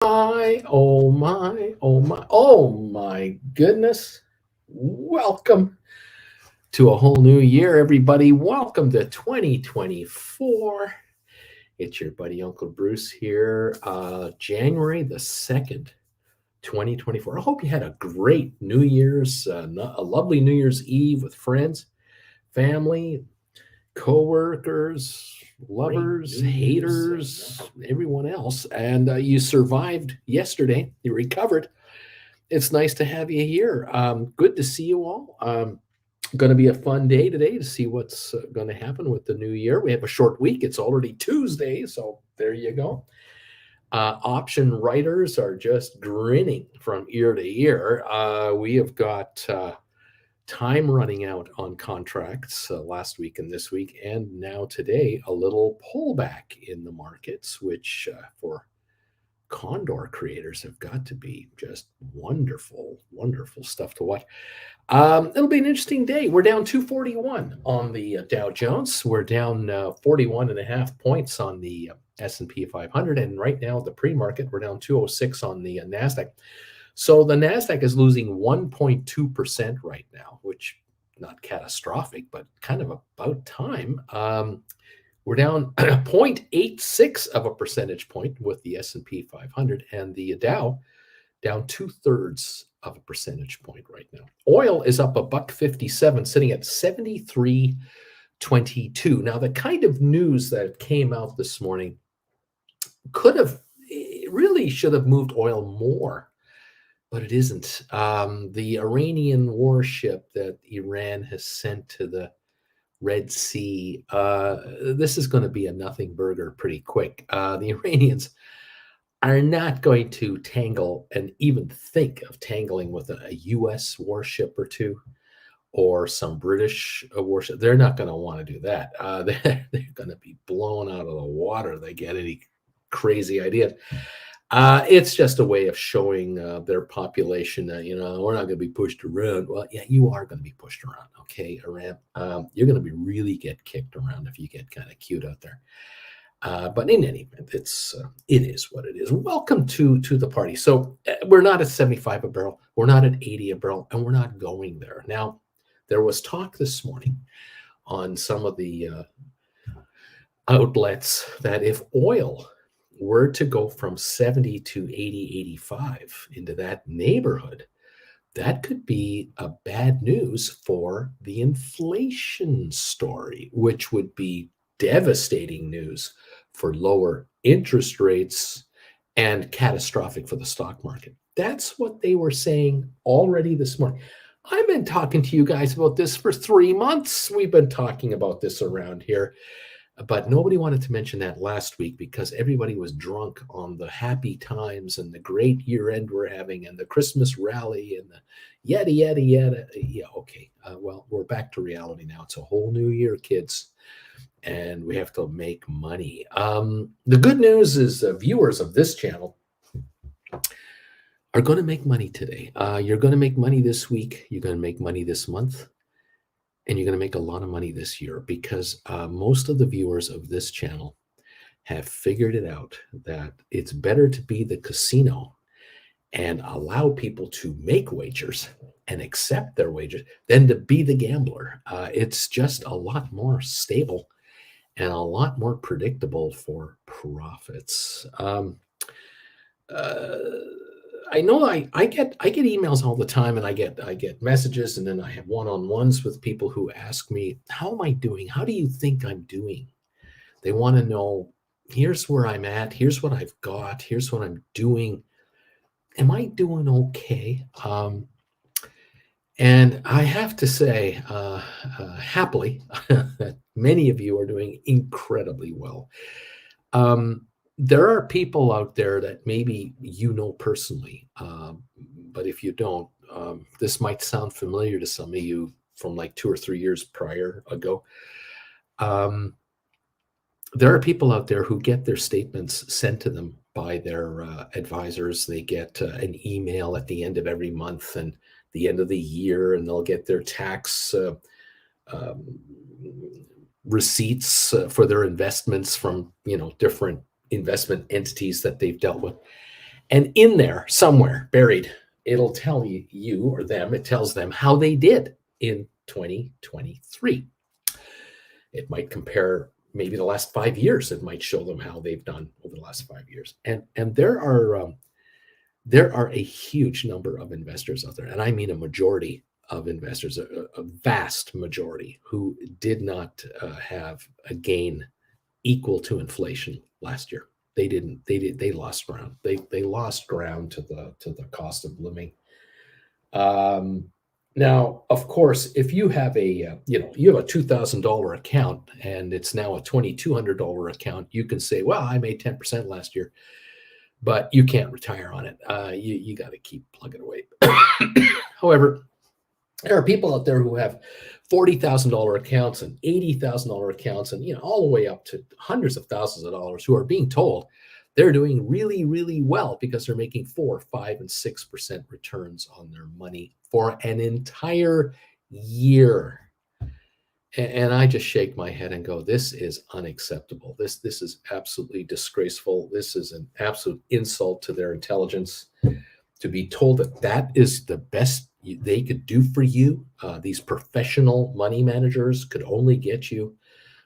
Oh my goodness. Welcome to a whole new year, everybody. Welcome to 2024. It's your buddy Uncle Bruce here, January the 2nd, 2024. I hope you had a great New Year's, a lovely New Year's Eve with friends, family, coworkers, lovers, haters, everyone else. And you survived yesterday. You recovered. It's nice to have you here. Good to see you all. Going to be a fun day today to see what's going to happen with the new year. We have a short week. It's already Tuesday, so there you go. Option writers are just grinning from ear to ear. We have got time running out on contracts last week and this week, and now today a little pullback in the markets, which for Condor creators have got to be just wonderful, wonderful stuff to watch. It'll be an interesting day. We're down 241 on the Dow Jones. We're down 41 and a half points on the S&P 500. And right now, the pre-market, we're down 206 on the NASDAQ. So the NASDAQ is losing 1.2% right now, which not catastrophic, but kind of about time. We're down 0.86 of a percentage point with the S&P 500, and the Dow down 2/3 of a percentage point right now. Oil is up $1.57, sitting at 73.22. Now, the kind of news that came out this morning really should have moved oil more, but it isn't. The Iranian warship that Iran has sent to the Red Sea. This is going to be a nothing burger pretty quick. The Iranians are not going to tangle and even think of tangling with a U.S. warship or two or some British warship. They're not going to want to do that. They're going to be blown out of the water. They get any crazy ideas. It's just a way of showing their population that, we're not going to be pushed around. Well, yeah, you are going to be pushed around, okay, Iran. You're going to be really get kicked around if you get kind of cute out there. But in any event, it is what it is. Welcome to the party. So we're not at 75 a barrel. We're not at 80 a barrel, and we're not going there. Now, there was talk this morning on some of the outlets that if oil were to go from 70 to 80, 85 into that neighborhood, that could be a bad news for the inflation story, which would be devastating news for lower interest rates and catastrophic for the stock market. That's what they were saying already this morning. I've been talking to you guys about this for 3 months. We've been talking about this around here. But nobody wanted to mention that last week because everybody was drunk on the happy times and the great year end we're having and the Christmas rally and the yada, yada, yada. Yeah, okay. Well, we're back to reality now. It's a whole new year, kids, and we have to make money. The good news is viewers of this channel are going to make money today. You're going to make money this week. You're going to make money this month. And you're going to make a lot of money this year because most of the viewers of this channel have figured it out that it's better to be the casino and allow people to make wagers and accept their wagers than to be the gambler. It's just a lot more stable and a lot more predictable for profits. I know I get emails all the time, and I get messages, and then I have one-on-ones with people who ask me, how am I doing? How do you think I'm doing? They want to know, here's where I'm at, here's what I've got, here's what I'm doing. Am I doing okay? And I have to say, happily, that many of you are doing incredibly well. There are people out there that maybe you know personally, but if you don't, this might sound familiar to some of you from like 2 or 3 years prior ago. There are people out there who get their statements sent to them by their advisors. They get an email at the end of every month and the end of the year, and they'll get their tax receipts for their investments from different investment entities that they've dealt with. And in there, somewhere buried, it'll tell you or them, it tells them how they did in 2023. It might compare maybe the last 5 years. It might show them how they've done over the last 5 years. And there are a huge number of investors out there, and I mean a majority of investors, a vast majority, who did not have a gain equal to inflation last year. They didn't. They lost ground. They lost ground to the cost of living. Um, Now, of course, if you have you have a $2,000 account and it's now a $2,200 account, you can say, well, I made 10% last year, but you can't retire on it. You got to keep plugging away. However, there are people out there who have $40,000 accounts and $80,000 accounts, and all the way up to hundreds of thousands of dollars, who are being told they're doing really, really well because they're making 4, 5, and 6% returns on their money for an entire year. And I just shake my head and go, this is unacceptable. This is absolutely disgraceful. This is an absolute insult to their intelligence, to be told that that is the best they could do for you. These professional money managers could only get you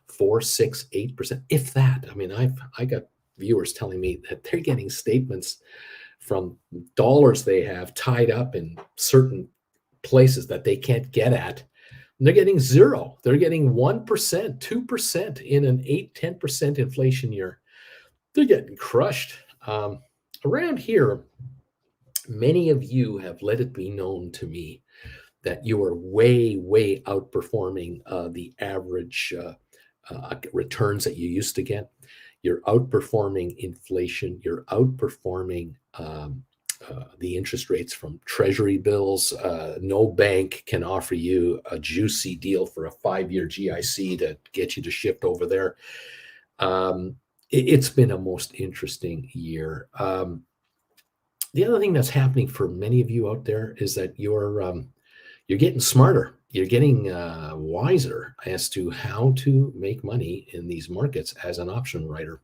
4, 6, 8%, if that. I mean, I got viewers telling me that they're getting statements from dollars they have tied up in certain places that they can't get at. And they're getting zero. They're getting 1%, 2% in an 8, 10% inflation year. They're getting crushed. Around here, many of you have let it be known to me that you are way, way outperforming the average returns that you used to get. You're outperforming inflation. You're outperforming the interest rates from treasury bills. No bank can offer you a juicy deal for a 5-year GIC to get you to shift over there. It's been a most interesting year. The other thing that's happening for many of you out there is that you're getting smarter. You're getting wiser as to how to make money in these markets as an option writer.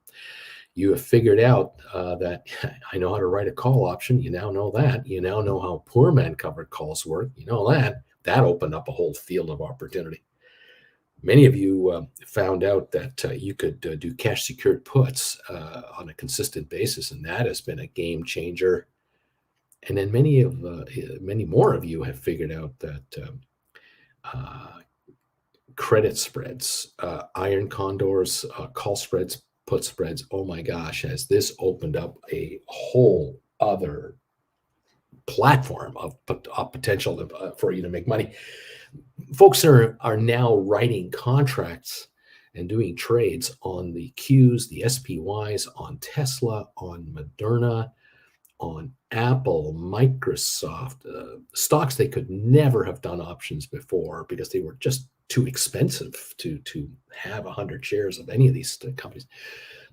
You have figured out that I know how to write a call option. You now know that. You now know how poor man covered calls work. You know that. That opened up a whole field of opportunity. Many of you found out that you could do cash secured puts on a consistent basis, and that has been a game changer. And then many more of you have figured out that credit spreads, iron condors, call spreads, put spreads. Oh my gosh, has this opened up a whole other platform of potential for you to make money. Folks are now writing contracts and doing trades on the Qs, the SPYs, on Tesla, on Moderna, on Apple, Microsoft, stocks they could never have done options before because they were just too expensive to have 100 shares of any of these companies,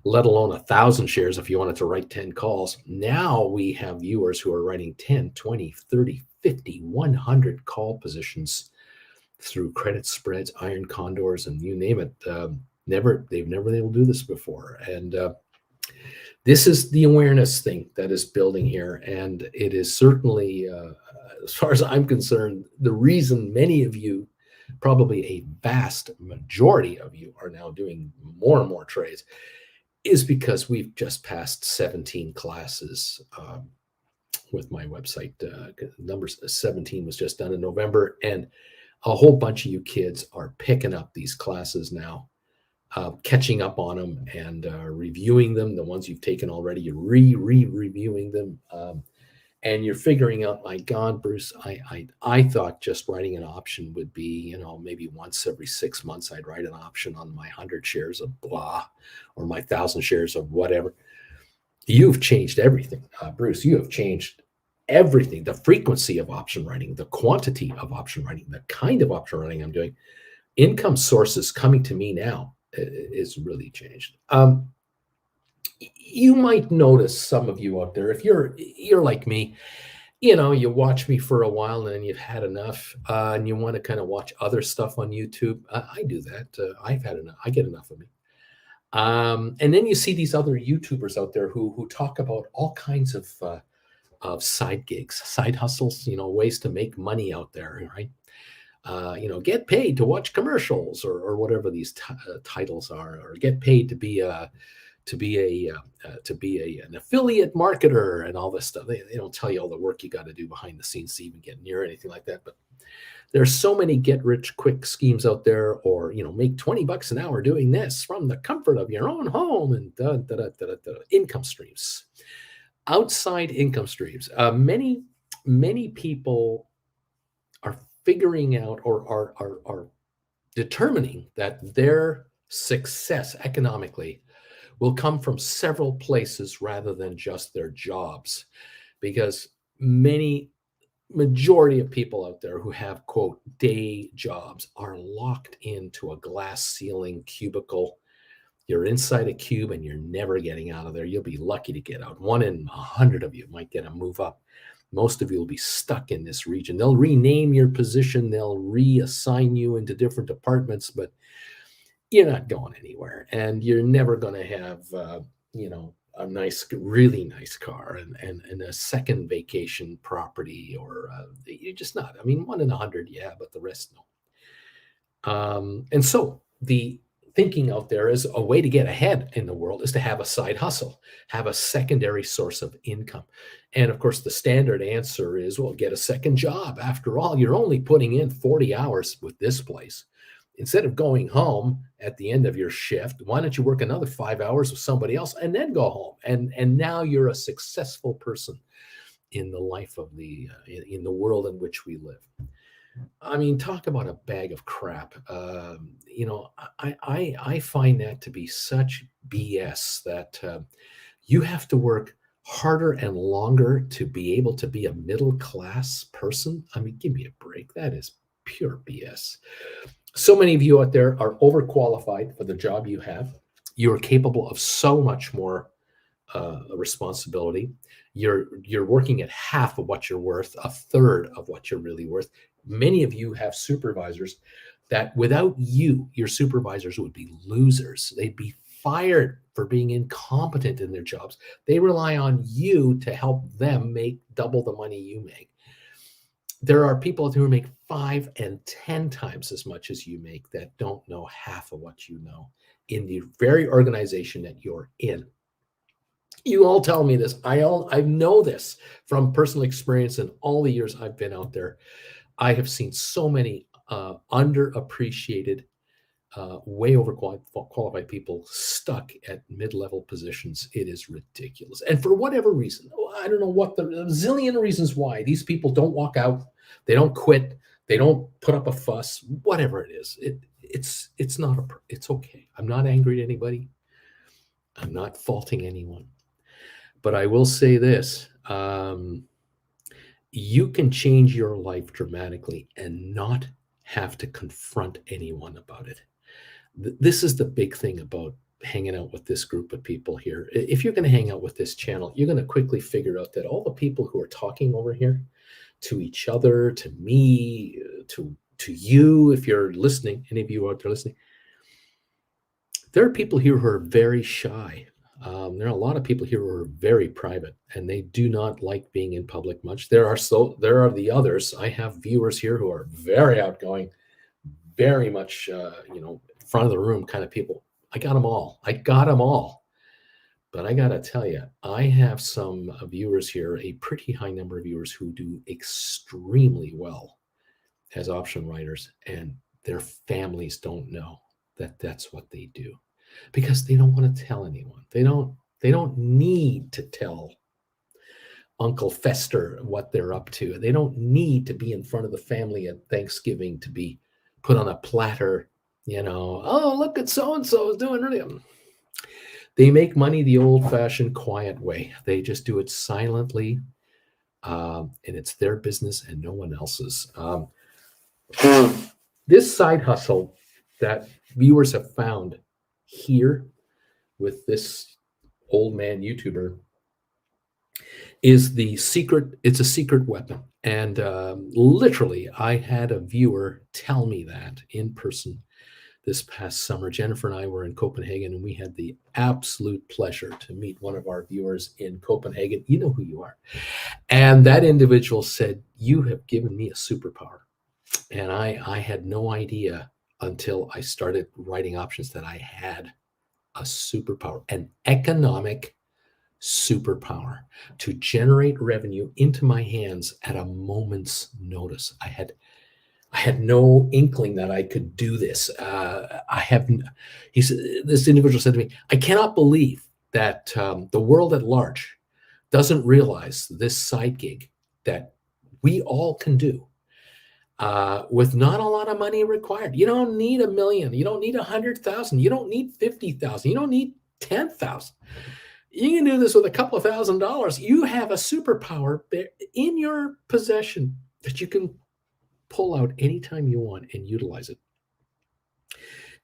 let alone 1,000 shares if you wanted to write 10 calls. Now we have viewers who are writing 10, 20, 30, 50, 100 call positions through credit spreads, iron condors, and you name it. They've never been able to do this before. And this is the awareness thing that is building here. And it is certainly, as far as I'm concerned, the reason many of you, probably a vast majority of you, are now doing more and more trades is because we've just passed 17 classes with my website. Number 17 was just done in November, and a whole bunch of you kids are picking up these classes now, catching up on them and reviewing them. The ones you've taken already, you're reviewing them, and you're figuring out, my God, Bruce, I thought just writing an option would be, maybe once every 6 months I'd write an option on my 100 shares of blah or my 1,000 shares of whatever. You've changed everything, Bruce. You have changed everything. The frequency of option writing, the quantity of option writing, the kind of option writing I'm doing, income sources coming to me now is really changed. You might notice, some of you out there, if you're like me, you watch me for a while and then you've had enough, and you want to kind of watch other stuff on YouTube. I do that. I've had enough. I get enough of me. And then you see these other YouTubers out there who talk about all kinds of side gigs, side hustles, ways to make money out there, right? Get paid to watch commercials or whatever these titles are, or get paid to be an affiliate marketer and all this stuff. They don't tell you all the work you got to do behind the scenes to even get near anything like that. But there's so many get rich quick schemes out there, or make 20 bucks an hour doing this from the comfort of your own home, and income streams, outside income streams. Many people are figuring out, or are determining that their success economically will come from several places rather than just their jobs, because many majority of people out there who have quote day jobs are locked into a glass ceiling cubicle. You're inside a cube and you're never getting out of there. You'll be lucky to get out. 1 in 100 of you might get a move up. Most of you will be stuck in this region. They'll rename your position, they'll reassign you into different departments, but you're not going anywhere, and you're never going to have a nice, really nice car and a second vacation property, or you're just not. I mean, 1 in 100, yeah, but the rest no. And so the thinking out there is a way to get ahead in the world is to have a side hustle, have a secondary source of income. And of course, the standard answer is, well, get a second job. After all, you're only putting in 40 hours with this place. Instead of going home at the end of your shift, why don't you work another 5 hours with somebody else and then go home? And now you're a successful person in the life of in the world in which we live. I mean, talk about a bag of crap. I find that to be such BS that you have to work harder and longer to be able to be a middle class person. I mean, give me a break. That is pure BS. So many of you out there are overqualified for the job you have. You are capable of so much more responsibility. You're working at half of what you're worth, a third of what you're really worth. Many of you have supervisors that without you, your supervisors would be losers. They'd be fired for being incompetent in their jobs. They rely on you to help them make double the money you make. There are people who make 5 and 10 times as much as you make that don't know half of what you know in the very organization that you're in. You all tell me this. I know this from personal experience in all the years I've been out there. I have seen so many underappreciated, way overqualified people stuck at mid-level positions. It is ridiculous. And for whatever reason, I don't know what the zillion reasons why these people don't walk out, they don't quit, they don't put up a fuss, whatever it is. It's okay. I'm not angry at anybody. I'm not faulting anyone. But I will say this, you can change your life dramatically and not have to confront anyone about it. This is the big thing about hanging out with this group of people here. If you're going to hang out with this channel, you're going to quickly figure out that all the people who are talking over here to each other, to me, to you, if you're listening, any of you out there listening, there are people here who are very shy. There are a lot of people here who are very private, and they do not like being in public much. There are the others. I have viewers here who are very outgoing, very much, front of the room kind of people. I got them all. But I got to tell you, I have some viewers here, a pretty high number of viewers who do extremely well as option writers, and their families don't know that that's what they do, because they don't want to tell anyone. They don't need to tell Uncle Fester what they're up to. They don't need to be in front of the family at Thanksgiving to be put on a platter, oh, look at so-and-so is doing really. They make money the old-fashioned quiet way. They just do it silently, and it's their business and no one else's. This side hustle that viewers have found here with this old man YouTuber is it's a secret weapon. And literally, I had a viewer tell me that in person, this past summer. Jennifer and I were in Copenhagen, and we had the absolute pleasure to meet one of our viewers in Copenhagen. You know who you are. And that individual said, "You have given me a superpower." And I had no idea until I started writing options that I had a superpower, an economic superpower to generate revenue into my hands at a moment's notice. I had no inkling that I could do this. He said, this individual said to me, "I cannot believe that the world at large doesn't realize this side gig that we all can do with not a lot of money required. You don't need $1 million. You don't need 100,000. You don't need 50,000. You don't need 10,000. You can do this with a couple of $1,000s. You have a superpower in your possession that you can pull out anytime you want and utilize it.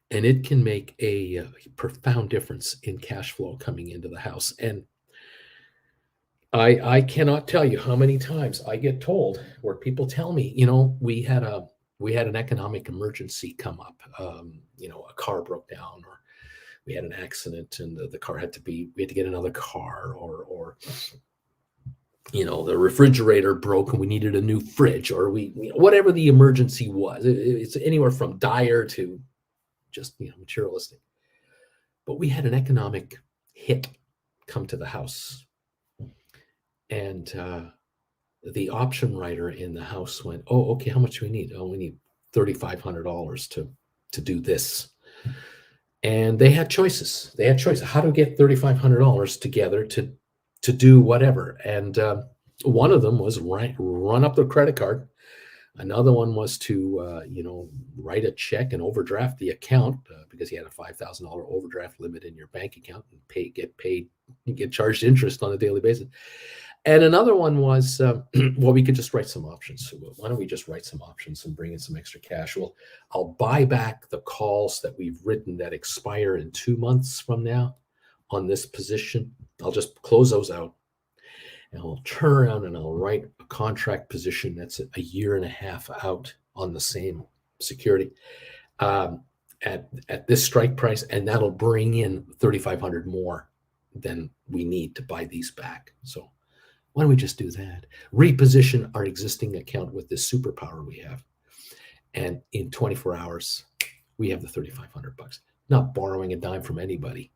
And it can make a profound difference in cash flow coming into the house." And I cannot tell you how many times I get told where people tell me, we had an economic emergency come up. A car broke down, or we had an accident, and the car we had to get another car, or the refrigerator broke and we needed a new fridge, or whatever the emergency was. It's anywhere from dire to just materialistic. But we had an economic hit come to the house, and the option writer in the house went, "Oh, okay, how much do we need? Oh, we need $3,500 to do this." And they had choices. How to get $3,500 together to do whatever. And one of them was run up the credit card. Another one was to write a check and overdraft the account because you had a $5,000 overdraft limit in your bank account, and get charged interest on a daily basis. And another one was, well, we could just write some options. So why don't we just write some options and bring in some extra cash? Well, I'll buy back the calls that we've written that expire in 2 months from now on this position. I'll just close those out, and I'll turn around and I'll write a contract position that's a year and a half out on the same security at this strike price, and that'll bring in 3,500 more than we need to buy these back. So why don't we just do that? Reposition our existing account with this superpower we have. And in 24 hours, we have the 3,500 bucks. Not borrowing a dime from anybody.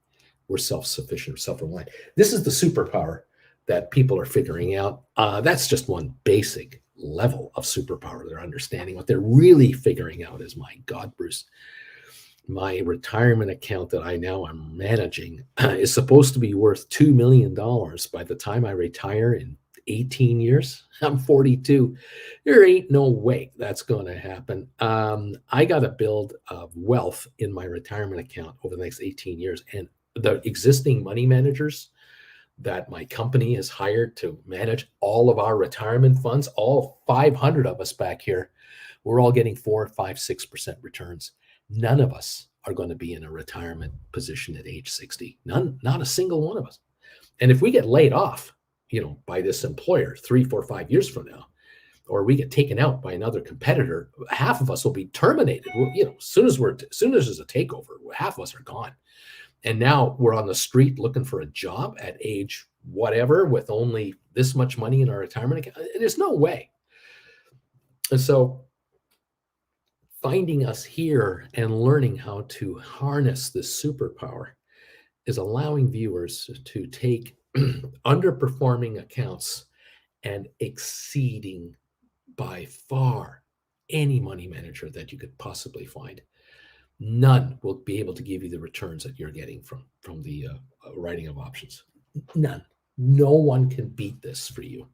We're self-sufficient, self-reliant. This is the superpower that people are figuring out. That's just one basic level of superpower they're understanding. What they're really figuring out is, my God, Bruce, my retirement account that I now am managing is supposed to be worth $2 million by the time I retire in 18 years. I'm 42. There ain't no way that's going to happen. I got to build wealth in my retirement account over the next 18 years. And the existing money managers that my company has hired to manage all of our retirement funds, all 500 of us back here, we're all getting 4, 5, 6% returns. None of us are going to be in a retirement position at age 60. None, not a single one of us. And if we get laid off, by this employer 3, 4, 5 years from now, or we get taken out by another competitor, half of us will be terminated. As soon as there's a takeover, half of us are gone. And now we're on the street looking for a job at age whatever with only this much money in our retirement account. There's no way. And so finding us here and learning how to harness this superpower is allowing viewers to take underperforming accounts and exceeding by far any money manager that you could possibly find. None will be able to give you the returns that you're getting from the writing of options. None. No one can beat this for you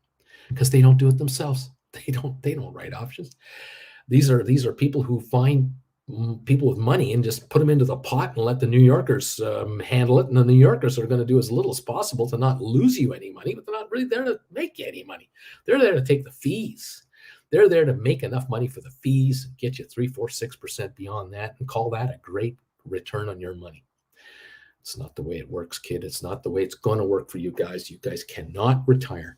because they don't do it themselves. They don't write options. These are people who find people with money and just put them into the pot and let the New Yorkers handle it. And the New Yorkers are going to do as little as possible to not lose you any money, but they're not really there to make you any money. They're there to take the fees. They're there to make enough money for the fees and get you 3, 4, 6% beyond that and call that a great return on your money. It's not the way it works, kid. It's not the way it's going to work for you guys. You guys cannot retire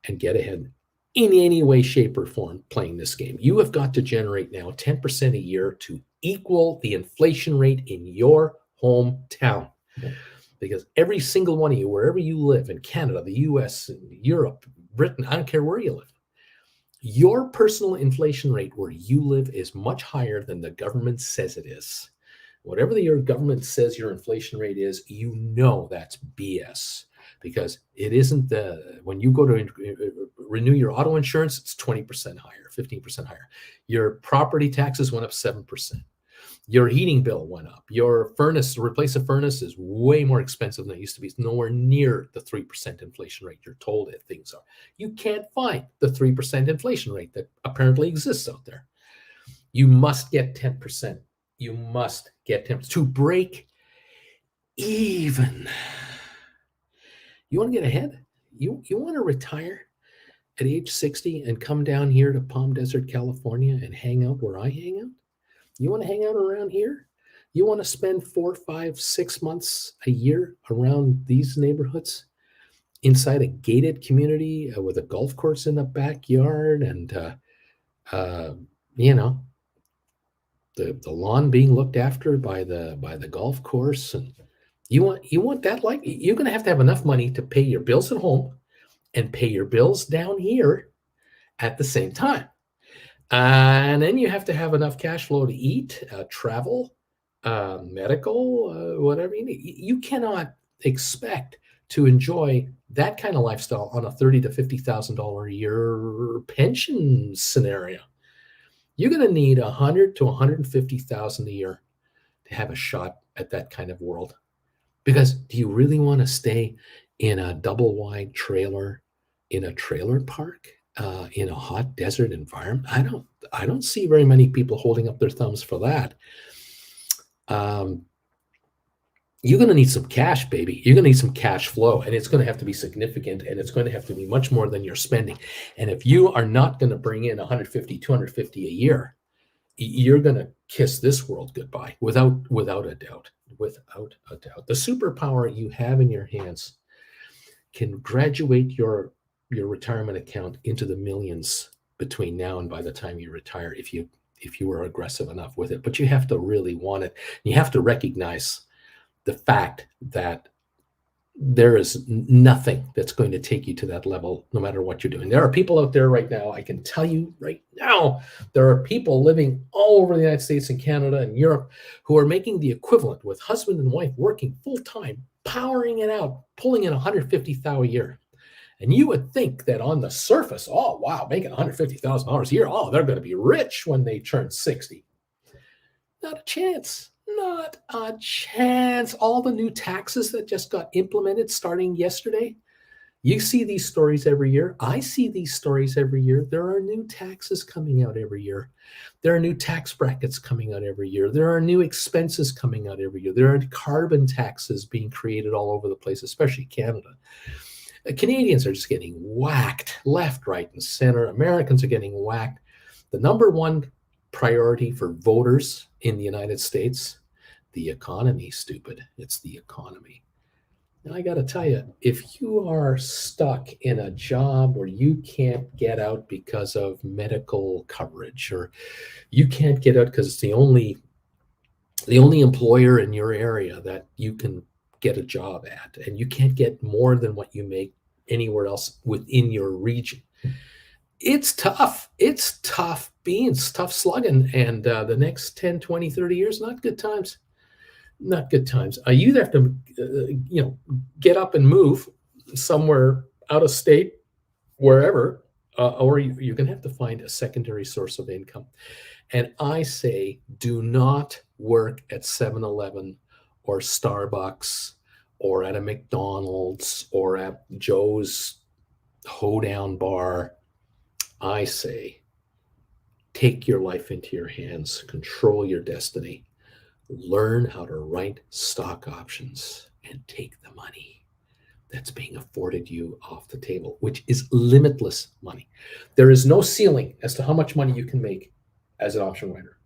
and get ahead in any way, shape, or form playing this game. You have got to generate now 10% a year to equal the inflation rate in your hometown. Because every single one of you, wherever you live in Canada, the US, Europe, Britain, I don't care where you live, your personal inflation rate where you live is much higher than the government says it is. Whatever your government says your inflation rate is, you know that's BS, because it isn't. When you go to renew your auto insurance, it's 20% higher, 15% higher. Your property taxes went up 7%. Your heating bill went up. Your furnace, to replace a furnace, is way more expensive than it used to be. It's nowhere near the 3% inflation rate you're told that things are. You can't find the 3% inflation rate that apparently exists out there. You must get 10%. You must get 10% to break even. You want to get ahead? You want to retire at age 60 and come down here to Palm Desert, California and hang out where I hang out? You want to hang out around here? You want to spend 4, 5, 6 months a year around these neighborhoods inside a gated community with a golf course in the backyard and, the lawn being looked after by the golf course, and you want that life? You're going to have enough money to pay your bills at home and pay your bills down here at the same time. And then you have to have enough cash flow to eat, travel, medical, whatever you need. You cannot expect to enjoy that kind of lifestyle on a $30,000 to $50,000 a year pension scenario. You're going to need $100,000 to $150,000 a year to have a shot at that kind of world. Because do you really want to stay in a double wide trailer in a trailer park in a hot desert environment? I don't see very many people holding up their thumbs for that. You're going to need some cash, baby. You're going to need some cash flow, and it's going to have to be significant, and it's going to have to be much more than you're spending. And if you are not going to bring in 150, 250 a year, you're going to kiss this world goodbye without a doubt. Without a doubt. The superpower you have in your hands can graduate your retirement account into the millions between now and by the time you retire, if you are aggressive enough with it. But you have to really want it. You have to recognize the fact that there is nothing that's going to take you to that level, no matter what you're doing. There are people out there right now, I can tell you right now, there are people living all over the United States and Canada and Europe who are making the equivalent with husband and wife working full time, powering it out, pulling in $150,000 a year. And you would think that on the surface, oh, wow, making $150,000 a year, oh, they're going to be rich when they turn 60. Not a chance. Not a chance. All the new taxes that just got implemented starting yesterday. You see these stories every year. I see these stories every year. There are new taxes coming out every year. There are new tax brackets coming out every year. There are new expenses coming out every year. There are carbon taxes being created all over the place, especially Canada. Canadians are just getting whacked left, right, and center. Americans are getting whacked. The number one priority for voters in the United States, the economy, stupid. It's the economy. And I got to tell you, if you are stuck in a job where you can't get out because of medical coverage, or you can't get out because it's the only employer in your area that you can get a job at, and you can't get more than what you make anywhere else within your region, it's tough. It's tough beans, tough slugging. And the next 10, 20, 30 years, not good times. Not good times. You either have to, get up and move somewhere out of state, wherever, or you're going to have to find a secondary source of income. And I say, do not work at 7-Eleven or Starbucks or at a McDonald's or at Joe's Hoedown bar. I say, take your life into your hands, control your destiny, learn how to write stock options, and take the money that's being afforded you off the table, which is limitless money. There is no ceiling as to how much money you can make as an option writer.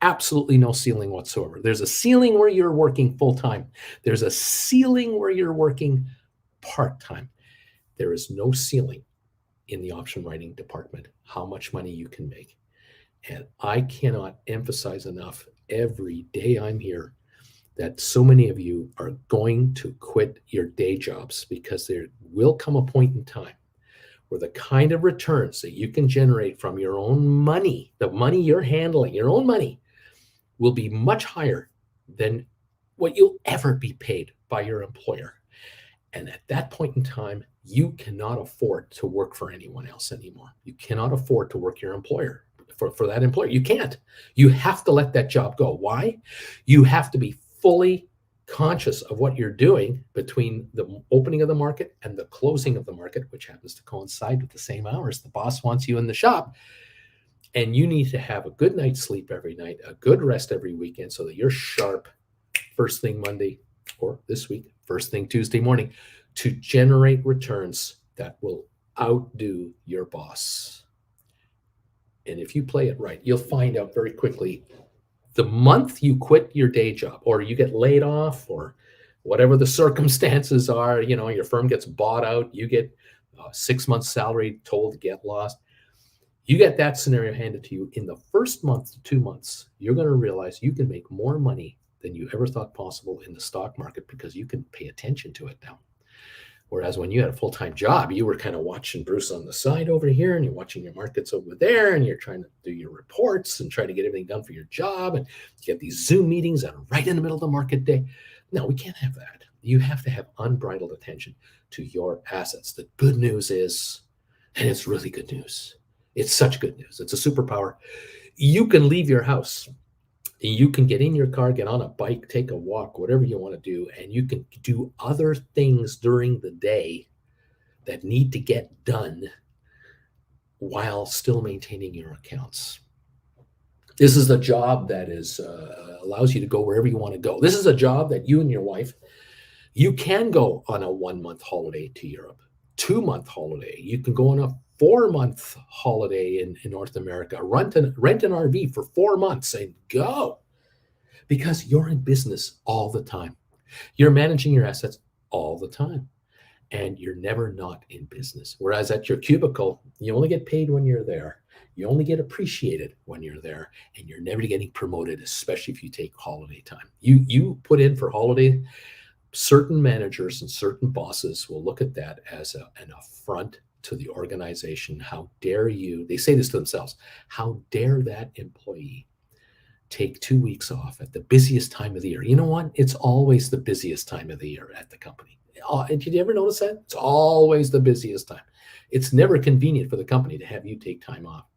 Absolutely no ceiling whatsoever. There's a ceiling where you're working full-time. There's a ceiling where you're working part-time. There is no ceiling in the option writing department how much money you can make. And I cannot emphasize enough every day I'm here that so many of you are going to quit your day jobs because there will come a point in time where the kind of returns that you can generate from your own money, the money you're handling, your own money, will be much higher than what you'll ever be paid by your employer. And at that point in time, you cannot afford to work for anyone else anymore. You cannot afford to work your employer for that employer. You can't. You have to let that job go. Why? You have to be fully conscious of what you're doing between the opening of the market and the closing of the market, which happens to coincide with the same hours. The boss wants you in the shop, and you need to have a good night's sleep every night, a good rest every weekend, so that you're sharp first thing Monday, or this week, first thing Tuesday morning, to generate returns that will outdo your boss. And if you play it right, you'll find out very quickly the month you quit your day job or you get laid off or whatever the circumstances are, your firm gets bought out, you get 6 months salary told to get lost. You get that scenario handed to you in the first month to 2 months, you're going to realize you can make more money than you ever thought possible in the stock market because you can pay attention to it now. Whereas when you had a full-time job, you were kind of watching Bruce on the side over here and you're watching your markets over there and you're trying to do your reports and try to get everything done for your job. And you get these Zoom meetings and right in the middle of the market day. No, we can't have that. You have to have unbridled attention to your assets. The good news is, and it's really good news, it's such good news, it's a superpower. You can leave your house. You can get in your car, get on a bike, take a walk, whatever you want to do, and you can do other things during the day that need to get done while still maintaining your accounts. This is a job that allows you to go wherever you want to go. This is a job that you and your wife, you can go on a 1-month holiday to Europe, 2-month holiday. You can go on a 4-month holiday in North America, rent an RV for 4 months and go, because you're in business all the time. You're managing your assets all the time, and you're never not in business. Whereas at your cubicle, you only get paid when you're there. You only get appreciated when you're there, and you're never getting promoted, especially if you take holiday time. You put in for holiday. Certain managers and certain bosses will look at that as an affront to the organization. How dare you? They say this to themselves. How dare that employee take 2 weeks off at the busiest time of the year? You know what? It's always the busiest time of the year at the company. Did you ever notice that? It's always the busiest time. It's never convenient for the company to have you take time off.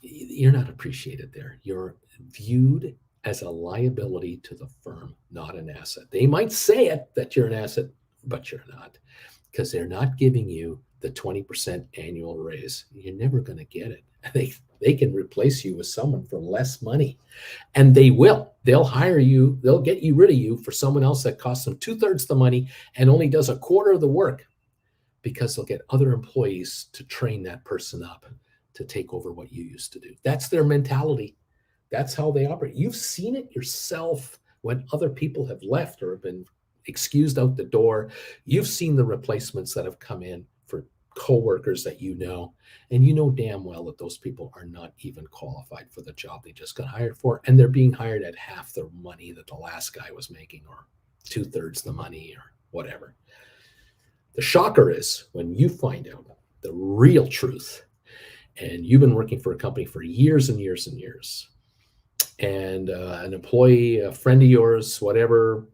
You're not appreciated there. You're viewed as a liability to the firm, not an asset. They might say it that you're an asset, but you're not, because they're not giving you the 20% annual raise. You're never going to get it. They can replace you with someone for less money, and they will. They'll hire you. They'll get you rid of you for someone else that costs them 2/3 the money and only does 1/4 of the work, because they'll get other employees to train that person up to take over what you used to do. That's their mentality. That's how they operate. You've seen it yourself when other people have left or have been excused out the door. You've seen the replacements that have come in for coworkers that you know, and you know damn well that those people are not even qualified for the job they just got hired for, and they're being hired at half the money that the last guy was making, or 2/3 the money, or whatever. The shocker is when you find out the real truth, and you've been working for a company for years and years and years, and an employee, a friend of yours, whatever,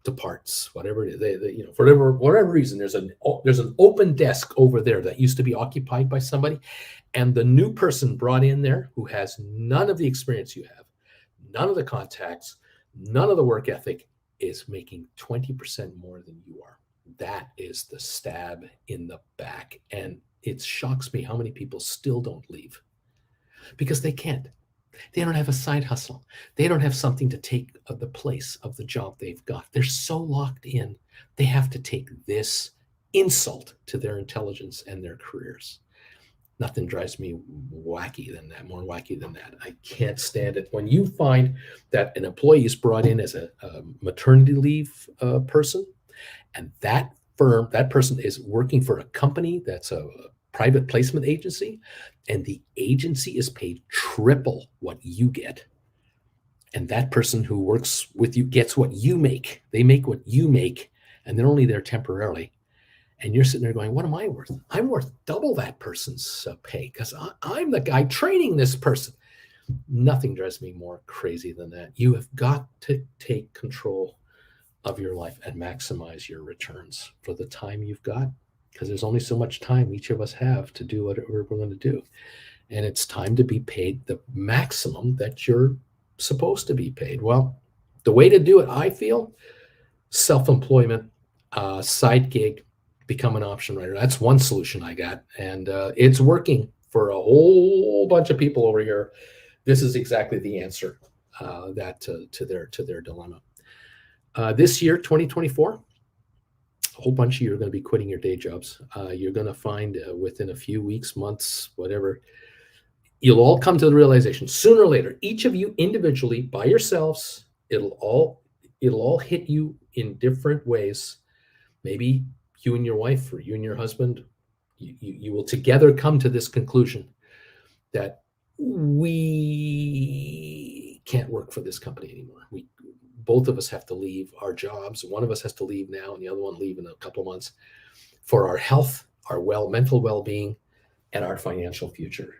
departs, whatever it is, they for whatever reason, there's an open desk over there that used to be occupied by somebody, and the new person brought in there, who has none of the experience you have, none of the contacts, none of the work ethic, is making 20% more than you are. That is the stab in the back, and it shocks me how many people still don't leave, because they can't. They don't have a side hustle. They don't have something to take the place of the job they've got. They're so locked in. They have to take this insult to their intelligence and their careers. Nothing drives me more wacky than that. I can't stand it. When you find that an employee is brought in as a maternity leave person, and that firm, that person is working for a company that's a private placement agency, and the agency is paid triple what you get. And that person who works with you gets what you make. They make what you make, and they're only there temporarily. And you're sitting there going, what am I worth? I'm worth double that person's pay because I'm the guy training this person. Nothing drives me more crazy than that. You have got to take control of your life and maximize your returns for the time you've got, because there's only so much time each of us have to do whatever we're going to do. And it's time to be paid the maximum that you're supposed to be paid. Well, the way to do it, I feel, self-employment, side gig, become an option writer. That's one solution I got, and it's working for a whole bunch of people over here. This is exactly the answer to their dilemma. This year, 2024, a whole bunch of you are going to be quitting your day jobs. You're going to find within a few weeks, months, whatever, you'll all come to the realization sooner or later, each of you individually by yourselves, it'll all hit you in different ways. Maybe you and your wife or you and your husband, you will together come to this conclusion that we can't work for this company anymore. Both of us have to leave our jobs. One of us has to leave now and the other one leave in a couple of months for our health, our mental well-being, and our financial future.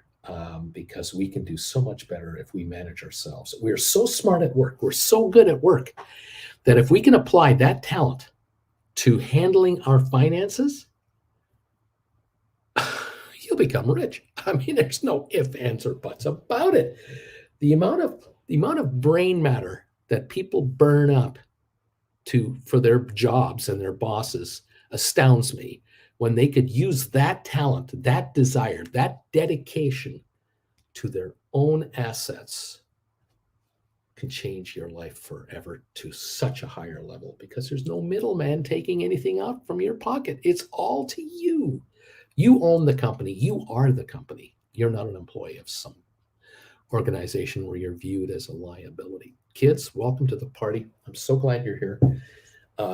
Because we can do so much better if we manage ourselves. We're so smart at work. We're so good at work that if we can apply that talent to handling our finances, you'll become rich. I mean, there's no ifs, ands, or buts about it. The amount of brain matter that people burn up for their jobs and their bosses astounds me, when they could use that talent, that desire, that dedication to their own assets, can change your life forever to such a higher level, because there's no middleman taking anything out from your pocket. It's all to you. You own the company. You are the company. You're not an employee of some organization where you're viewed as a liability. Kids, welcome to the party. I'm so glad you're here.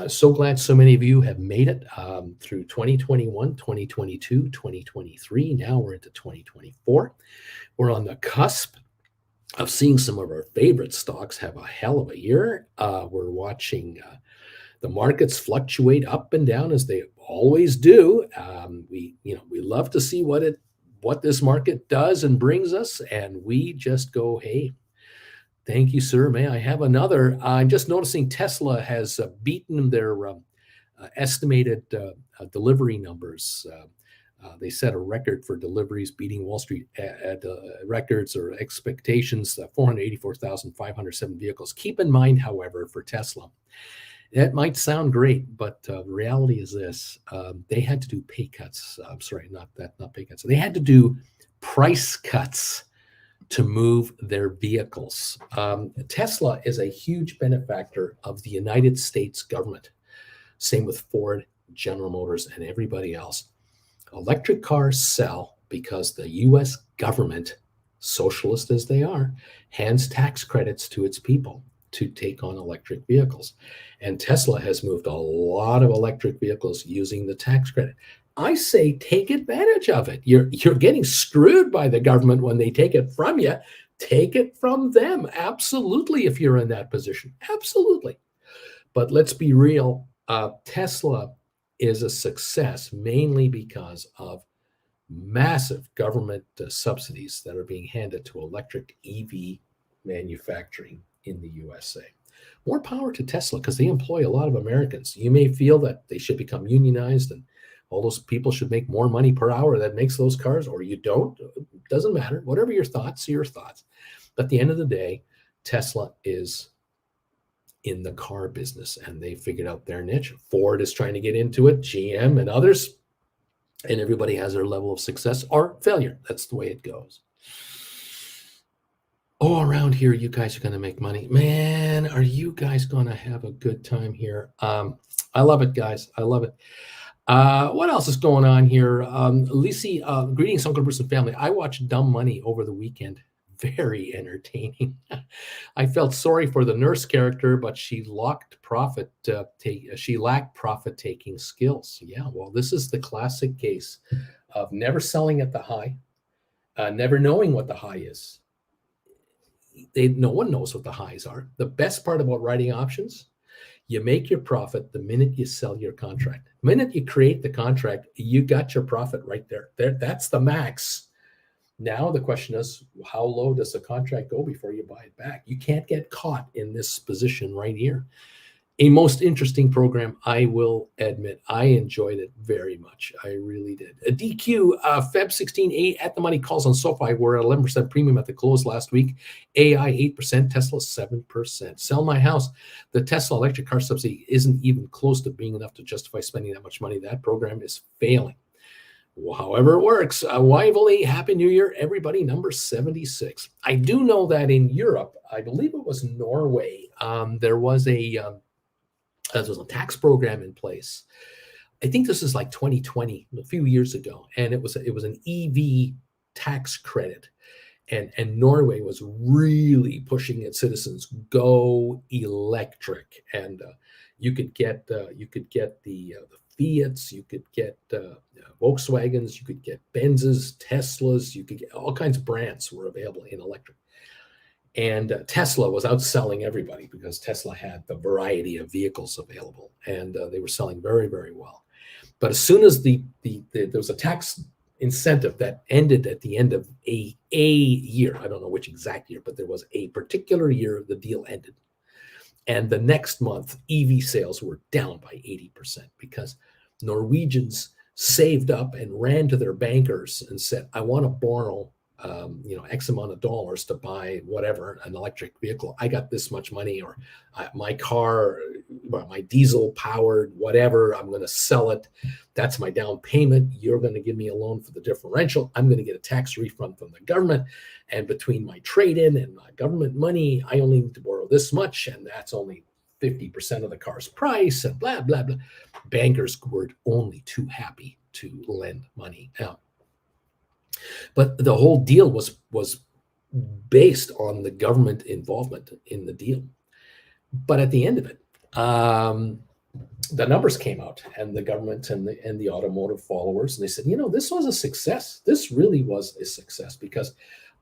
So glad so many of you have made it through 2021, 2022, 2023. Now we're into 2024. We're on the cusp of seeing some of our favorite stocks have a hell of a year. We're watching the markets fluctuate up and down as they always do. We love to see what this market does and brings us, and we just go, hey, thank you, sir. May I have another? I'm just noticing Tesla has beaten their estimated delivery numbers. They set a record for deliveries, beating Wall Street records or expectations, 484,507 vehicles. Keep in mind, however, for Tesla, that might sound great, but the reality is this. They had to do pay cuts. I'm sorry, not pay cuts. They had to do price cuts to move their vehicles. Tesla is a huge benefactor of the United States government. Same with Ford, General Motors, and everybody else. Electric cars sell because the U.S. government, socialist as they are, hands tax credits to its people to take on electric vehicles. And Tesla has moved a lot of electric vehicles using the tax credit. I say take advantage of it. You're getting screwed by the government when they take it from you. Take it from them. Absolutely, if you're in that position. Absolutely. But let's be real. Tesla is a success mainly because of massive government subsidies that are being handed to electric EV manufacturing in the USA. More power to Tesla because they employ a lot of Americans. You may feel that they should become unionized and all those people should make more money per hour that makes those cars, or you don't. It doesn't matter. Whatever your thoughts are your thoughts. But at the end of the day, Tesla is in the car business and they figured out their niche. Ford is trying to get into it, GM and others, and everybody has their level of success or failure. That's the way it goes. Oh, around here, you guys are going to make money. Man, are you guys going to have a good time here? I love it, guys. I love it. What else is going on here? Lisi, greetings, Uncle Bruce and family. I watched Dumb Money over the weekend. very entertaining. I felt sorry for the nurse character, but she lacked profit-taking skills. Yeah, well, this is the classic case of never selling at the high, never knowing what the high is. No one knows what the highs are. The best part about writing options, you make your profit the minute you sell your contract. The minute you create the contract, you got your profit right there. That's the max. Now the question is, how low does the contract go before you buy it back? You can't get caught in this position right here. A most interesting program, I will admit. I enjoyed it very much. I really did. A DQ, Feb 16, at the money calls on Sofi were at 11% premium at the close last week. AI 8%, Tesla 7%. Sell my house. The Tesla electric car subsidy isn't even close to being enough to justify spending that much money. That program is failing. Well, however it works, Waivoli, Happy New Year, everybody, number 76. I do know that in Europe, I believe it was Norway, there was a tax program in place. I think this is like 2020, a few years ago, and it was an EV tax credit, and Norway was really pushing its citizens go electric, and you could get the Fiats, you could get Volkswagens, you could get Benzes, Teslas, you could get all kinds of brands were available in electric. And Tesla was outselling everybody because Tesla had the variety of vehicles available, and they were selling very, very well. But as soon as there was a tax incentive that ended at the end of a year, I don't know which exact year, but there was a particular year the deal ended. And the next month, EV sales were down by 80% because Norwegians saved up and ran to their bankers and said, I want to borrow X amount of dollars to buy whatever, an electric vehicle. I got this much money, or my car, my diesel powered, whatever, I'm going to sell it. That's my down payment. You're going to give me a loan for the differential. I'm going to get a tax refund from the government. And between my trade-in and my government money, I only need to borrow this much. And that's only 50% of the car's price, and blah, blah, blah. Bankers were only too happy to lend money out. But the whole deal was based on the government involvement in the deal. But at the end of it, the numbers came out, and the government and the automotive followers, and they said, this was a success. This really was a success, because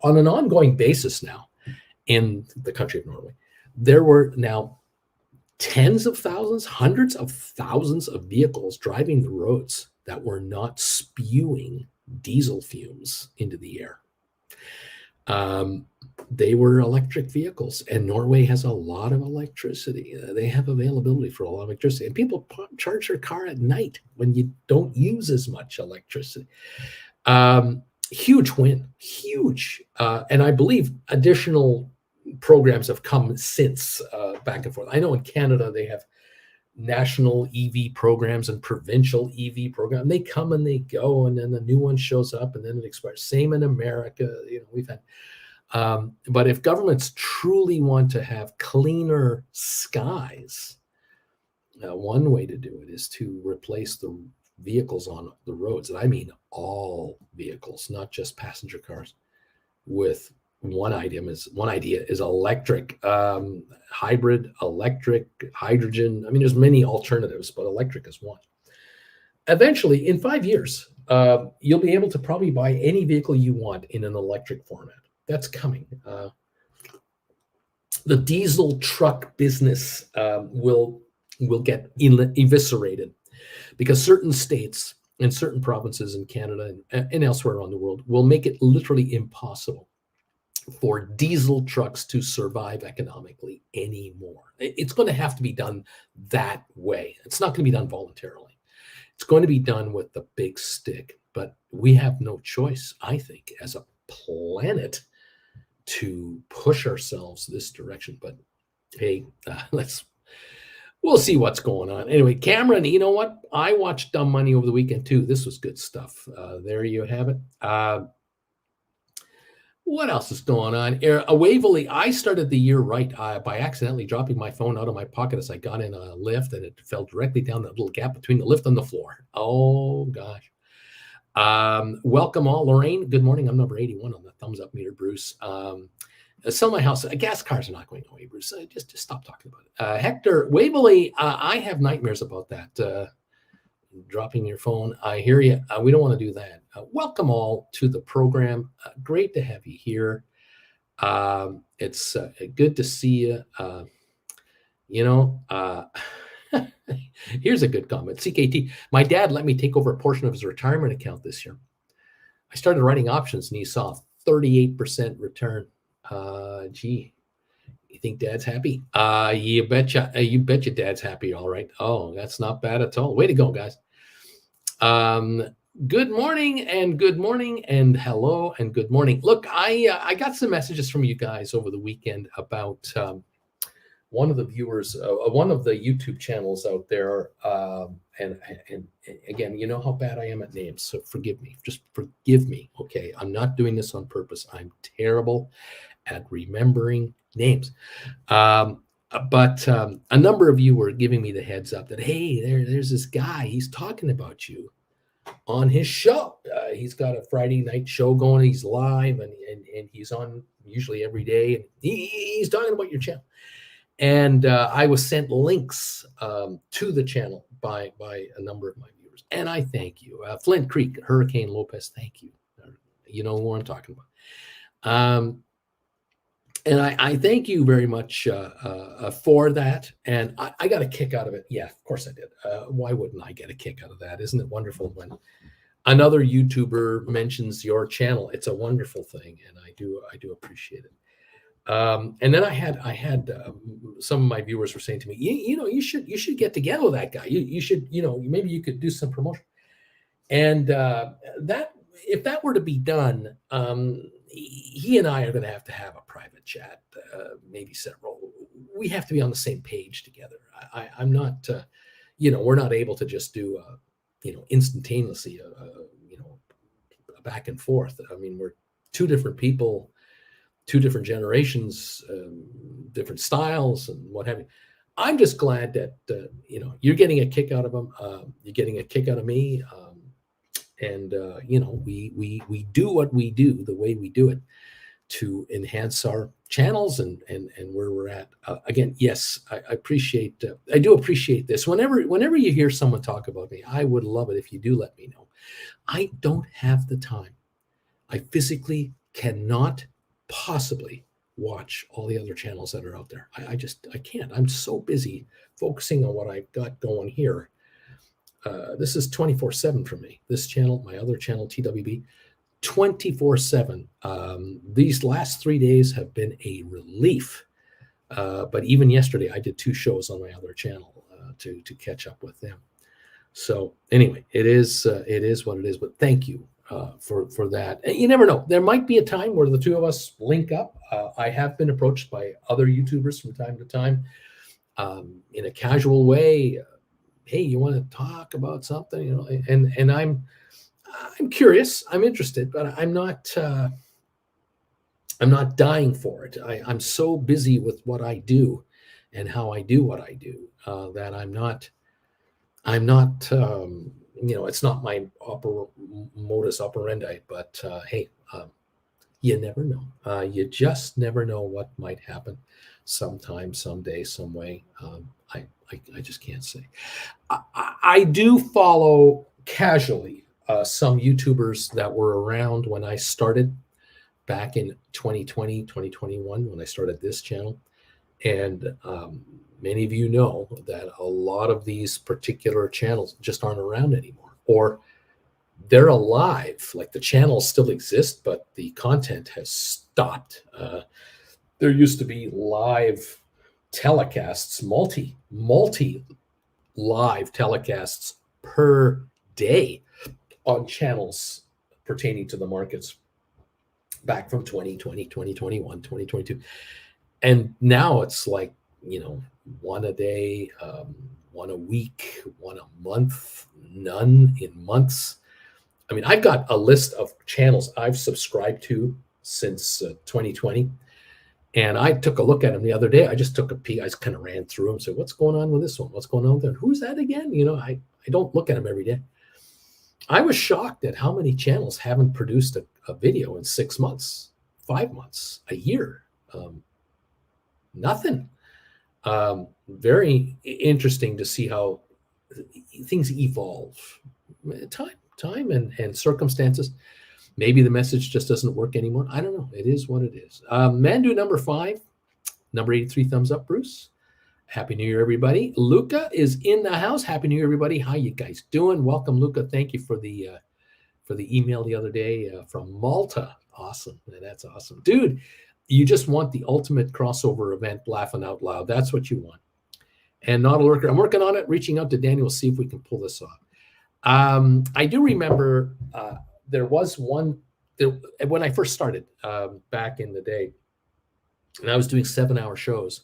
on an ongoing basis now in the country of Norway, there were now tens of thousands, hundreds of thousands of vehicles driving the roads that were not spewing diesel fumes into the air. They were electric vehicles, and Norway has a lot of electricity. They have availability for a lot of electricity, and people charge their car at night when you don't use as much electricity. Huge win, huge. And I believe additional programs have come since, back and forth. I know in Canada they have national EV programs and provincial EV programs. They come and they go, and then the new one shows up, and then it expires. Same in America. We've had. But if governments truly want to have cleaner skies, one way to do it is to replace the vehicles on the roads, and I mean all vehicles, not just passenger cars, with one idea is electric, hybrid, electric, hydrogen. I mean, there's many alternatives, but electric is one. Eventually, in 5 years, you'll be able to probably buy any vehicle you want in an electric format. That's coming. The diesel truck business will get eviscerated, because certain states and certain provinces in Canada and elsewhere around the world will make it literally impossible for diesel trucks to survive economically anymore. It's going to have to be done that way. It's not going to be done voluntarily. It's going to be done with the big stick. But we have no choice, I think, as a planet, to push ourselves this direction. But hey, we'll see what's going on. Anyway, Cameron, you know what? I watched Dumb Money over the weekend too. This was good stuff. There you have it. What else is going on? Waverly, I started the year right by accidentally dropping my phone out of my pocket as I got in a lift, and it fell directly down that little gap between the lift and the floor. Oh, gosh. Welcome all. Lorraine, good morning. I'm number 81 on the thumbs up meter, Bruce. Sell my house. Gas cars are not going away, Bruce. Just stop talking about it. Hector Waverly, I have nightmares about that. Dropping your phone. I hear you. We don't want to do that. Welcome all to the program. Great to have you here. It's good to see you. Here's a good comment. CKT. My dad let me take over a portion of his retirement account this year. I started writing options and he saw 38% return. Gee, you think dad's happy? You betcha. You betcha dad's happy. All right. Oh, that's not bad at all. Way to go, guys. Good morning and hello and good morning. Look, I got some messages from you guys over the weekend about one of the viewers, one of the YouTube channels out there, and again, you know how bad I am at names, so forgive me. Just forgive me, okay? I'm not doing this on purpose. I'm terrible at remembering names. But a number of you were giving me the heads up that, hey, there's this guy. He's talking about you on his show. He's got a Friday night show going. He's live and he's on usually every day. And he's talking about your channel. And I was sent links to the channel by a number of my viewers. And I thank you. Flint Creek, Hurricane Lopez, thank you. You know who I'm talking about. And I thank you very much for that. And I got a kick out of it. Yeah, of course I did. Why wouldn't I get a kick out of that? Isn't it wonderful when another YouTuber mentions your channel? It's a wonderful thing, and I do appreciate it. And then I had some of my viewers were saying to me, you should get together with that guy. You should, maybe you could do some promotion. And that if that were to be done, he and I are going to have a private chat, maybe several. We have to be on the same page together. I'm not, we're not able to just do, instantaneously, a back and forth. I mean, we're two different people, two different generations, different styles, and what have you. I'm just glad that you're getting a kick out of them. You're getting a kick out of me. And we do what we do the way we do it to enhance our channels and where we're at. Again, yes, I do appreciate this. Whenever you hear someone talk about me, I would love it if you do let me know. I don't have the time. I physically cannot possibly watch all the other channels that are out there. I can't. I'm so busy focusing on what I've got going here. This is 24/7 for me. This channel, my other channel, TWB, 24/7. These last 3 days have been a relief. But even yesterday, I did 2 shows on my other channel to catch up with them. So anyway, it is what it is. But thank you for that. And you never know. There might be a time where the two of us link up. I have been approached by other YouTubers from time to time in a casual way. Hey, you want to talk about something? And I'm curious. I'm interested, but I'm not dying for it. I'm so busy with what I do and how I do what I do that I'm not. It's not my modus operandi. But hey, you never know. You just never know what might happen. Sometime, someday, some way. I just can't say. I do follow casually some YouTubers that were around when I started back in 2020, 2021, when I started this channel. And many of you know that a lot of these particular channels just aren't around anymore. Or they're alive, like the channels still exist, but the content has stopped. There used to be live telecasts, multi live telecasts per day on channels pertaining to the markets back from 2020, 2021, 2022. And now it's like, one a day, one a week, one a month, none in months. I mean, I've got a list of channels I've subscribed to since 2020. And I took a look at them the other day. I just took a peek. I just kind of ran through them. Said, what's going on with this one? What's going on with that? Who's that again? I don't look at them every day. I was shocked at how many channels haven't produced a video in 6 months, 5 months, a year. Nothing. Very interesting to see how things evolve. Time and circumstances. Maybe the message just doesn't work anymore. I don't know. It is what it is. Mandu number 5, number 83, thumbs up, Bruce. Happy New Year, everybody. Luca is in the house. Happy New Year, everybody. How you guys doing? Welcome, Luca. Thank you for the email the other day from Malta. Awesome. That's awesome. Dude, you just want the ultimate crossover event, laughing out loud. That's what you want. And not a lurker. I'm working on it, reaching out to Daniel, see if we can pull this off. I do remember there was one when I first started back in the day, and I was doing 7-hour shows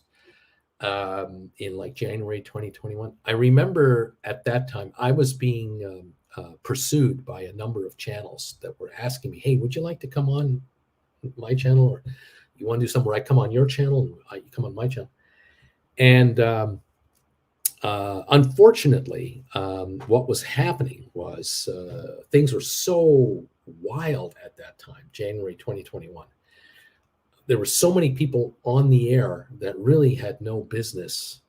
in like January 2021. I remember at that time I was being pursued by a number of channels that were asking me, "Hey, would you like to come on my channel, or you want to do something where I come on your channel and you come on my channel?" And unfortunately, what was happening was things were so wild at that time, January 2021. There were so many people on the air that really had no business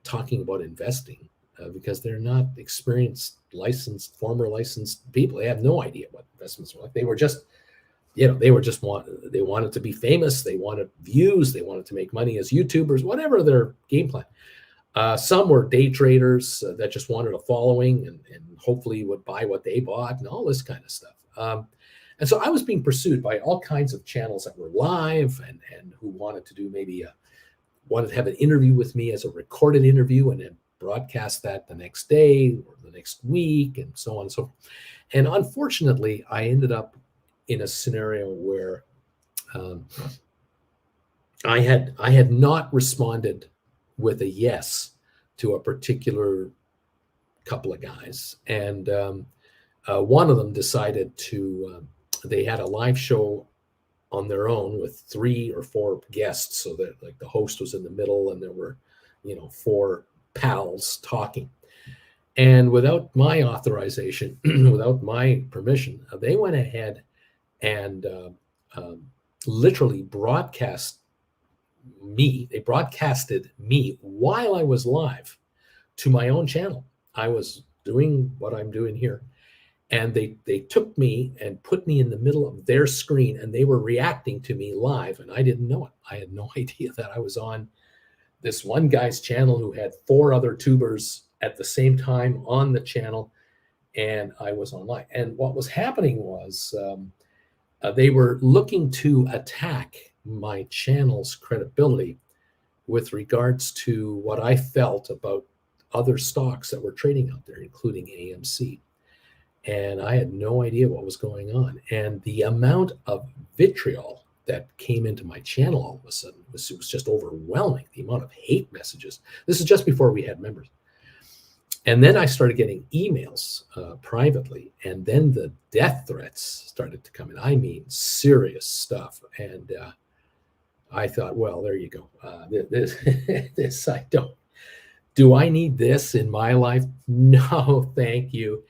talking about investing because they're not experienced, licensed, former licensed people. They have no idea what investments were like. They were just, they wanted to be famous. They wanted views. They wanted to make money as YouTubers, whatever their game plan. Some were day traders that just wanted a following and hopefully would buy what they bought and all this kind of stuff. And so I was being pursued by all kinds of channels that were live and who wanted to do wanted to have an interview with me as a recorded interview and then broadcast that the next day or the next week and so on and so forth. And unfortunately, I ended up in a scenario where I had not responded with a yes to a particular couple of guys. And one of them decided they had a live show on their own with 3 or 4 guests. So that like the host was in the middle and there were, 4 pals talking. And without my authorization, without my permission, they went ahead and literally broadcasted me while I was live to my own channel. I was doing what I'm doing here. And they took me and put me in the middle of their screen and they were reacting to me live. And I didn't know it. I had no idea that I was on this one guy's channel who had 4 other tubers at the same time on the channel. And I was online. And what was happening was they were looking to attack my channel's credibility with regards to what I felt about other stocks that were trading out there, including AMC. And I had no idea what was going on. And the amount of vitriol that came into my channel all of a sudden was just overwhelming. The amount of hate messages. This is just before we had members. And then I started getting emails privately. And then the death threats started to come in. I mean, serious stuff. And I thought, well, there you go. This I don't. Do I need this in my life? No, thank you.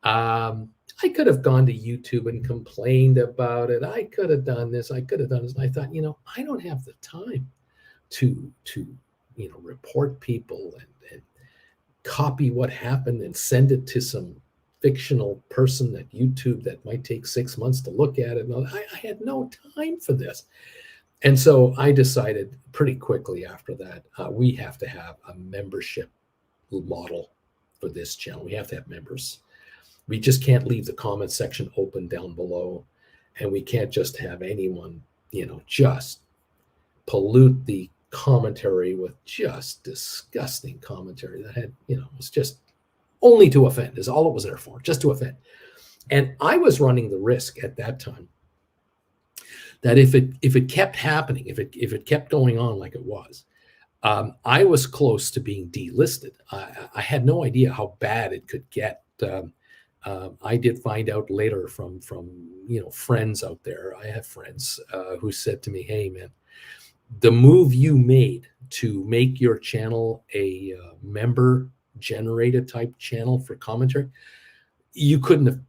I could have gone to YouTube and complained about it. I could have done this. I could have done this. And I thought, I don't have the time to report people and copy what happened and send it to some fictional person at YouTube that might take 6 months to look at it. I had no time for this. And so I decided pretty quickly after that, we have to have a membership model for this channel. We have to have members. We just can't leave the comment section open down below. And we can't just have anyone, just pollute the commentary with just disgusting commentary that had, was just only to offend is all it was there for, just to offend. And I was running the risk at that time that if it kept happening, if it kept going on like it was, I was close to being delisted. I had no idea how bad it could get. I did find out later from friends out there. I have friends who said to me, "Hey, man, the move you made to make your channel a member-generated type channel for commentary, you couldn't have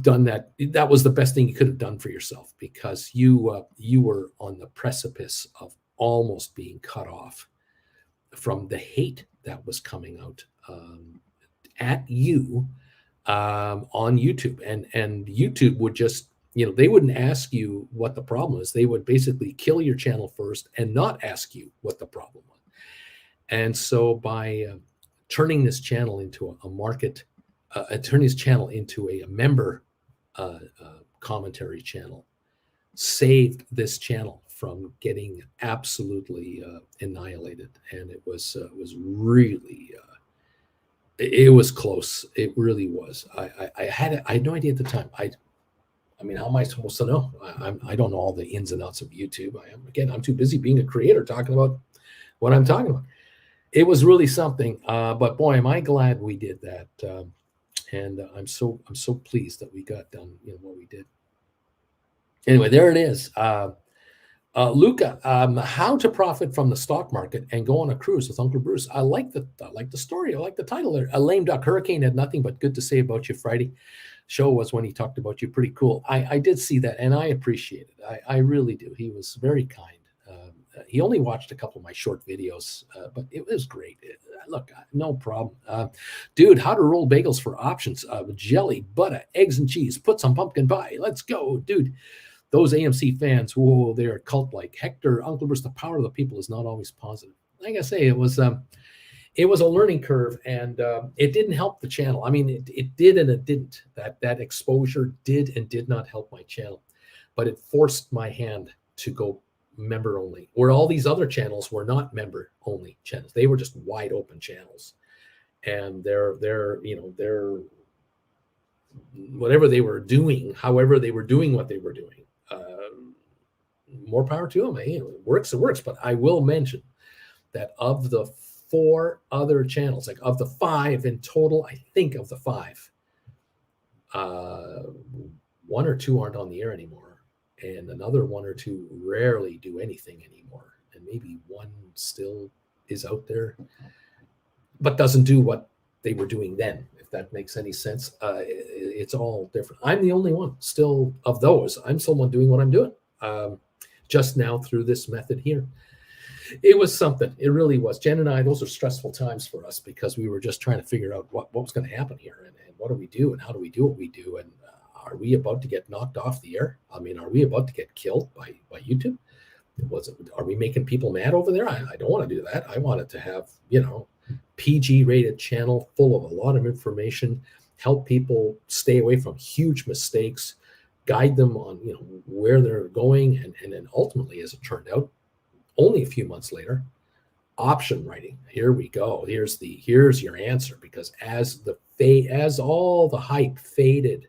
done that. That was the best thing you could have done for yourself, because you were on the precipice of almost being cut off from the hate that was coming out at you on YouTube, and YouTube would just, they wouldn't ask you what the problem is. They would basically kill your channel first and not ask you what the problem was. And so by turning this channel into a market, turning this channel into a member commentary channel, saved this channel from getting absolutely annihilated. And it was really it was close. It really was. I had no idea at the time. I mean, how am I supposed to know? I don't know all the ins and outs of YouTube. I'm too busy being a creator talking about what I'm talking about. It was really something. But boy, am I glad we did that. And I'm so pleased that we got done, what we did. Anyway, there it is. Luca, how to profit from the stock market and go on a cruise with Uncle Bruce. I like the story. I like the title there. A lame duck hurricane had nothing but good to say about you. Friday show was when he talked about you. Pretty cool. I did see that, and I appreciate it. I really do. He was very kind. He only watched a couple of my short videos, but it was great. Look, no problem. Dude, how to roll bagels for options. Jelly, butter, eggs, and cheese. Put some pumpkin pie. Let's go, dude. Those AMC fans, whoa, they are cult-like. Hector, Uncle Bruce, the power of the people is not always positive. Like I say, it was a learning curve, and it didn't help the channel. I mean, it did and it didn't. That exposure did and did not help my channel, but it forced my hand to go member only, where all these other channels were not member only channels. They were just wide open channels, and they're whatever they were doing, however they were doing what they were doing. More power to them. It works. But I will mention that of the 4 other channels, like of the 5 in total, I think of the 5, 1 or 2 aren't on the air anymore, and another 1 or 2 rarely do anything anymore, and maybe 1 still is out there, but doesn't do what they were doing then. If that makes any sense, it's all different. I'm the only one still of those. I'm someone doing what I'm doing. Just now through this method here. It was something. It really was. Jen and I, those are stressful times for us, because we were just trying to figure out what was going to happen here, and what do we do, and how do we do what we do, and are we about to get knocked off the air? I mean, are we about to get killed by YouTube? Are we making people mad over there? I don't want to do that. I wanted to have, PG rated channel full of a lot of information, help people stay away from huge mistakes, guide them on where they're going, and then ultimately, as it turned out, only a few months later, option writing. Here we go. Here's your answer, because as all the hype faded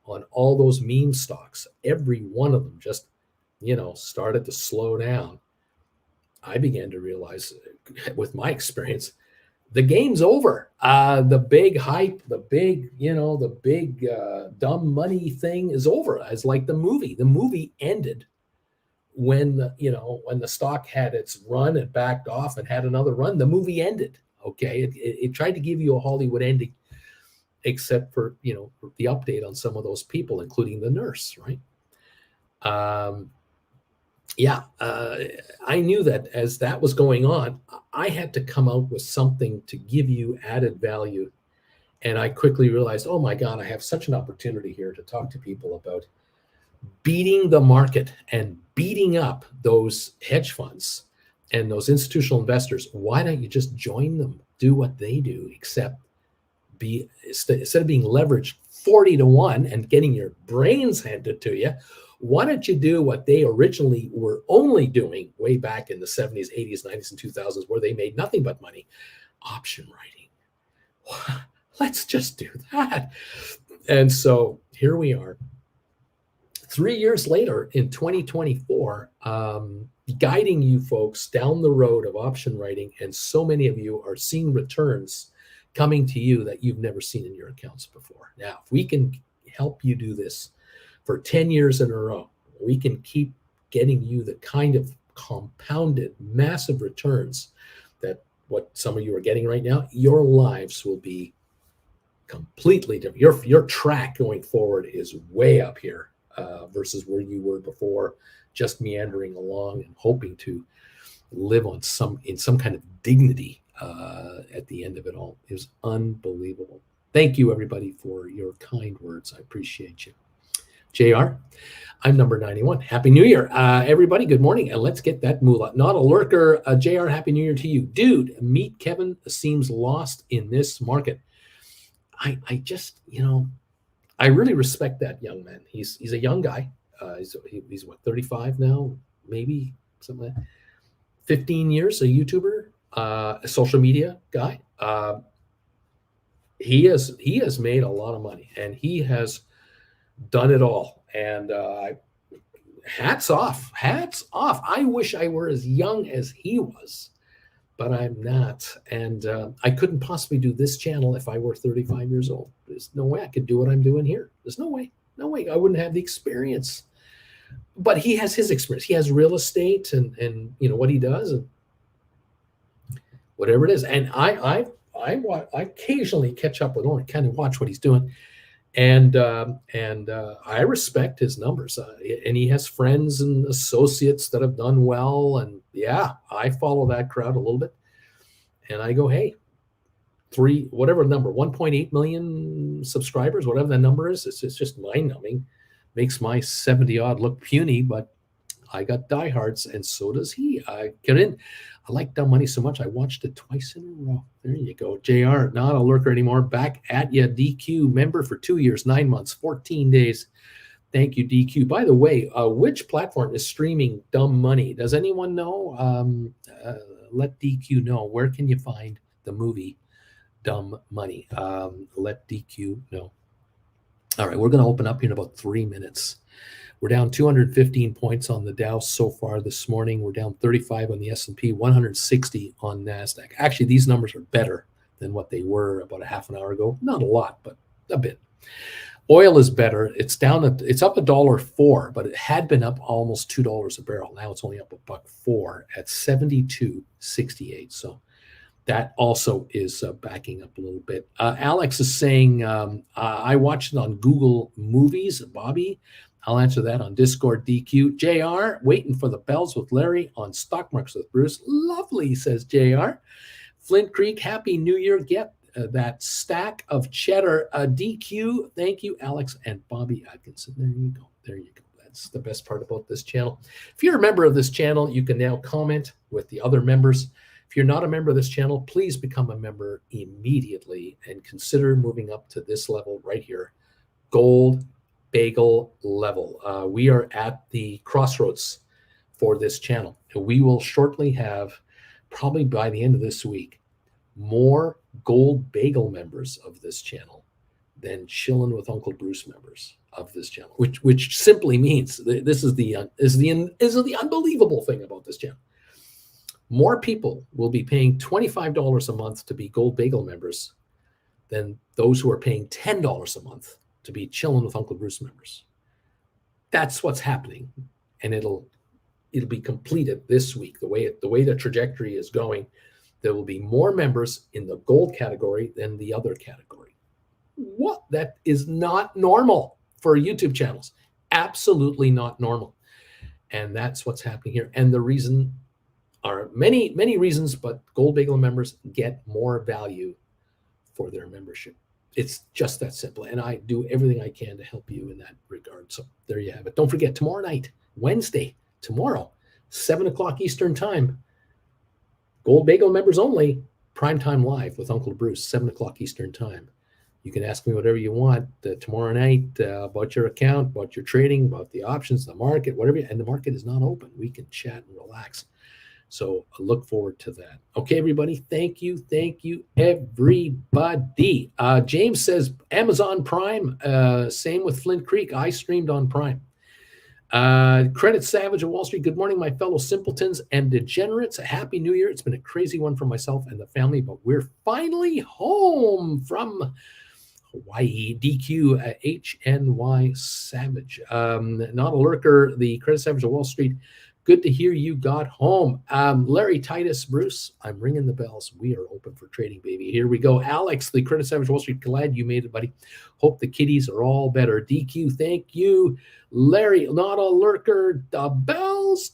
on all those meme stocks, every one of them just started to slow down. I began to realize, with my experience, the game's over. The big hype, the big dumb money thing is over. It's like the movie. The movie ended when the stock had its run and backed off and had another run. The movie ended. Okay, it tried to give you a Hollywood ending, except for the update on some of those people, including the nurse, right? I knew that as that was going on, I had to come out with something to give you added value. And I quickly realized, oh my God, I have such an opportunity here to talk to people about beating the market and beating up those hedge funds and those institutional investors. Why don't you just join them, do what they do, except instead of being leveraged 40-1 and getting your brains handed to you, why don't you do what they originally were only doing way back in the 70s, 80s, 90s, and 2000s, where they made nothing but money? Option writing. Let's just do that. And so here we are, 3 years later in 2024, guiding you folks down the road of option writing. And so many of you are seeing returns coming to you that you've never seen in your accounts before. Now, if we can help you do this for 10 years in a row, we can keep getting you the kind of compounded massive returns that what some of you are getting right now. Your lives will be completely different. Your track going forward is way up here versus where you were before, just meandering along and hoping to live on in some kind of dignity at the end of it all. It was unbelievable. Thank you, everybody, for your kind words. I appreciate you. JR, I'm number 91. Happy New Year, everybody. Good morning, and let's get that moolah. Not a lurker. JR, Happy New Year to you. Dude, meet Kevin seems lost in this market. I just, I really respect that young man. He's a young guy. He's what, 35 now, maybe something like that. 15 years, a YouTuber, a social media guy. He has made a lot of money, and he has done it all. And hats off. I wish I were as young as he was, but I'm not. And I couldn't possibly do this channel if I were 35 years old. There's no way I could do what I'm doing here. There's no way. I wouldn't have the experience. But he has his experience. He has real estate and what he does and whatever it is. And I occasionally catch up with him and kind of watch what he's doing. And I respect his numbers. And he has friends and associates that have done well. And yeah, I follow that crowd a little bit. And I go, hey, whatever number, 1.8 million subscribers, whatever that number is, it's just mind-numbing. Makes my 70 odd look puny, but I got diehards, and so does he. I get in. I like Dumb Money so much, I watched it twice in a row. There you go. JR, not a lurker anymore. Back at you. DQ, member for 2 years, 9 months, 14 days. Thank you, DQ. By the way, which platform is streaming Dumb Money? Does anyone know? Let DQ know. Where can you find the movie Dumb Money? Let DQ know. All right, we're going to open up here in about 3 minutes. We're down 215 points on the Dow so far this morning. We're down 35 on the S&P, 160 on NASDAQ. Actually, these numbers are better than what they were about a half an hour ago. Not a lot, but a bit. Oil is better. It's up $1.04, but it had been up almost $2 a barrel. Now it's only up $1.04 at 72.68. So that also is backing up a little bit. Alex is saying, I watched it on Google Movies. Bobby, I'll answer that on Discord. DQ. JR, waiting for the bells with Larry on Stock Markets with Bruce. Lovely, says JR. Flint Creek, Happy New Year. Get that stack of cheddar. DQ, thank you, Alex and Bobby Atkinson. There you go. That's the best part about this channel. If you're a member of this channel, you can now comment with the other members. If you're not a member of this channel, please become a member immediately and consider moving up to this level right here, gold bagel level. We are at the crossroads for this channel. And we will shortly have, probably by the end of this week, more gold bagel members of this channel than Chillin' with Uncle Bruce members of this channel, which simply means this is the unbelievable thing about this channel. More people will be paying $25 a month to be Gold Bagel members than those who are paying $10 a month to be Chillin' with Uncle Bruce members. That's what's happening, and it'll be completed this week. The way the trajectory is going, there will be more members in the gold category than the other category. What? That is not normal for YouTube channels. Absolutely not normal. And that's what's happening here. And the reason are many, many reasons, but Gold Bagel members get more value for their membership. It's just that simple. And I do everything I can to help you in that regard. So there you have it. Don't forget, tomorrow night, Wednesday, tomorrow, 7 o'clock Eastern time, Gold Bagel members only, Primetime Live with Uncle Bruce, 7 o'clock Eastern time. You can ask me whatever you want tomorrow night about your account, about your trading, about the options, the market, whatever. And the market is not open. We can chat and relax. So I look forward to that. Okay, everybody. Thank you, everybody. James says Amazon Prime. Same with Flint Creek. I streamed on Prime. Credit Savage of Wall Street. Good morning, my fellow simpletons and degenerates. A happy New Year. It's been a crazy one for myself and the family, but we're finally home from Hawaii. DQ HNY Savage. Not a lurker. The Credit Savage of Wall Street. Good to hear you got home. Larry Titus, Bruce, I'm ringing the bells. We are open for trading, baby. Here we go. Alex, the Curtis Savage Wall Street, glad you made it, buddy. Hope the kiddies are all better. DQ, thank you. Larry, not a lurker. The bells.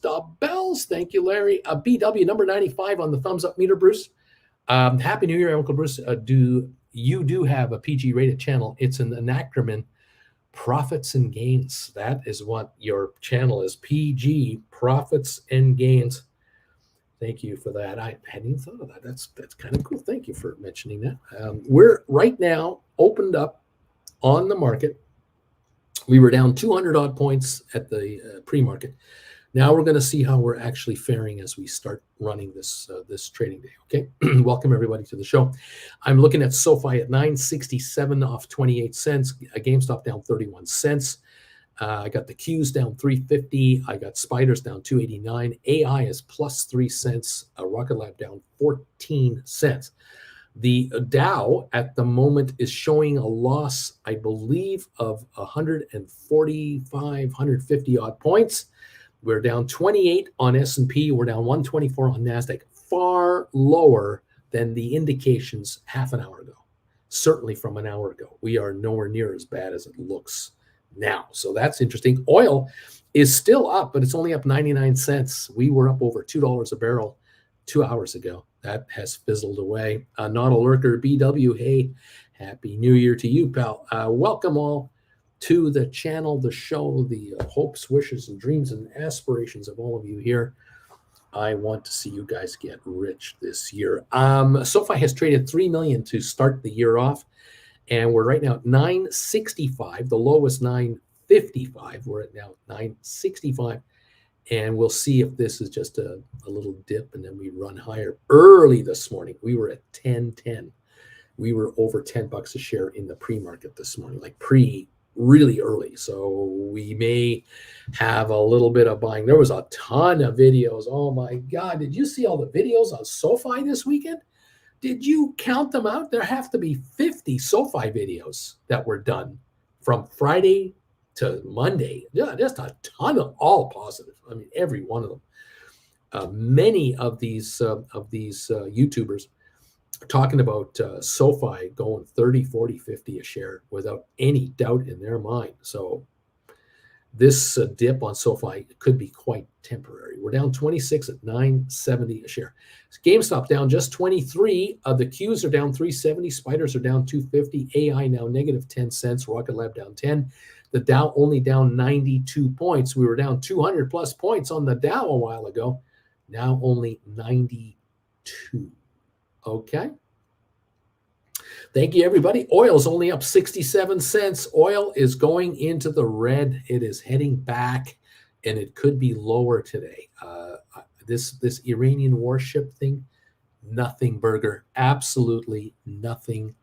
Thank you, Larry. BW, number 95 on the thumbs up meter, Bruce. Happy New Year, Uncle Bruce. You do have a PG rated channel. It's an acronym. Profits and gains. That is what your channel is. PG, profits and gains. Thank you for that. I hadn't even thought of that. That's kind of cool. Thank you for mentioning that. We're right now opened up on the market. We were down 200 odd points at the pre-market. Now we're going to see how we're actually faring as we start running this trading day. Okay, welcome everybody to the show. I'm looking at Sofi at 967 off 28 cents. GameStop down 31 cents. I got the Qs down 350. I got Spiders down 289. AI is plus 3 cents. Rocket Lab down 14 cents. The Dow at the moment is showing a loss, I believe, of 145, 150 odd points. We're down 28 on S&P. We're down 124 on NASDAQ, far lower than the indications half an hour ago, certainly from an hour ago. We are nowhere near as bad as it looks now. So that's interesting. Oil is still up, but it's only up 99 cents. We were up over $2 a barrel 2 hours ago. That has fizzled away. Not a lurker, BW. Hey, Happy New Year to you, pal. Welcome all to the channel, the show, the hopes, wishes, and dreams and aspirations of all of you here. I want to see you guys get rich this year. SoFi has traded 3 million to start the year off, and we're right now at 965. The low is 955. We're at now 965, and we'll see if this is just a little dip, and then we run higher. Early this morning, we were at 10.10. We were over $10 a share in the pre-market this morning, like really early. So we may have a little bit of buying. There was a ton of videos. Oh my God. Did you see all the videos on SoFi this weekend? Did you count them out? There have to be 50 SoFi videos that were done from Friday to Monday. Yeah, just a ton of all positive. I mean, every one of them. Many of these YouTubers talking about SoFi going 30, 40, 50 a share without any doubt in their mind. So this dip on SoFi could be quite temporary. We're down 26 at 970 a share. GameStop down just 23. The Qs are down 370. Spiders are down 250. AI now negative 10 cents. Rocket Lab down 10. The Dow only down 92 points. We were down 200 plus points on the Dow a while ago. Now only 92. Okay. Thank you, everybody. Oil is only up 67 cents. Oil is going into the red. It is heading back, and it could be lower today. This Iranian warship thing, nothing burger. Absolutely nothing.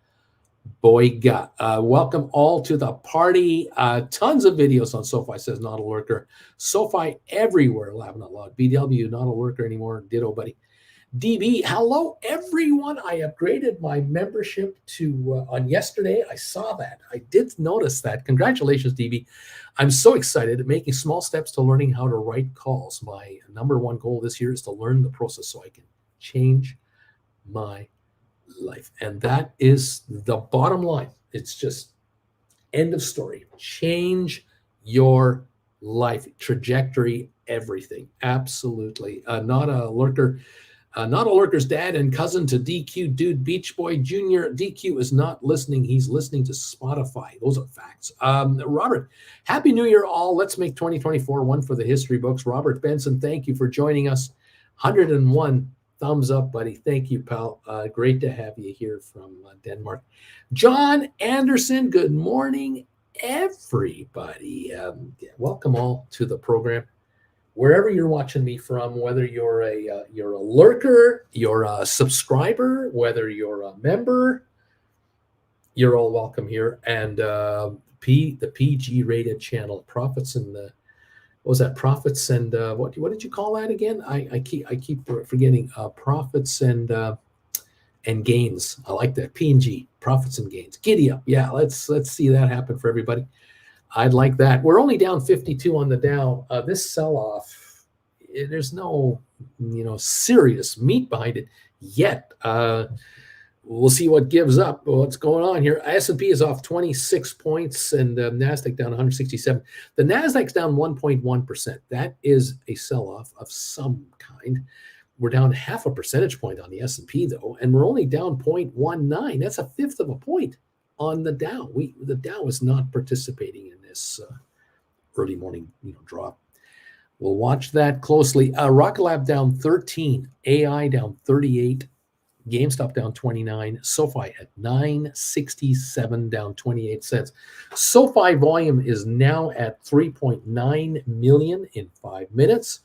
Boyga. Welcome all to the party. Tons of videos on SoFi, says not a lurker. SoFi everywhere, laughing out loud. BW, not a lurker anymore. Ditto, buddy. DB, hello everyone. I upgraded my membership to on yesterday. I saw that. I did notice that. Congratulations, DB. I'm so excited, making small steps to learning how to write calls. My number one goal this year is to learn the process so I can change my life. And that is the bottom line. It's just end of story. Change your life, trajectory, everything. Absolutely. Not a lurker. Not a lurker's dad and cousin to DQ, dude, Beach Boy Jr. DQ is not listening. He's listening to Spotify. Those are facts. Robert, Happy New Year, all. Let's make 2024 one for the history books. Robert Benson, thank you for joining us. 101 thumbs up, buddy. Thank you, pal. Great to have you here from Denmark. John Anderson, good morning, everybody. Welcome all to the program. Wherever you're watching me from, whether you're a lurker, you're a subscriber, whether you're a member, you're all welcome here. And the PG rated channel, Profits and what was that? Profits and what did you call that again? I keep forgetting. Profits and gains. I like that. P&G, Profits and Gains. Giddy up. Yeah, let's see that happen for everybody. I'd like that. We're only down 52 on the Dow. This sell-off there's no, serious meat behind it yet. We'll see what gives up. What's going on here? S&P is off 26 points and NASDAQ down 167. The NASDAQ's down 1.1%. That is a sell-off of some kind. We're down half a percentage point on the S&P, though, and we're only down 0.19. That's a fifth of a point on the Dow. The Dow is not participating in this early morning drop. We'll watch that closely. Rocket Lab down 13. AI down 38. GameStop down 29, SoFi at 967, down 28 cents. SoFi volume is now at 3.9 million in 5 minutes.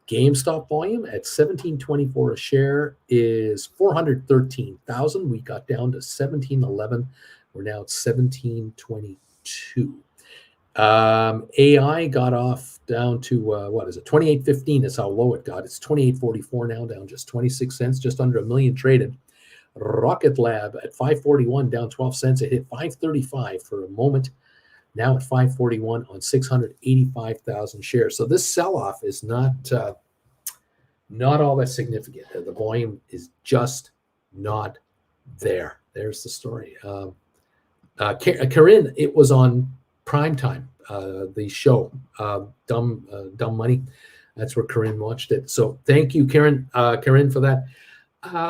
GameStop volume at 1724 a share is 413,000. We got down to 1711. We're now at 1722. AI got off down to 28.15 is how low it got. It's 28.44 now, down just 26 cents, just under a million traded. Rocket Lab at 541, down 12 cents. It hit 535 for a moment, now at 541 on 685,000 shares. So this sell-off is not all that significant. The volume is just not there. There's the story. Corinne, it was on prime time, the show, Dumb Money. That's where Corinne watched it. So thank you, Corinne, for that.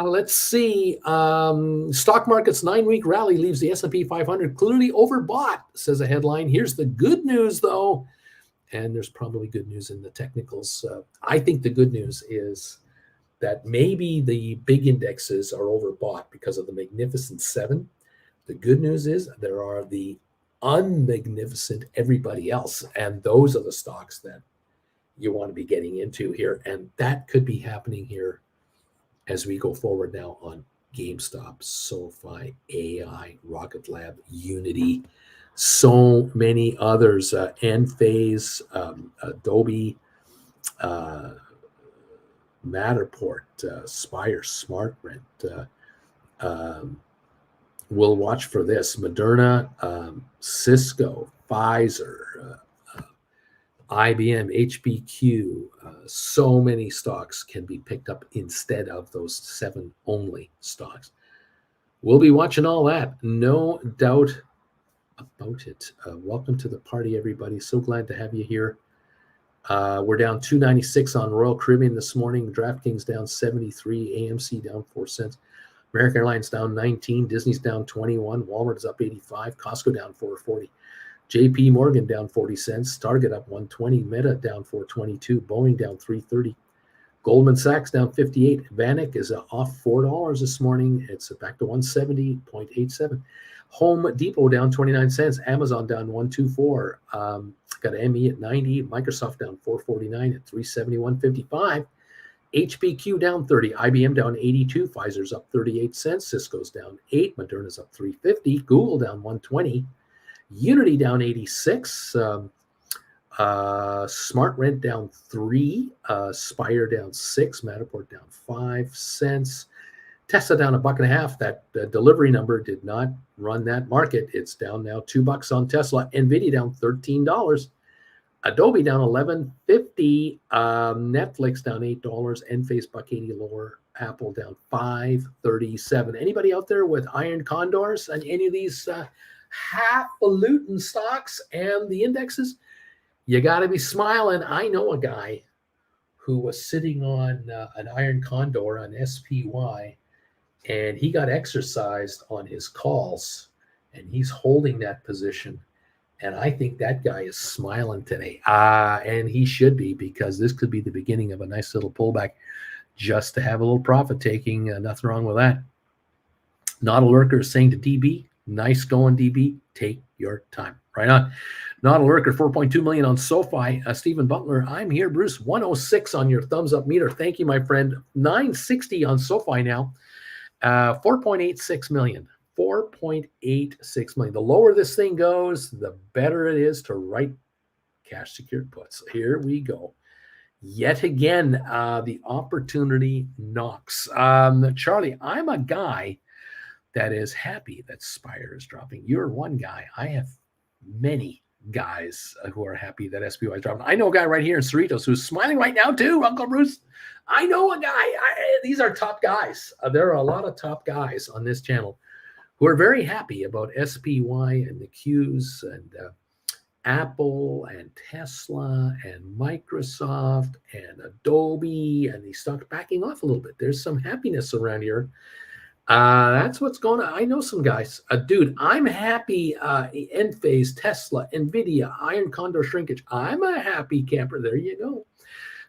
Let's see. Stock market's 9-week rally leaves the S&P 500 clearly overbought, says a headline. Here's the good news, though. And there's probably good news in the technicals. I think the good news is that maybe the big indexes are overbought because of the Magnificent Seven. The good news is there are the unmagnificent everybody else, and those are the stocks that you want to be getting into here, and that could be happening here as we go forward now on GameStop, SoFi, AI, Rocket Lab, Unity, so many others, Enphase, Adobe, Matterport, Spire, SmartRent. We'll watch for this. Moderna, Cisco, Pfizer, IBM, HBQ. So many stocks can be picked up instead of those 7 only stocks. We'll be watching all that. No doubt about it. Welcome to the party, everybody. So glad to have you here. We're down 296 on Royal Caribbean this morning. DraftKings down 73. AMC down 4 cents. American Airlines down 19, Disney's down 21, Walmart is up 85, Costco down 440, JP Morgan down 40 cents, Target up 120, Meta down 422, Boeing down 330, Goldman Sachs down 58, Vanek is off $4 this morning. It's back to 170.87. Home Depot down 29 cents, Amazon down 124, got ME at 90, Microsoft down 449 at 371.55. HBQ down 30, IBM down 82, Pfizer's up 38 cents, Cisco's down 8, Moderna's up 350, Google down 120, Unity down 86, SmartRent down 3, Spire down 6, Matterport down 5 cents, Tesla down $1.50. That delivery number did not run that market. It's down now $2 on Tesla. Nvidia down $13. Adobe down $11.50, Netflix down $8, Enphase $1.80 lower, Apple down $5.37. Anybody out there with iron condors on any of these highfalutin stocks and the indexes? You got to be smiling. I know a guy who was sitting on an iron condor on SPY, and he got exercised on his calls, and he's holding that position. And I think that guy is smiling today. And he should be, because this could be the beginning of a nice little pullback just to have a little profit taking. Nothing wrong with that. Not a lurker is saying to DB, nice going, DB. Take your time. Right on. Not a lurker, 4.2 million on SoFi. Stephen Butler, I'm here. Bruce, 106 on your thumbs up meter. Thank you, my friend. 960 on SoFi now. 4.86 million. 4.86 million. The lower this thing goes, the better it is to write cash secured puts. Here we go. Yet again, the opportunity knocks. Charlie, I'm a guy that is happy that Spire is dropping. You're one guy. I have many guys who are happy that SPY is dropping. I know a guy right here in Cerritos who's smiling right now too, Uncle Bruce. I know a guy. These are top guys. There are a lot of top guys on this channel who are very happy about SPY and the Qs and Apple and Tesla and Microsoft and Adobe and these stocks backing off a little bit. There's some happiness around here. That's what's going on. I know some guys. Dude, I'm happy. Enphase, Tesla, NVIDIA, Iron Condor shrinkage. I'm a happy camper. There you go.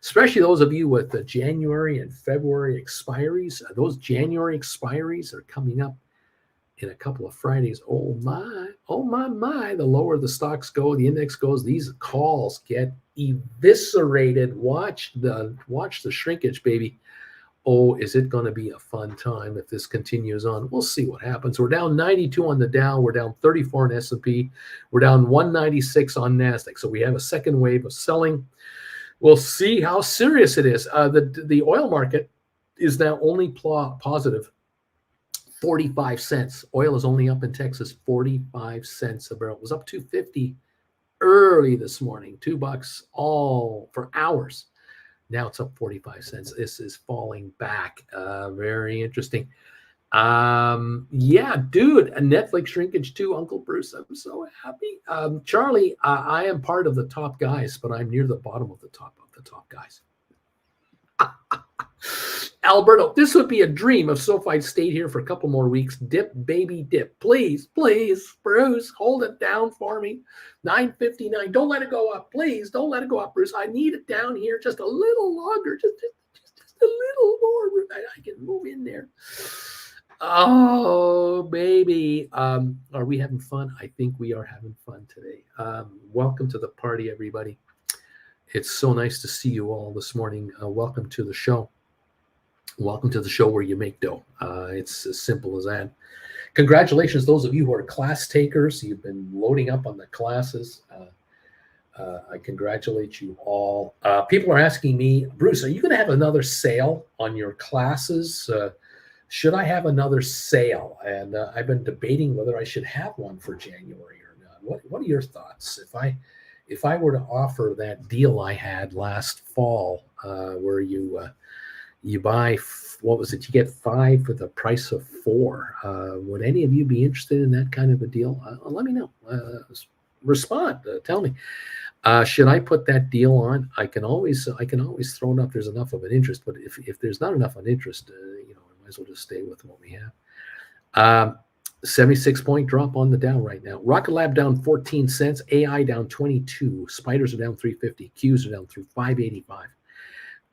Especially those of you with the January and February expiries. Those January expiries are coming up in a couple of Fridays. Oh my. The lower the stocks go, the index goes, these calls get eviscerated. Watch the shrinkage, baby. Oh, is it going to be a fun time if this continues on? We'll see what happens. We're down 92 on the Dow. We're down 34 on S&P. We're down 196 on NASDAQ. So we have a second wave of selling. We'll see how serious it is. The oil market is now only positive 45 cents. Oil is only up in Texas 45 cents a barrel. It was up $2.50 early this morning, $2 all for hours. Now it's up 45 cents. This is falling back. Very interesting. Yeah, dude, a Netflix shrinkage too, Uncle Bruce. I'm so happy. Charlie, I am part of the top guys, but I'm near the bottom of the top guys. Alberto, this would be a dream if Sofi stayed here for a couple more weeks. Dip, baby, dip. Please, Bruce, hold it down for me. 9.59. Don't let it go up. Please, don't let it go up, Bruce. I need it down here just a little longer. Just a little more. I can move in there. Oh, baby. Are we having fun? I think we are having fun today. Welcome to the party, everybody. It's so nice to see you all this morning. Welcome to the show. Welcome to the show where you make dough. It's as simple as that. Congratulations, those of you who are class takers. You've been loading up on the classes. I congratulate you all. People are asking me, Bruce, are you going to have another sale on your classes? Should I have another sale? And I've been debating whether I should have one for January or not. What are your thoughts? If I were to offer that deal I had last fall, where you buy, what was it? You get 5 for the price of 4. Would any of you be interested in that kind of a deal? Let me know. Respond. Tell me. Should I put that deal on? I can always throw it up. There's enough of an interest, but if there's not enough of an interest, I might as well just stay with what we have. 76-point drop on the Dow right now. Rocket Lab down 14 cents. AI down 22. Spiders are down 350. Qs are down through 585.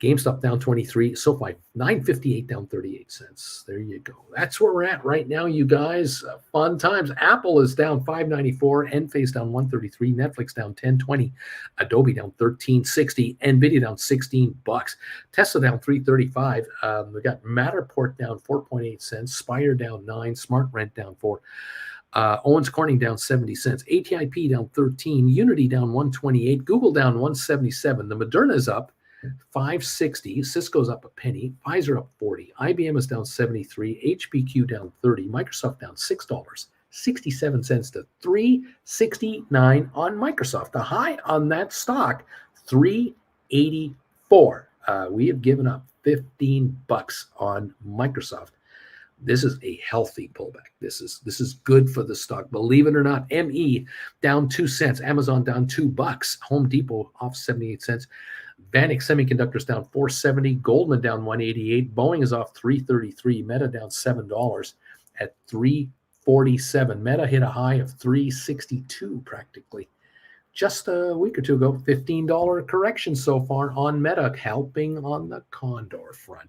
GameStop down 23, SoFi 958 down 38 cents. There you go. That's where we're at right now, you guys. Fun times. Apple is down 594, Enphase down 133, Netflix down 1020, Adobe down 1360, NVIDIA down $16, Tesla down 335. We got Matterport down 4.8 cents, Spire down 9, SmartRent down 4. Owens Corning down 70 cents, ATIP down 13, Unity down 128, Google down 177. The Moderna is up 560, Cisco's up a penny, Pfizer up 40, IBM is down 73, HPQ down 30, Microsoft down $6.67 to $3.69 on Microsoft. The high on that stock, $3.84. We have given up $15 on Microsoft. This is a healthy pullback. This is good for the stock. Believe it or not, ME down 2 cents, Amazon down $2, Home Depot off 78 cents. Vanik Semiconductors down 470, Goldman down 188, Boeing is off 333, Meta down $7 at 347. Meta hit a high of 362 practically just a week or two ago. $15 correction so far on Meta, helping on the Condor front.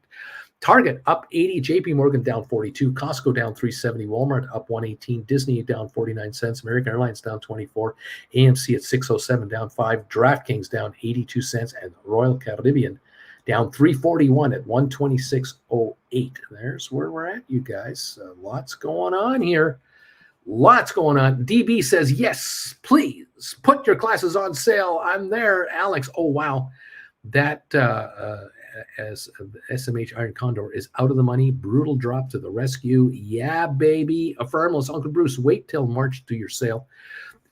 Target up 80, JP Morgan down 42, Costco down 370, Walmart up 118, Disney down 49 cents, American Airlines down 24, AMC at 607 down 5, DraftKings down 82 cents, and Royal Caribbean down 341 at 126.08. There's where we're at, you guys. Lots going on here. Lots going on. DB says, yes, please put your classes on sale. I'm there, Alex. Oh, wow. That as SMH Iron Condor is out of the money. Brutal drop to the rescue. Yeah, baby. Affirmless. Uncle Bruce, wait till March to your sale.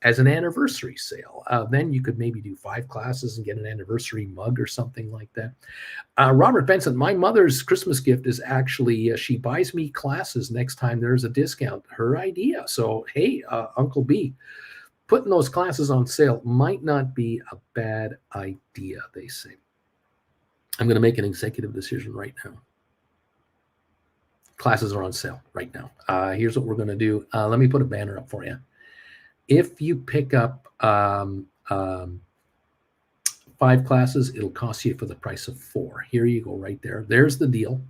as an anniversary sale. Then you could maybe do 5 classes and get an anniversary mug or something like that. Robert Benson, my mother's Christmas gift is actually she buys me classes next time there's a discount. Her idea. So, hey, Uncle B, putting those classes on sale might not be a bad idea, they say. I'm going to make an executive decision right now. Classes are on sale right now. Here's what we're going to do. Let me put a banner up for you. If you pick up 5 classes, it'll cost you for the price of 4. Here you go, right there. There's the deal.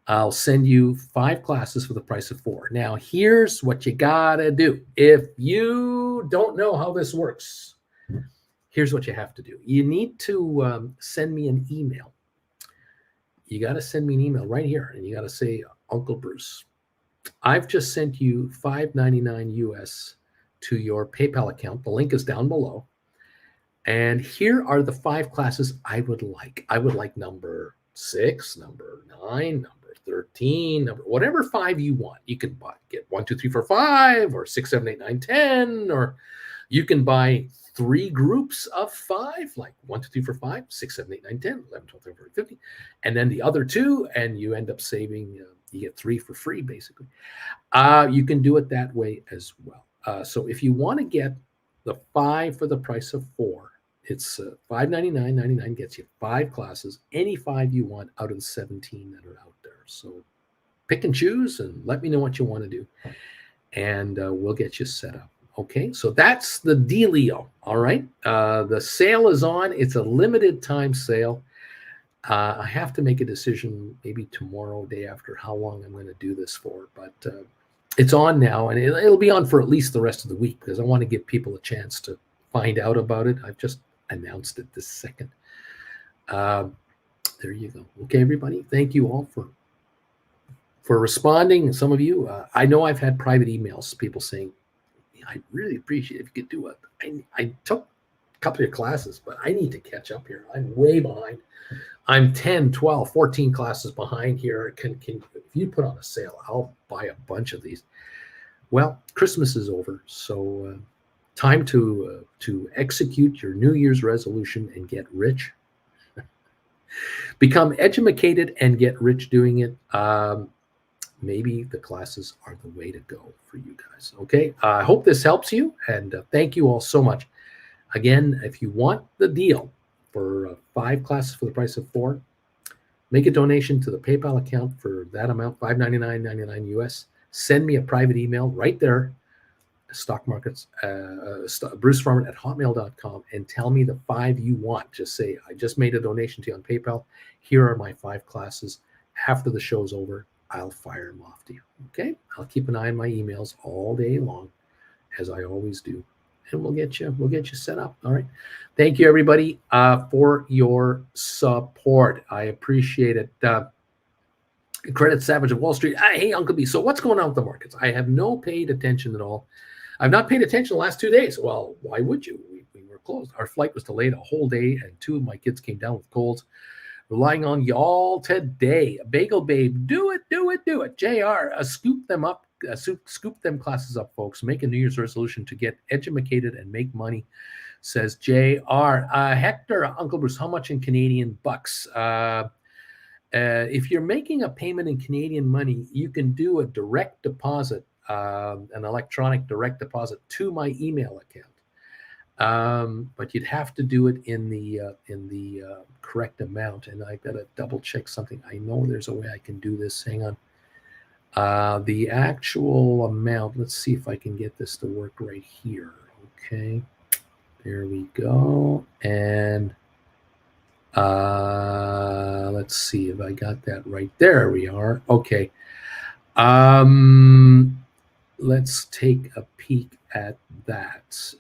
I'll send you 5 classes for the price of 4. Now, here's what you gotta do. If you don't know how this works, here's what you have to do. You need to send me an email. You got to send me an email right here, and you got to say, Uncle Bruce, I've just sent you $5.99 US to your PayPal account. The link is down below. And here are the 5 classes I would like. I would like number 6, number 9, number 13, number whatever 5 you want. You can get 1, 2, 3, 4, 5, or 6, 7, 8, 9, 10, or you can buy 3 groups of 5, like 1, 2, 3, 4, 5, 6, 7, 8, 9, 10, 11, 12, 13, 14, 15, and then the other 2, and you end up saving, you get 3 for free, basically. You can do it that way as well. So if you want to get the 5 for the price of 4, it's $5.99.99 gets you 5 classes, any 5 you want out of the 17 that are out there. So pick and choose and let me know what you want to do, and we'll get you set up. Okay, so that's the dealio. All right, the sale is on. It's a limited time sale. I have to make a decision maybe tomorrow, day after, how long I'm going to do this for, but it's on now, and it'll be on for at least the rest of the week because I want to give people a chance to find out about it. I've just announced it this second. There you go. Okay, everybody, thank you all for responding. Some of you, I know I've had private emails, people saying, I really appreciate it if you could do it. I took a couple of classes, but I need to catch up here. I'm way behind. I'm 10, 12, 14 classes behind here. If you put on a sale, I'll buy a bunch of these. Well, Christmas is over, so time to execute your New Year's resolution and get rich. Become educated and get rich doing it. Maybe the classes are the way to go for you guys. Okay, I hope this helps you, and thank you all so much. Again, if you want the deal for 5 classes for the price of 4, make a donation to the PayPal account for that amount, $5.99.99 US. Send me a private email right there, stock markets, brucefarmer@hotmail.com, and tell me the 5 you want. Just say, I just made a donation to you on PayPal. Here are my 5 classes. After the show's over, I'll fire them off to you. Okay, I'll keep an eye on my emails all day long, as I always do, and we'll get you set up. All right, thank you everybody for your support. I appreciate it. Credit Savage of Wall Street. Hey, Uncle B. So what's going on with the markets? I have no paid attention at all. I've not paid attention the last 2 days. Well, why would you? We were closed. Our flight was delayed a whole day, and 2 of my kids came down with colds. Relying on y'all today. Bagel Babe, do it. JR, scoop them up, scoop them classes up, folks. Make a New Year's resolution to get educated and make money, says JR. Hector, Uncle Bruce, how much in Canadian bucks? If you're making a payment in Canadian money, you can do a direct deposit, an electronic direct deposit to my email account. But you'd have to do it in the correct amount, and I gotta double check something. I know there's a way I can do this. Hang on. The actual amount. Let's see if I can get this to work right here. Okay, there we go. And let's see if I got that right. There we are. Okay. Let's take a peek at that.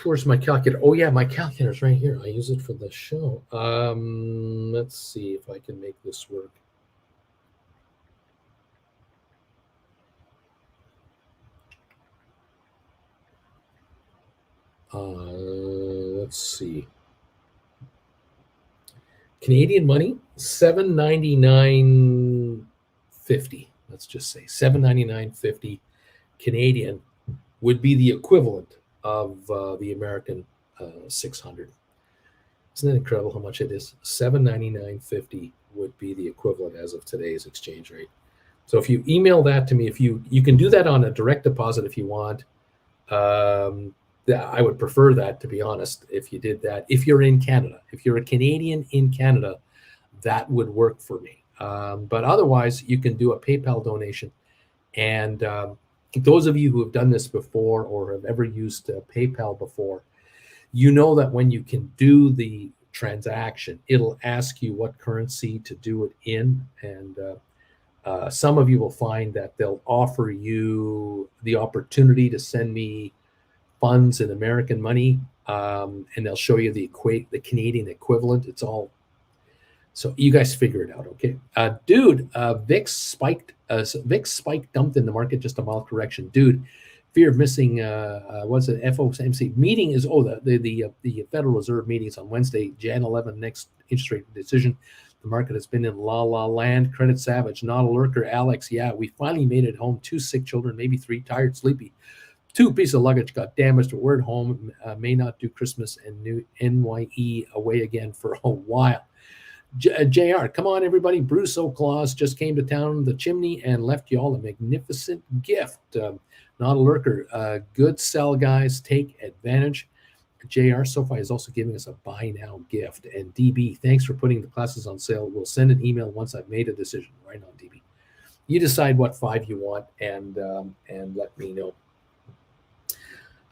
Where's my calculator? Oh yeah, my calculator's right here. I use it for the show. Let's see if I can make this work. Let's see. Canadian money, $7.99.50. let's just say 799.50 Canadian would be the equivalent of the American 600. Isn't that incredible how much it is? 799.50 would be the equivalent as of today's exchange rate. So if you email that to me, if you can do that on a direct deposit if you want. I would prefer that, to be honest, if you did that. If you're in Canada, if you're a Canadian in Canada, that would work for me. But otherwise, you can do a PayPal donation. And those of you who have done this before or have ever used PayPal before, you know that when you can do the transaction, it'll ask you what currency to do it in. And some of you will find that they'll offer you the opportunity to send me funds in American money, and they'll show you the Canadian equivalent. It's all, so you guys figure it out, okay? Dude, VIX spiked. VIX spike dumped in the market. Just a mild correction, dude. Fear of missing. What's it? FOMC meeting is the Federal Reserve meetings on Wednesday, Jan 11. Next interest rate decision. The market has been in la land. Credit savage, not a lurker. Alex, yeah, we finally made it home. 2 sick children, maybe 3, tired, sleepy. 2 pieces of luggage got damaged. We're at home. May not do Christmas and new NYE away again for a while. JR, come on, everybody. Bruce O'Claws just came to town, the chimney, and left you all a magnificent gift. Not a lurker. Good sell, guys. Take advantage. JR, Sofi is also giving us a buy now gift. And DB, thanks for putting the classes on sale. We'll send an email once I've made a decision. Right on, DB. You decide what 5 you want and let me know.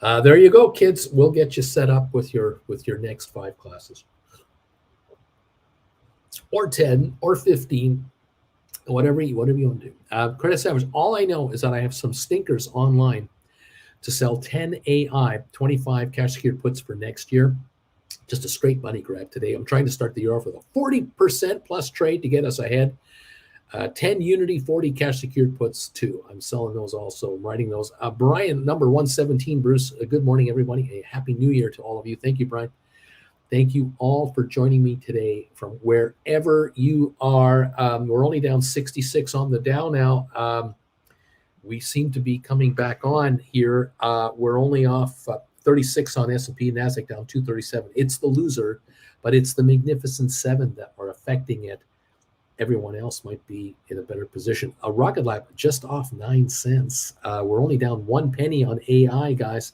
There you go, kids. We'll get you set up with your next 5 classes. Or 10 or 15, whatever you want to do. Credit savage, all I know is that I have some stinkers online to sell 10 AI 25 cash secured puts for next year. Just a straight money grab today. I'm trying to start the year off with a 40% plus trade to get us ahead. 10 Unity 40 cash secured puts too. I'm selling those also. I'm writing those. Brian, number 117, Bruce. Good morning, everybody. A happy new year to all of you. Thank you, Brian. Thank you all for joining me today from wherever you are. We're only down 66 on the Dow now. We seem to be coming back on here. We're only off 36 on S&P, NASDAQ down 237. It's the loser, but it's the Magnificent Seven that are affecting it. Everyone else might be in a better position. Rocket Lab just off 9 cents. We're only down 1 penny on AI, guys.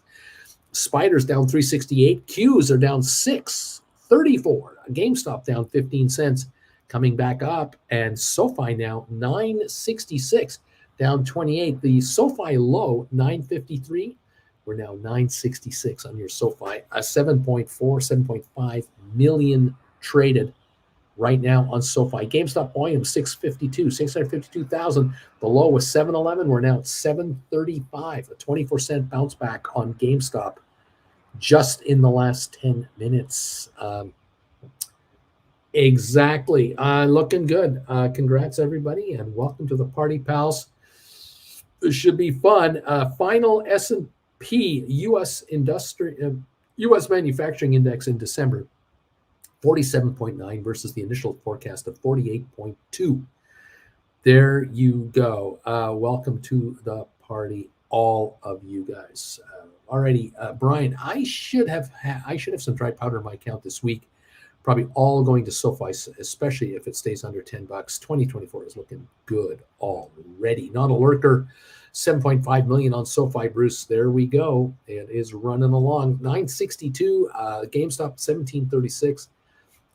Spiders down 368. Qs are down 6.34. GameStop down 15 cents, coming back up. And SoFi now 9.66, down 28. The SoFi low 9.53. We're now 9.66 on your SoFi. 7.5 million traded right now on SoFi. GameStop volume 652,000. The low was 711. We're now at 735. A 24-cent bounce back on GameStop just in the last 10 minutes. Exactly. Looking good. Congrats, everybody, and welcome to the party, pals. This should be fun. Final S&P U.S. U.S. Manufacturing Index in December, 47.9 versus the initial forecast of 48.2. There you go. Welcome to the party, all of you guys. Alrighty, Brian, I should have some dry powder in my account this week. Probably all going to SoFi, especially if it stays under $10. 2024 is looking good already. Not a lurker. 7.5 million on SoFi, Bruce. There we go. It is running along. 962. GameStop 1736.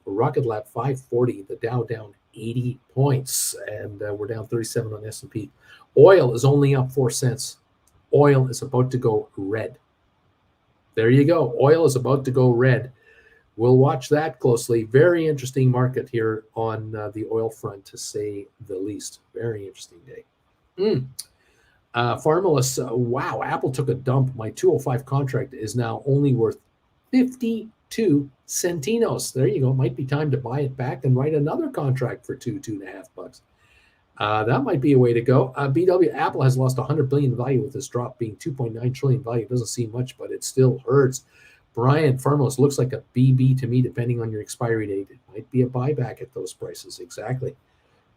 Rocket Lab 540. The Dow down 80 points, and we're down 37 on S&P. Oil is only up 4 cents. Oil is about to go red. There you go. Oil is about to go red. We'll watch that closely. Very interesting market here on the oil front, to say the least. Very interesting day. Pharmalist, wow, Apple took a dump. My 205 contract is now only worth 52 centinos. There you go. Might be time to buy it back and write another contract for $2.5. That might be a way to go. BW, Apple has lost 100 billion value with this drop being 2.9 trillion value. Doesn't seem much, but it still hurts. Brian, Pharmos looks like a BB to me, depending on your expiry date. It might be a buyback at those prices. Exactly.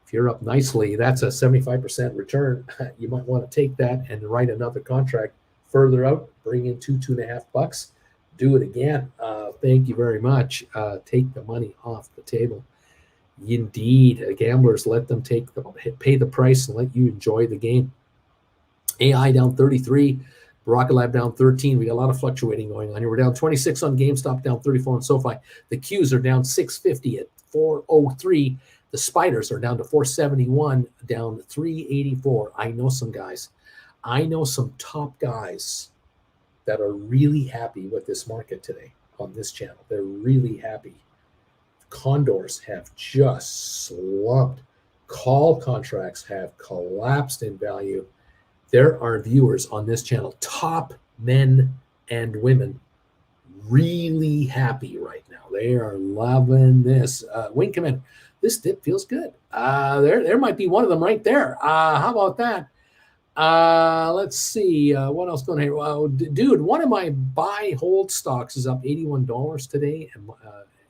If you're up nicely, that's a 75% return. You might want to take that and write another contract further out, bring in $2.5. Do it again. Thank you very much. Take the money off the table. Indeed, gamblers, let them pay the price and let you enjoy the game. AI down 33, Rocket Lab down 13. We got a lot of fluctuating going on here. We're down 26 on GameStop, down 34 on SoFi. The Qs are down 650 at 403. The spiders are down to 471, down 384. I know some guys. I know some top guys that are really happy with this market today on this channel. They're really happy. Condors have just slumped. Call contracts have collapsed in value. There are viewers on this channel, top men and women, really happy right now. They are loving this. Wing Command, this dip feels good. There might be one of them right there. How about that? Let's see. What else going on here? Dude, one of my buy hold stocks is up $81 today.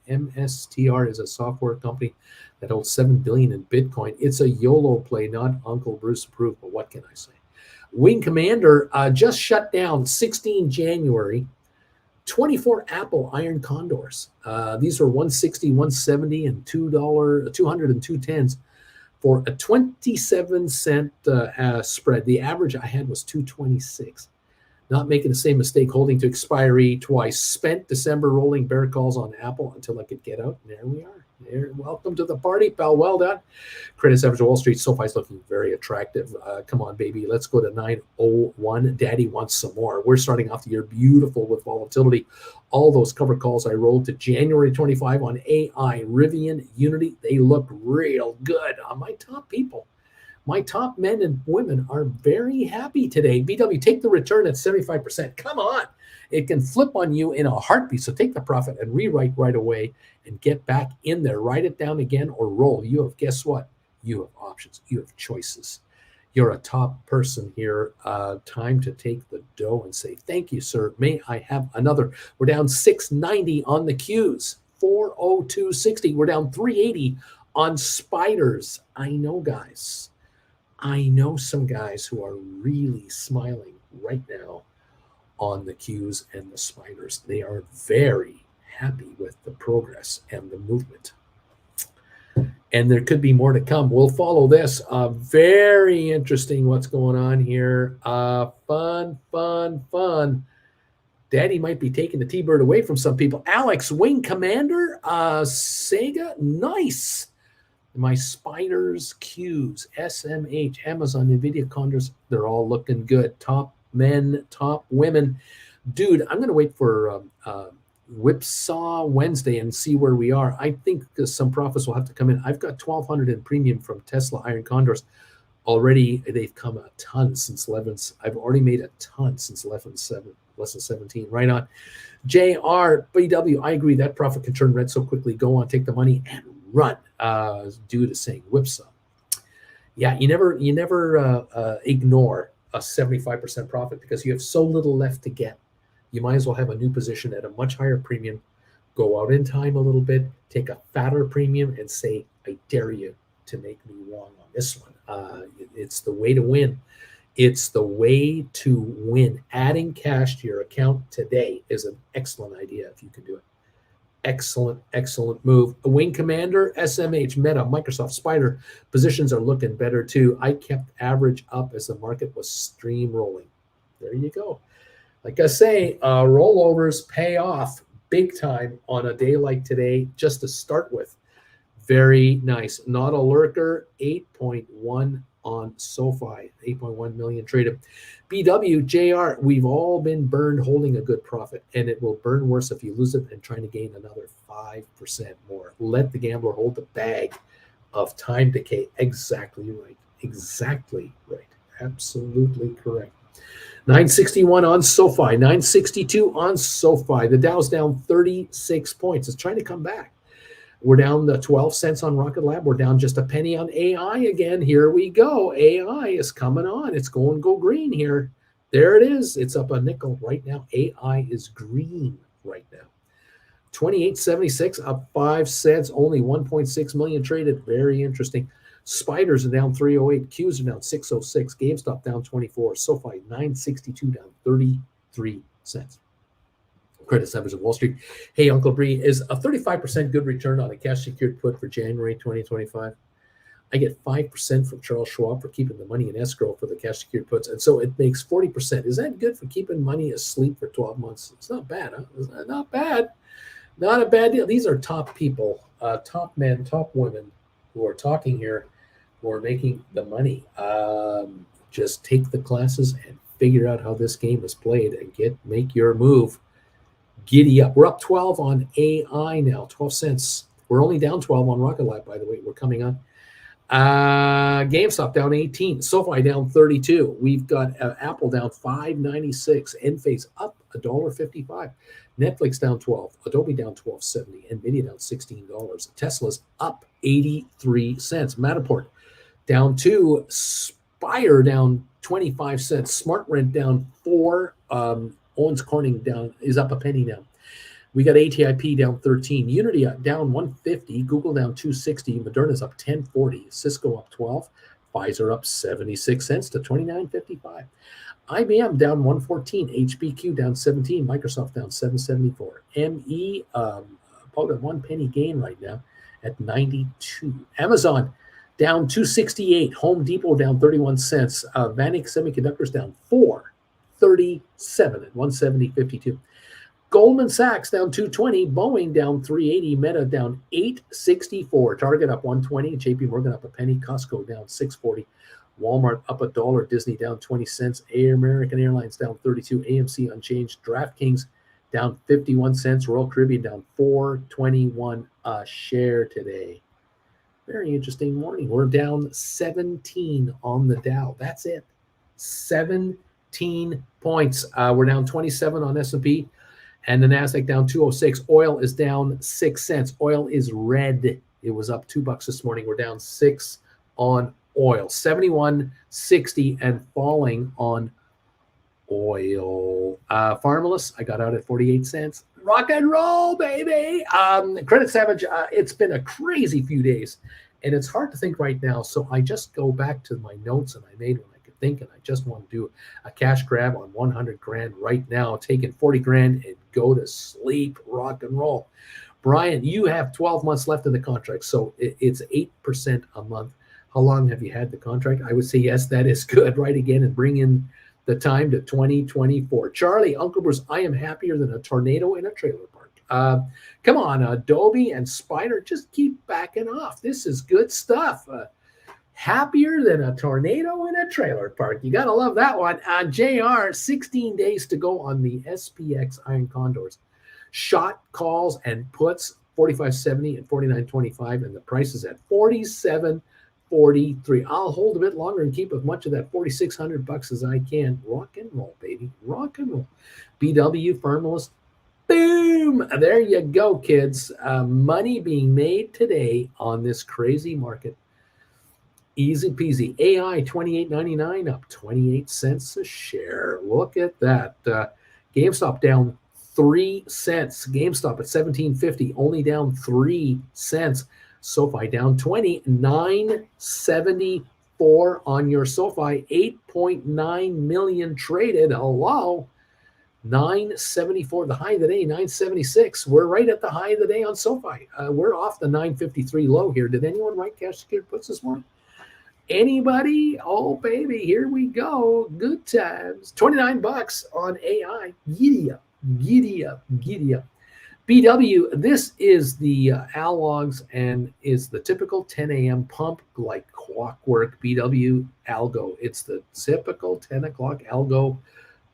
MSTR is a software company that holds $7 billion in Bitcoin. It's a YOLO play, not Uncle Bruce approved, but what can I say? Wing Commander just shut down 16 January, 24 Apple Iron Condors. These are 160, 170, and $2, 200 and 210s for a 27-cent spread. The average I had was 226. Not making the same mistake, holding to expiry twice. Spent December rolling bear calls on Apple until I could get out. And there we are. Welcome to the party, pal. Well done. Credits average Wall Street. SoFi's looking very attractive. Come on, baby. Let's go to 901. Daddy wants some more. We're starting off the year beautiful with volatility. All those cover calls I rolled to January 25 on AI, Rivian, Unity. They look real good on my top people. My top men and women are very happy today. BW, take the return at 75%. Come on. It can flip on you in a heartbeat. So take the profit and rewrite right away and get back in there. Write it down again or roll. You have, guess what? You have options. You have choices. You're a top person here. Time to take the dough and say, thank you, sir. May I have another? We're down 690 on the Qs, 402.60. We're down 380 on spiders. I know, guys. I know some guys who are really smiling right now on the Qs and the spiders. They are very happy with the progress and the movement. And there could be more to come. We'll follow this. Very interesting what's going on here. Fun. Daddy might be taking the T-Bird away from some people. Alex, Wing Commander, Sega, nice. My spiders, Qs, SMH, Amazon, NVIDIA, Condors, they're all looking good. Top men, top women. Dude, I'm going to wait for Whipsaw Wednesday and see where we are. I think some profits will have to come in. I've got 1,200 in premium from Tesla Iron Condors. Already, they've come a ton since 11. I've already made a ton since 11.7, less than 17. Right on. JR, BW, I agree. That profit can turn red so quickly. Go on, take the money and run. Due to saying whipsaw. Yeah, you never ignore a 75% profit because you have so little left to get. You might as well have a new position at a much higher premium, go out in time a little bit, take a fatter premium and say, I dare you to make me wrong on this one. It's the way to win. It's the way to win. Adding cash to your account today is an excellent idea if you can do it. Excellent move. A Wing Commander, SMH, Meta, Microsoft, Spider positions are looking better too. I kept average up as the market was steamrolling. There you go. Like I say, rollovers pay off big time on a day like today, just to start with. Very nice. Not a lurker, 8.1 on SoFi, 8.1 million traded. BW, JR, we've all been burned holding a good profit, and it will burn worse if you lose it and trying to gain another 5% more. Let the gambler hold the bag of time decay. Exactly right. Absolutely correct. 961 on SoFi, 962 on SoFi. The Dow's down 36 points. It's trying to come back. We're down the 12 cents on Rocket Lab. We're down just a penny on AI again. Here we go. AI is coming on. It's going to go green here. There it is. It's up a nickel right now. AI is green right now. 28.76 up 5 cents. Only 1.6 million traded. Very interesting. Spiders are down 308. Qs are down 606. GameStop down 24. SoFi 962 down 33 cents. Credit Savage of Wall Street. Hey, Uncle Bree, is a 35% good return on a cash secured put for January 2025? I get 5% from Charles Schwab for keeping the money in escrow for the cash secured puts. And so it makes 40%. Is that good for keeping money asleep for 12 months? It's not bad, huh? It's not bad. Not a bad deal. These are top people, top men, top women who are talking here, who are making the money. Just take the classes and figure out how this game is played and make your move. Giddy up. We're up 12 on AI now, 12 cents. We're only down 12 on Rocket Lab, by the way. We're coming on. GameStop down 18. SoFi down 32. We've got Apple down 5.96. Enphase up $1.55. Netflix down 12. Adobe down $12.70. Nvidia down $16. Tesla's up 83 cents. Matterport down 2. Spire down 25 cents. SmartRent down 4. Owens Corning is up a penny now. We got ATIP down 13. Unity down 150. Google down 260. Moderna's up 1040. Cisco up 12. Pfizer up 76 cents to 29.55. IBM down 114. HBQ down 17. Microsoft down 774. ME probably 1 penny gain right now at 92. Amazon down 268. Home Depot down 31 cents. Vanik Semiconductors down 4.37 at 170.52. Goldman Sachs down 220, Boeing down 380, Meta down 864, Target up 120, JP Morgan up a penny, Costco down 640, Walmart up $1, Disney down 20 cents, American Airlines down 32, AMC unchanged, DraftKings down 51 cents, Royal Caribbean down 4.21 a share today. Very interesting morning. We're down 17 on the Dow. That's it. 17 points. We're down 27 on S&P. And the NASDAQ down 206. Oil is down 6 cents. Oil is red. It was up $2 this morning. We're down 6 on oil. 71.60 and falling on oil. Farmless, I got out at 48 cents. Rock and roll, baby. Credit Savage, it's been a crazy few days. And it's hard to think right now. So I just go back to my notes that I made when I could think. And I just want to do a cash grab on 100 grand right now. Taking 40 grand and go to sleep, rock and roll. Brian, you have 12 months left in the contract, so it's 8% a month. How long have you had the contract? I would say yes, that is good. Right again and bring in the time to 2024. Charlie, Uncle Bruce, I am happier than a tornado in a trailer park. Come on, Adobe and Spider, just keep backing off. This is good stuff. Happier than a tornado in a trailer park. You got to love that one. JR, 16 days to go on the SPX Iron Condors. Shot, calls, and puts, 45.70 and 49.25, and the price is at 47.43. I'll hold a bit longer and keep as much of that $4,600 as I can. Rock and roll, baby. Rock and roll. BW, Firmalist. Boom! There you go, kids. Money being made today on this crazy market. Easy peasy. AI 28.99 up 28 cents a share. Look at that. GameStop down 3 cents. GameStop at 17.50, only down 3 cents. SoFi down 20, 9.74 on your SoFi. 8.9 million traded. Hello. 9.74. The high of the day, 9.76. We're right at the high of the day on SoFi. We're off the 9.53 low here. Did anyone write cash secured puts this morning? Anybody? Oh, baby, here we go. Good times. $29 on AI. Giddy up, giddy up, giddy up. BW, this is the Allogs and is the typical 10 a.m. pump like clockwork. BW algo. It's the typical 10 o'clock algo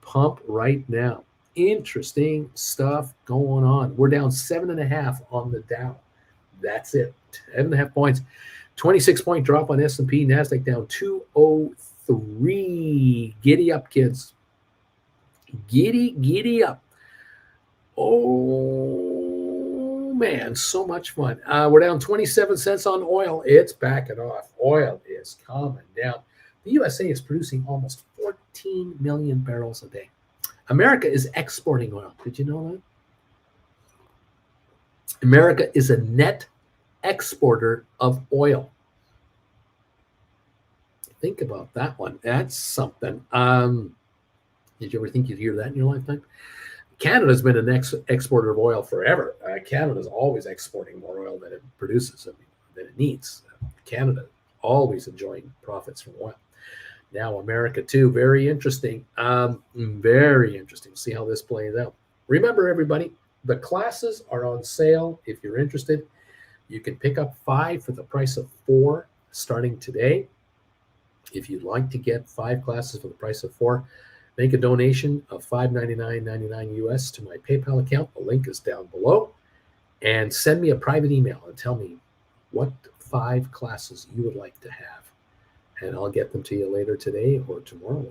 pump right now. Interesting stuff going on. We're down 7.5 on the Dow. That's it. 7.5 points. 26-point drop on S&P. NASDAQ down 203. Giddy up, kids. Giddy up. Oh, man, so much fun. We're down 27 cents on oil. It's backing off. Oil is coming down. The USA is producing almost 14 million barrels a day. America is exporting oil. Did you know that? America is a net exporter of oil. Think about that one. That's something. Did you ever think you'd hear that in your lifetime? Canada's been an exporter of oil forever. Canada's always exporting more oil than it produces, than it needs. Canada always enjoying profits from oil. Now America too. Very interesting. Very interesting. See how this plays out. Remember, everybody, the classes are on sale. If you're interested, you can pick up 5 for the price of 4 starting today. If you'd like to get 5 classes for the price of 4, make a donation of $599.99 US to my PayPal account. The link is down below. And send me a private email and tell me what 5 classes you would like to have. And I'll get them to you later today or tomorrow,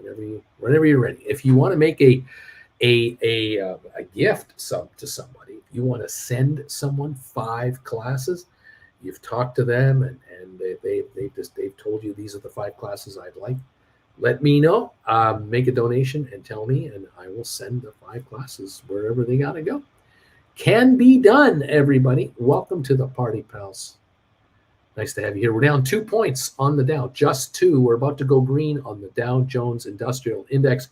whenever you're ready. If you want to make a gift to somebody, if you want to send someone 5 classes, you've talked to them and they've told you these are the 5 classes I'd like, let me know. Make a donation and tell me, and I will send the 5 classes wherever they gotta go. Can be done, everybody. Welcome to the party, pals. Nice to have you here. We're down 2 points on the Dow, just 2. We're about to go green on the Dow Jones Industrial Index.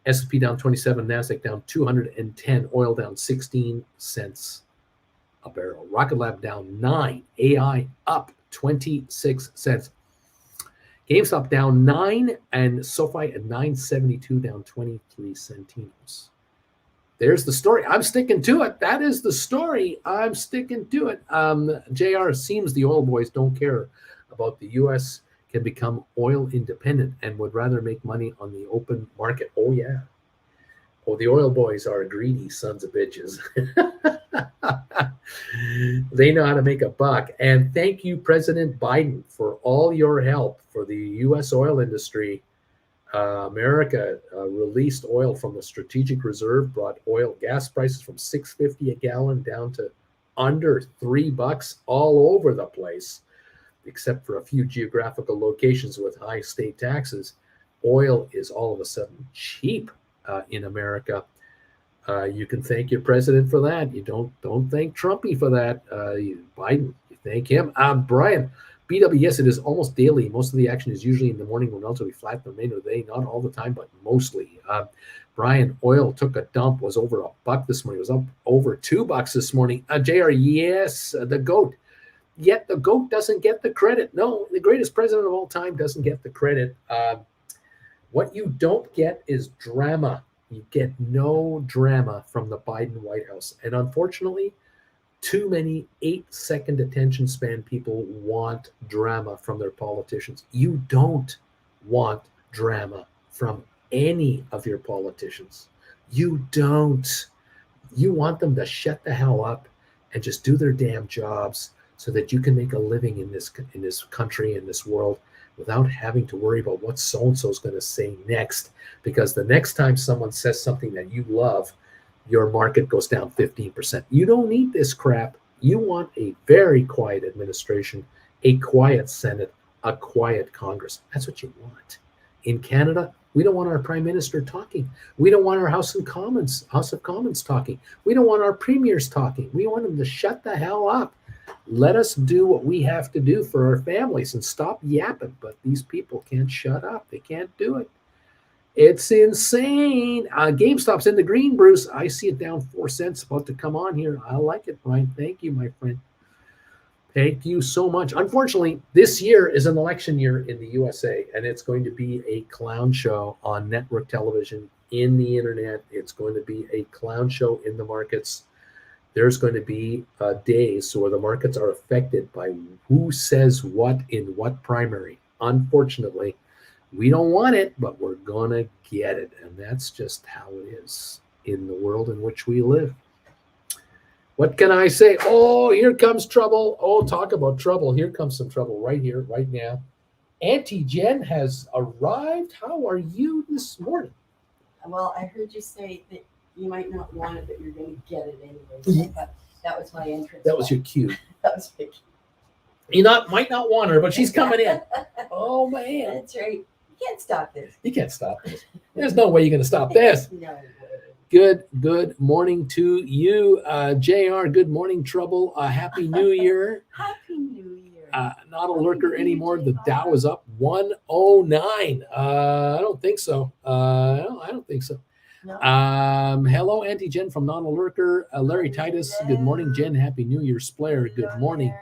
S&P down 27, NASDAQ down 210, oil down 16 cents a barrel. Rocket Lab down 9, AI up 26 cents. GameStop down 9, and Sofi at 972 down 23 centinos. There's the story. I'm sticking to it. That is the story. I'm sticking to it. JR, seems the oil boys don't care about the U.S. can become oil independent and would rather make money on the open market. Oh, yeah. Oh, the oil boys are greedy sons of bitches. They know how to make a buck. And thank you, President Biden, for all your help for the U.S. oil industry. America released oil from the strategic reserve, brought gas prices from $6.50 a gallon down to under $3 all over the place, except for a few geographical locations with high state taxes. Oil is all of a sudden cheap in America. You can thank your president for that. You don't thank Trumpy for that. Biden, you thank him. Brian, BW, yes, it is almost daily. Most of the action is usually in the morning when relatively flat the remainder of the day. Not all the time, but mostly. Brian, oil took a dump, was over $1 this morning. It was up over $2 this morning. JR, yes, the GOAT. Yet the GOAT doesn't get the credit. No, the greatest president of all time doesn't get the credit. What you don't get is drama. You get no drama from the Biden White House. And unfortunately, too many 8-second attention span people want drama from their politicians. You don't want drama from any of your politicians. You don't. You want them to shut the hell up and just do their damn jobs so that you can make a living in this country, in this world, without having to worry about what so-and-so is going to say next. Because the next time someone says something that you love, your market goes down 15%. You don't need this crap. You want a very quiet administration, a quiet Senate, a quiet Congress. That's what you want. In Canada, we don't want our Prime Minister talking. We don't want our House of Commons talking. We don't want our premiers talking. We want them to shut the hell up. Let us do what we have to do for our families and stop yapping. But these people can't shut up. They can't do it. It's insane. GameStop's in the green, Bruce. I see it down 4 cents, about to come on here. I like it, Brian. Thank you, my friend. Thank you so much. Unfortunately, this year is an election year in the USA, and it's going to be a clown show on network television, in the internet. It's going to be a clown show in the markets. There's going to be days where the markets are affected by who says what in what primary. Unfortunately, we don't want it, but we're going to get it. And that's just how it is in the world in which we live. What can I say? Oh, here comes trouble. Oh, talk about trouble. Here comes some trouble right here, right now. Auntie Jen has arrived. How are you this morning? Well, I heard you say that you might not want it, but you're going to get it anyway. So that was my entrance. That was your cue. That was my cue. You might not want her, but she's coming in. Oh, man. That's right. You can't stop this. You can't stop this. There's no way you're going to stop this. No. Good morning to you, JR. Good morning, Trouble. Happy New Year. Happy New Year. Not a lurker anymore. The Dow is up 109. I don't think so. I don't think so. No. Hello, Auntie Jen from Not a Lurker. Larry Titus, good morning, Jen. Happy New Year, Splair. Good morning,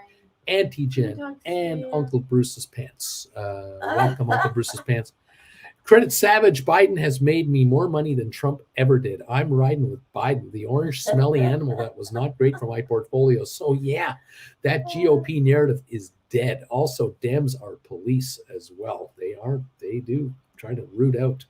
Auntie Jen and Uncle Bruce's pants. Welcome, Uncle Bruce's pants. Credit Savage, Biden has made me more money than Trump ever did. I'm riding with Biden, the orange smelly animal that was not great for my portfolio. So yeah, that GOP narrative is dead. Also, Dems are police as well. They do try to root out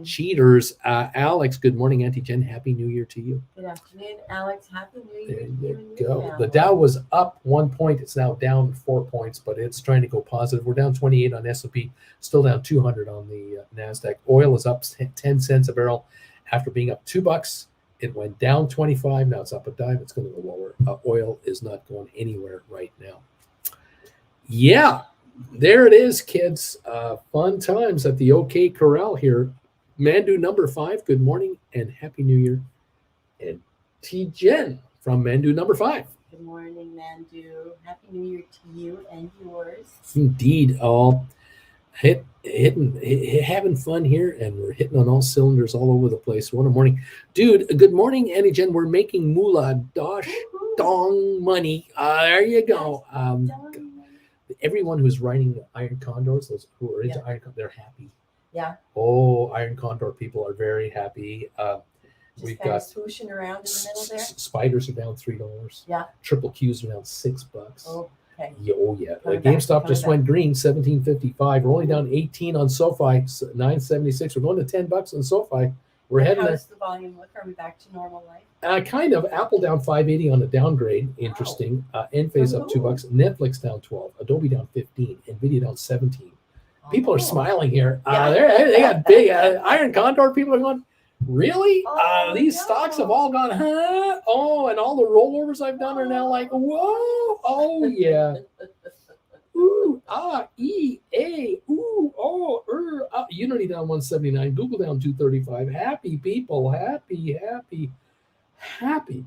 cheaters. Alex, good morning, Auntie Jen. Happy New Year to you. Good afternoon, Alex. Happy New Year. There you go. The Dow was up 1 point. It's now down 4 points, but it's trying to go positive. We're down 28 on S&P, still down 200 on the NASDAQ. Oil is up 10 cents a barrel after being up $2. It went down 25. Now it's up a dime. It's going to go lower. Oil is not going anywhere right now. Yeah, there it is, kids. Fun times at the OK Corral here. Mandu number 5, good morning and Happy New Year. And T. Jen from Mandu number 5. Good morning, Mandu. Happy New Year to you and yours. Indeed, all having fun here, and we're hitting on all cylinders all over the place. What a morning, dude. Good morning, Annie Jen. We're making moolah dosh dong money. There you go. Everyone who's writing iron condors, those who are into iron condor, they're happy. Yeah. Oh, iron condor people are very happy. We've got swooshing around in the middle there. Spiders are down $3. Yeah. Triple Qs are down $6. Oh, okay. Yeah. GameStop just went green, 17.55. We're only down 18 on Sofi, 9.76. We're going to $10 on Sofi. We're heading. How's the volume look? Are we back to normal life? Kind of. Apple down 5.80 on the downgrade. Interesting. Enphase up $2. Netflix down 12. Adobe down 15. Nvidia down 17. People are smiling here. They got big iron condor. People are going, really? These stocks have all gone, huh? Oh, and all the rollovers I've done are now like, whoa. Oh, yeah. Ooh, E, A, ooh, oh, Unity down 179. Google down 235. Happy people. Happy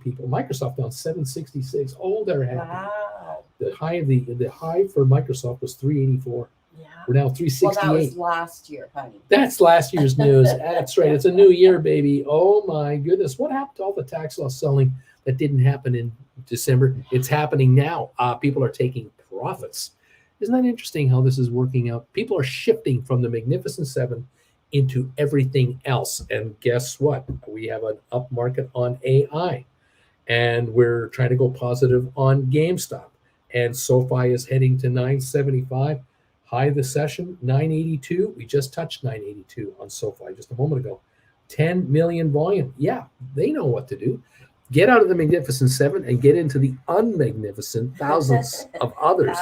people. Microsoft down 766. Oh, they're happy. Wow. The high for Microsoft was 384. Yeah. We're now 368. Well, that was last year, honey. That's last year's news. That's right. It's a new year, baby. Oh my goodness. What happened to all the tax loss selling that didn't happen in December? It's happening now. People are taking profits. Isn't that interesting how this is working out? People are shifting from the Magnificent Seven into everything else. And guess what? We have an up market on AI. And we're trying to go positive on GameStop. And SoFi is heading to 975. High of the session, 982. We just touched 982 on SoFi just a moment ago. 10 million volume. Yeah, they know what to do. Get out of the Magnificent Seven and get into the unmagnificent thousands of others.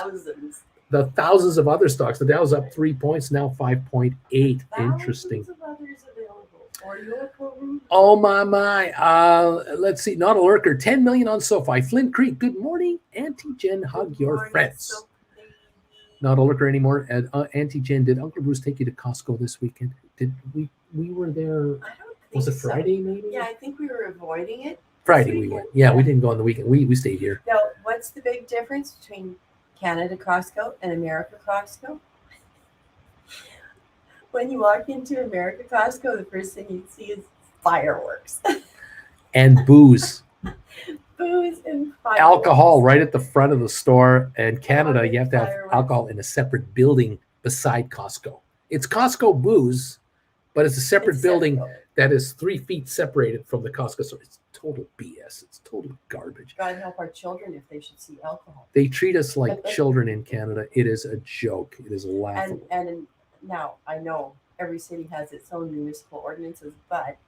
The thousands of other stocks. The Dow's up 3 points, now 5.8. Interesting. Oh my. Let's see. Not a lurker. 10 million on SoFi. Flint Creek. Good morning, Auntie Jen. Hug your friends. Not a lurker anymore. Auntie Jen, did Uncle Bruce take you to Costco this weekend? Did we were there? I don't think was it Friday maybe? Yeah, I think we were avoiding it. Friday we went. Yeah, we didn't go on the weekend. We stayed here. Now, what's the big difference between Canada Costco and America Costco? When you walk into America Costco, the first thing you see is fireworks. And booze. Booze and fireworks. Alcohol right at the front of the store. And Canada, you have to have alcohol in a separate building beside Costco. It's Costco booze, but it's a separate building that is 3 feet separated from the Costco store. It's total BS. It's total garbage. God help our children if they should see alcohol. They treat us like children in Canada. It is a joke. It is laughable. And now I know every city has its own municipal ordinances, but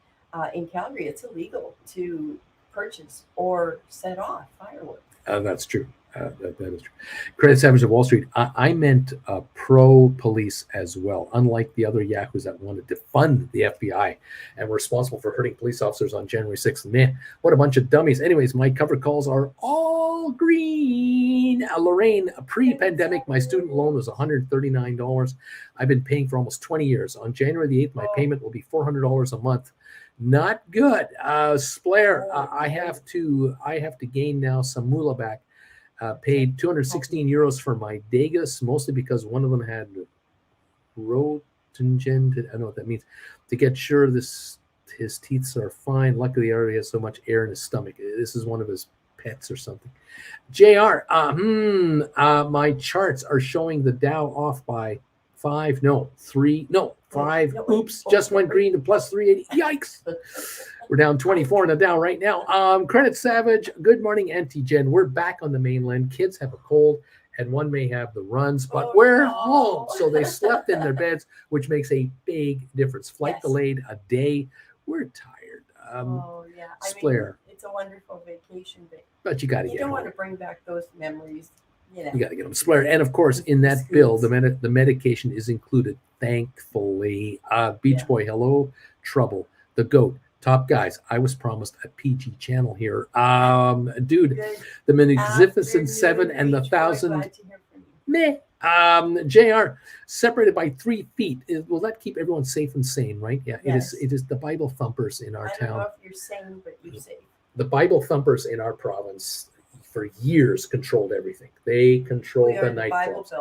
in Calgary, it's illegal to purchase or set off fireworks. That's true. That is true. Credit Savage of Wall Street. I meant pro-police as well, unlike the other yahoos that wanted to fund the FBI and were responsible for hurting police officers on January 6th. Man, what a bunch of dummies. Anyways, my cover calls are all green. Lorraine, pre-pandemic, my student loan was $139. I've been paying for almost 20 years. On January the 8th, my payment will be $400 a month. Not good. Splair, I have to gain now some moolah back. Paid 216 euros for my Degas, mostly because one of them had Rotingen. I don't know what that means. To get sure his teeth are fine. Luckily, he already has so much air in his stomach. This is one of his pets or something. JR, my charts are showing the Dow off by 5. No, 3. No, 5. Oops, just went green to plus 380. Yikes. We're down 24 in the Dow right now. Credit Savage, good morning, Anti-Gen. We're back on the mainland. Kids have a cold, and one may have the runs, but we're home. So they slept in their beds, which makes a big difference. Flight delayed a day. We're tired. Yeah. Splair. It's a wonderful vacation, but you got to get. You don't want to bring back those memories. You got to get them. Splair. And of course, in that bill, the medication is included. Thankfully, Beach Boy, hello, Trouble, the Goat. Top guys, I was promised a PG channel here. Dude, the Magnificent Seven and the 1,000. Meh. JR, separated by 3 feet. Will that keep everyone safe and sane, right? Yeah, yes. It is the Bible thumpers in our town. I don't know if you're sane, but you're safe. The Bible thumpers in our province for years controlled everything. They controlled the nightclubs.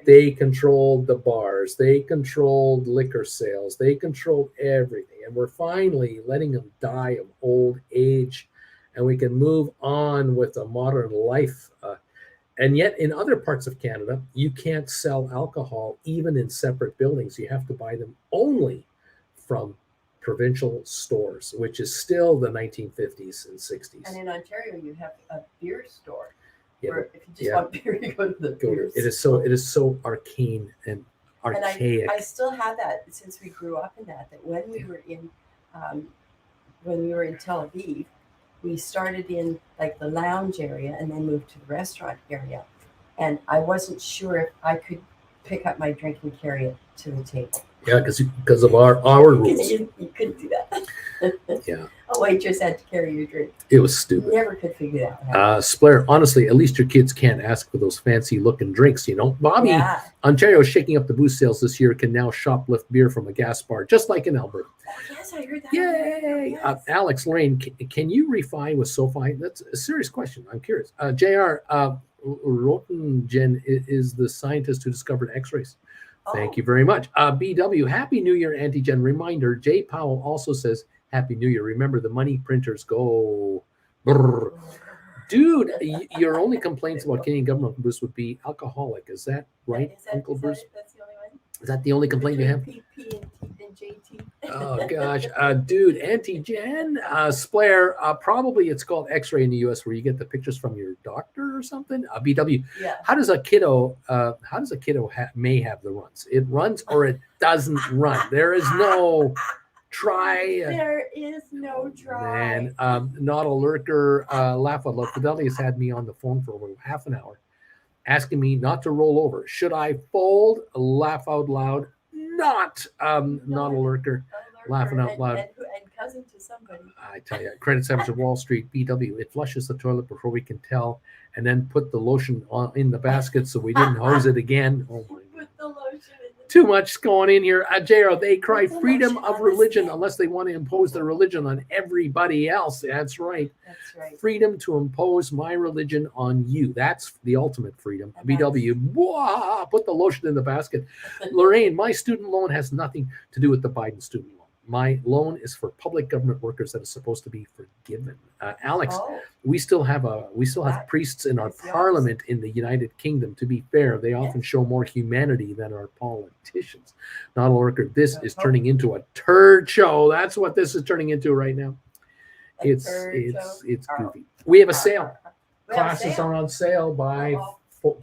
They controlled the bars. They controlled liquor sales. They controlled everything. And we're finally letting them die of old age, and we can move on with a modern life. And yet in other parts of Canada, you can't sell alcohol even in separate buildings. You have to buy them only from provincial stores, which is still the 1950s and 60s. And in Ontario, you have a beer store. Where if you just want beer, you go to the beer store. It is so arcane and archaic. And I still have that since we grew up in that when we were in Tel Aviv, we started in like the lounge area and then moved to the restaurant area. And I wasn't sure if I could pick up my drink and carry it to the table. Yeah, because of our rules. You couldn't do that. Yeah. A waitress had to carry your drink. It was stupid. Never could figure that out. Splair, honestly, at least your kids can't ask for those fancy looking drinks, you know. Bobby, Ontario is shaking up the booze sales this year, can now shoplift beer from a gas bar, just like in Alberta. Oh, yes, I heard that. Yay! Yes. Alex Lorraine, can you refi with Sofi? That's a serious question. I'm curious. JR, Rotingen is the scientist who discovered X-rays. Thank you very much. BW, Happy New Year, Anti-Gen. Reminder, Jay Powell also says, Happy New Year. Remember, the money printers go. Brr. Dude, your only complaints about Canadian government boost would be alcoholic. Is that right, Uncle Bruce? That's the only one? Is that the only complaint you have? PP and JT. Oh, gosh. Dude, Anti-Gen, Splair, probably it's called X-ray in the U.S. where you get the pictures from your doctor or something. BW, how does a kiddo may have the runs? It runs or it doesn't run. There is no try. There is no try. Man, not a lurker. Laugh out loud. Fidelity has had me on the phone for over half an hour asking me not to roll over. Should I fold? Laugh out loud. Not a lurker. Laughing out loud. And cousin to somebody. I tell you, Credit Savage of Wall Street, BW. It flushes the toilet before we can tell, and then put the lotion in the basket so we didn't hose it again. Oh my God. Put the lotion in the Too much going in here. JR, they cry freedom of religion unless they want to impose their religion on everybody else. That's right. That's right. Freedom to impose my religion on you. That's the ultimate freedom. And BW, put the lotion in the basket. Lorraine, my student loan has nothing to do with the Biden student loan. My loan is for public government workers that is supposed to be forgiven. Alex, we still have priests in our parliament in the United Kingdom. To be fair, they often show more humanity than our politicians. Not a worker. This is turning into a turd show. That's what this is turning into right now. It's goofy. We have a sale. Classes are on sale.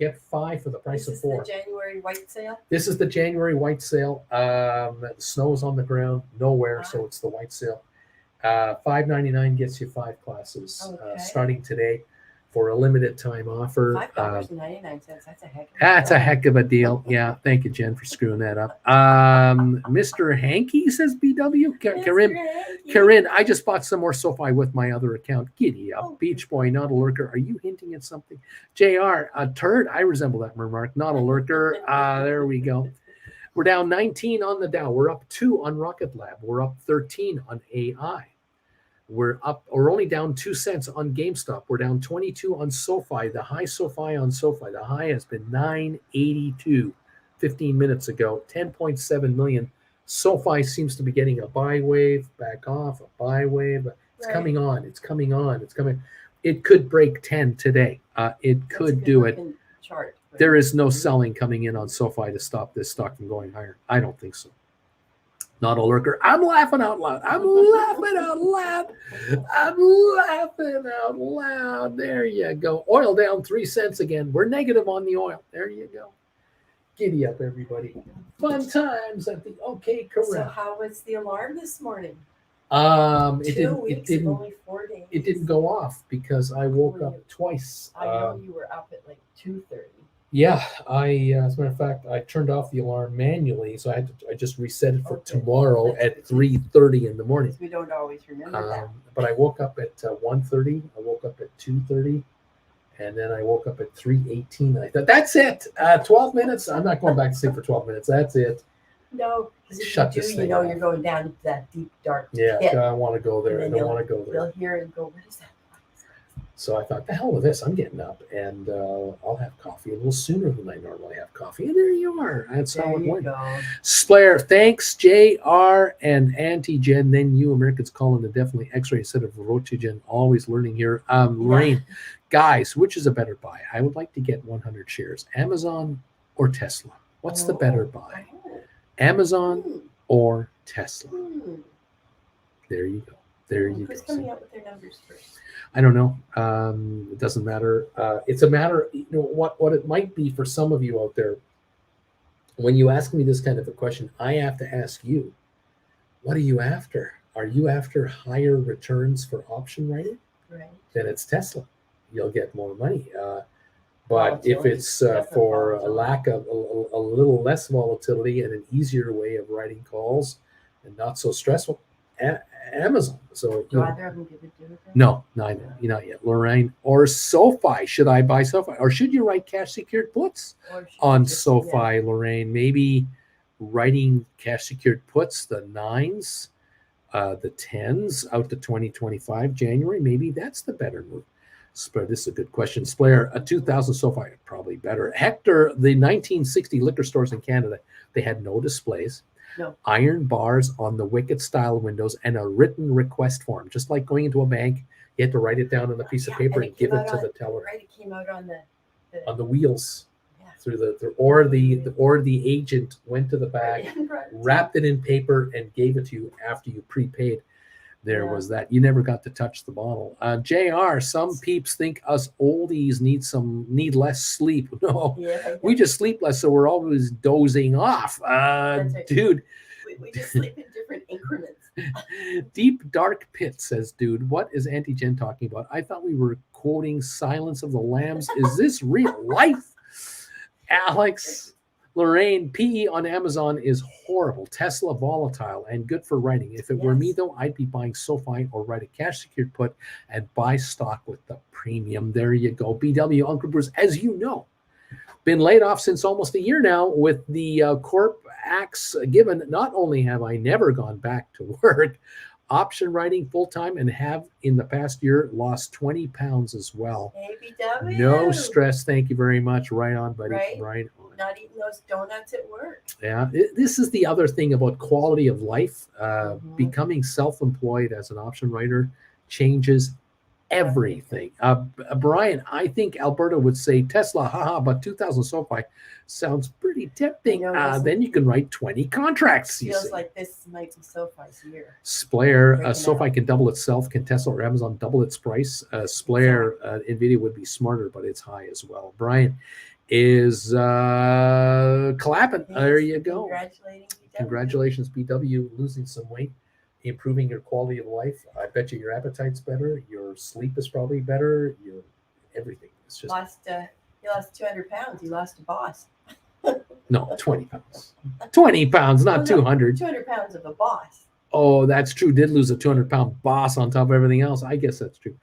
Get 5 for the price of 4. This is the January white sale? This is the January white sale. The snow's on the ground nowhere, so it's the white sale. $5.99 gets you 5 classes starting today for a limited time offer. $5.99. That's a heck of a deal. Yeah, thank you, Jen, for screwing that up. Mr. Hanky says BW. Karin, I just bought some more Sofi with my other account. Giddy up. Beach Boy, not a lurker. Are you hinting at something? JR, a turd. I resemble that remark. Not a lurker. There we go. We're down 19 on the Dow. We're up 2 on Rocket Lab. We're up 13 on AI. We're up, or only down 2 cents on GameStop. We're down 22 on SoFi. The high the high has been 982 15 minutes ago, 10.7 million. SoFi seems to be getting a buy wave, back off, a buy wave. It's coming on. It's coming on. It's coming. It could break 10 today. It could do it. Chart. There is no selling coming in on SoFi to stop this stock from going higher. I don't think so. Not a lurker. I'm laughing out loud. I'm laughing out loud. I'm laughing out loud. There you go. Oil down 3 cents again. We're negative on the oil. There you go. Giddy up, everybody. Fun times at the OK Corral. So how was the alarm this morning? It 2 weeks didn't. of only 4 days. It didn't go off because I woke up twice. I know you were up at like 2:30. Yeah, as a matter of fact, I turned off the alarm manually, so I just reset it for tomorrow at 3:30 in the morning. We don't always remember that. But I woke up at 1:30. I woke up at 2:30, and then I woke up at 3:18. I thought, that's it. 12 minutes. I'm not going back to sleep for 12 minutes. That's it. No, because if Shut you this do, thing you know off. you're going down to that deep, dark Yeah, pit. I want to go there. I don't want to go there. You'll hear it go, what is that? So I thought, the hell with this. I'm getting up, and I'll have coffee a little sooner than I normally have coffee. And there you are. That's how it went. Splair, thanks, JR and Auntie Jen. Then you Americans call in the definitely X-ray instead of Rotigen. Always learning here. Lorraine, guys, which is a better buy? I would like to get 100 shares. Amazon or Tesla? What's the better buy? Amazon or Tesla? There you go. There you go. Who's coming out with their numbers first? I don't know. It doesn't matter. It's a matter, what it might be for some of you out there. When you ask me this kind of a question, I have to ask you, what are you after? Are you after higher returns for option writing? Right. Then it's Tesla. You'll get more money. But if it's for a lack of a little less volatility and an easier way of writing calls and not so stressful, Amazon. So do either of them give a dividend? No, neither. Not yet. Lorraine or SoFi. Should I buy SoFi, or should you write cash secured puts on SoFi, Lorraine? Maybe writing cash secured puts, the 9s, the 10s out to 2025 January. Maybe that's the better move. This is a good question. Splair, a 2000 SoFi, probably better. Hector, the 1960 liquor stores in Canada, they had no displays. No. Iron bars on the wicket style windows and a written request form, just like going into a bank. You had to write it down on a piece of paper and give it to the teller. Right, it came out on the wheels. Yeah. Through the agent went to the bag, wrapped it in paper, and gave it to you after you prepaid. There was that. You never got to touch the bottle. JR, some peeps think us oldies need less sleep. No, we just sleep less, so we're always dozing off. Right. Dude. We just sleep in different increments. Deep Dark Pit says, dude, what is Auntie Jen talking about? I thought we were quoting Silence of the Lambs. Is this real life? Alex. Lorraine, PE on Amazon is horrible. Tesla volatile and good for writing. If it were me, though, I'd be buying SoFi or write a cash secured put and buy stock with the premium. There you go. BW, Uncle Bruce, as you know, been laid off since almost a year now with the Corp Acts given. Not only have I never gone back to work, option writing full-time, and have in the past year lost 20 pounds as well. ABW. No stress. Thank you very much. Right on, buddy. Right on. Not eating those donuts at work. Yeah, this is the other thing about quality of life. Becoming self-employed as an option writer changes everything. Brian, I think Alberta would say Tesla, haha, but 2000 SoFi sounds pretty tempting. Then you can write 20 contracts. Feels like this might be SoFi's year. Splair, SoFi can double itself. Can Tesla or Amazon double its price? Splair, NVIDIA would be smarter, but it's high as well. Brian is clapping. There you go. Congratulations, BW, losing some weight, improving your quality of life. I bet you your appetite's better. Your sleep is probably better. Your everything. It's just he lost 200 pounds. He lost a boss. No, 20 pounds. 20 pounds, not 200. 200 pounds of a boss. Oh, that's true. Did lose a 200-pound boss on top of everything else. I guess that's true.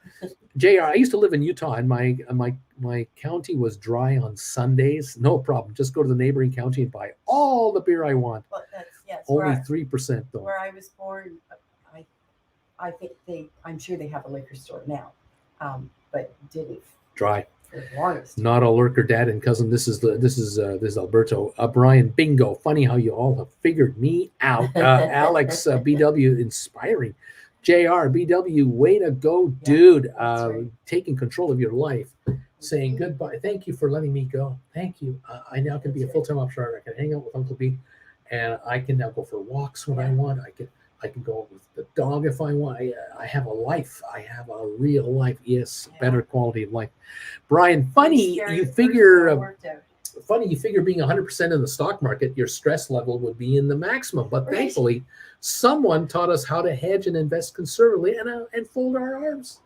JR, I used to live in Utah, and my county was dry on Sundays. No problem. Just go to the neighboring county and buy all the beer I want. Well, that's only 3% though. Where I was born, I think I'm sure they have a liquor store now, but didn't Dry. for the longest. Not a lurker, dad and cousin. This is Alberto. Brian, bingo. Funny how you all have figured me out. Alex, BW, inspiring. JR, BW, way to go, Yeah, dude. that's right. Taking control of your life. Saying goodbye. Thank you for letting me go. Thank you. I now can be a full-time offshore. I can hang out with Uncle B, and I can now go for walks when I want. I can go with the dog if I want. I have a life. I have a real life. Yes, better quality of life. Brian, funny you figure being 100% in the stock market, your stress level would be in the maximum. But thankfully, someone taught us how to hedge and invest conservatively and fold our arms.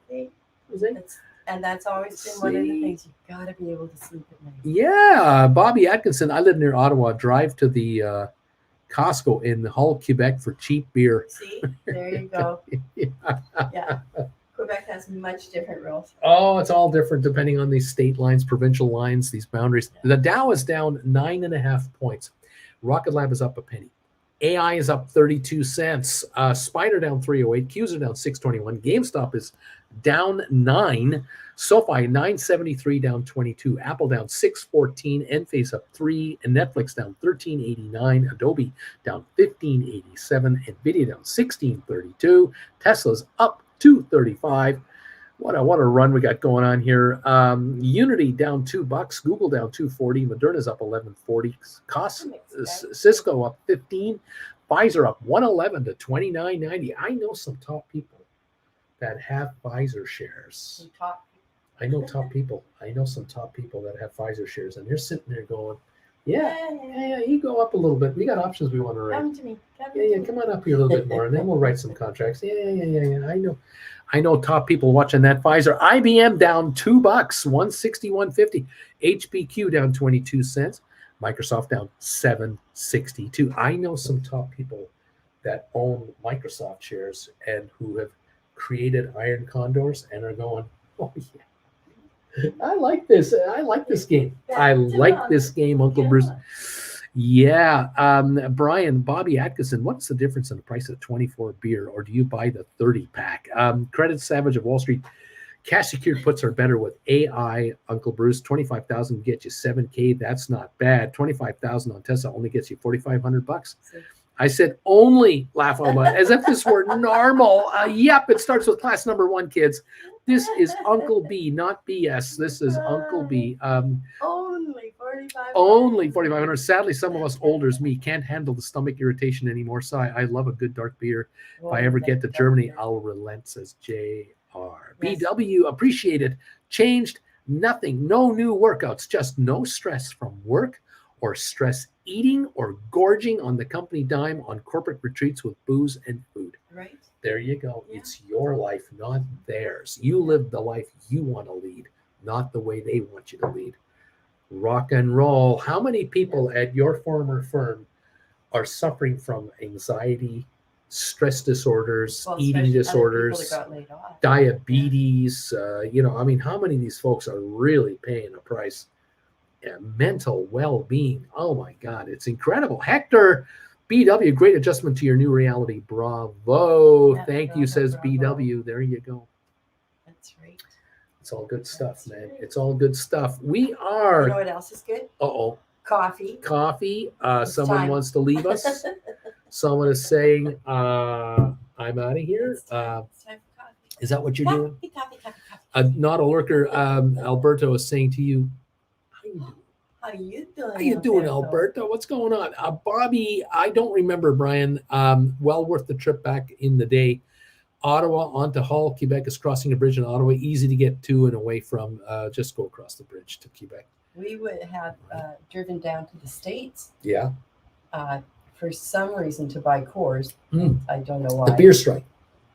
And that's always been one of the things. You've got to be able to sleep at night. Yeah, Bobby Atkinson. I live near Ottawa. Drive to the Costco in Hull, Quebec for cheap beer. See, there you go. Yeah. Quebec has much different rules. Oh, it's all different depending on these state lines, provincial lines, these boundaries. The Dow is down 9.5 points. Rocket Lab is up a penny. AI is up 32 cents. Spider down 308. Qs are down 621. GameStop is down 9. SoFi 973 down 22. Apple down 614. Enphase up 3. And Netflix down 1389. Adobe down 1587. Nvidia down 1632. Tesla's up 235. What a run we got going on here. Unity down $2. Google down 240. Moderna's up 1140. Cost Cisco up 15. Pfizer up 111 to 29.90. I know some top people that have Pfizer shares. I know top people. I know some top people that have Pfizer shares, and they're sitting there going, yeah, you go up a little bit. We got options we want to write. Come to me. Come on up here a little bit more, and then we'll write some contracts. Yeah. I know top people watching that Pfizer. IBM down $2, 161.50. HPQ down 22 cents. Microsoft down 762. I know some top people that own Microsoft shares and who have created iron condors and are going, oh yeah, I like this. I like this game. I like this game, Uncle Bruce. Yeah. Brian, Bobby Atkinson, what's the difference in the price of 24 beer, or do you buy the 30 pack? Credit Savage of Wall Street. Cash secured puts are better with AI, Uncle Bruce. 25,000 get you 7K. That's not bad. 25,000 on Tesla only gets you $4,500. I said only, laugh out loud, as if this were normal. Yep, it starts with class number 1, kids. This is Uncle B, not BS. This is Uncle B. Only 4,500. Only 4,500. Sadly, some of us older as me can't handle the stomach irritation anymore. So I love a good dark beer. If I ever get to Germany, I'll relent, says JR. BW, appreciated. Changed nothing. No new workouts. Just no stress from work or stress eating or gorging on the company dime on corporate retreats with booze and food. Right. There you go. Yeah. It's your life, not theirs. You live the life you want to lead, not the way they want you to lead. Rock and roll. How many people at your former firm are suffering from anxiety, stress disorders, eating disorders, diabetes? How many of these folks are really paying a price? Mental well-being. Oh my God, it's incredible. Hector, BW, great adjustment to your new reality. Bravo. Thank you, says BW. There you go. That's right. It's all good stuff, man. It's all good stuff. We are. You know what else is good? Coffee. Someone wants to leave us. Someone is saying, I'm out of here. It's time for coffee. Is that what you're doing? Coffee. Not a lurker. Alberto is saying to you, how you doing? How you doing, Alberto? What's going on? Bobby, I don't remember, Brian. Well worth the trip back in the day. Ottawa onto Hull. Quebec is crossing a bridge in Ottawa. Easy to get to and away from. Just go across the bridge to Quebec. We would have driven down to the States. Yeah. For some reason to buy Coors. I don't know why. The beer strike.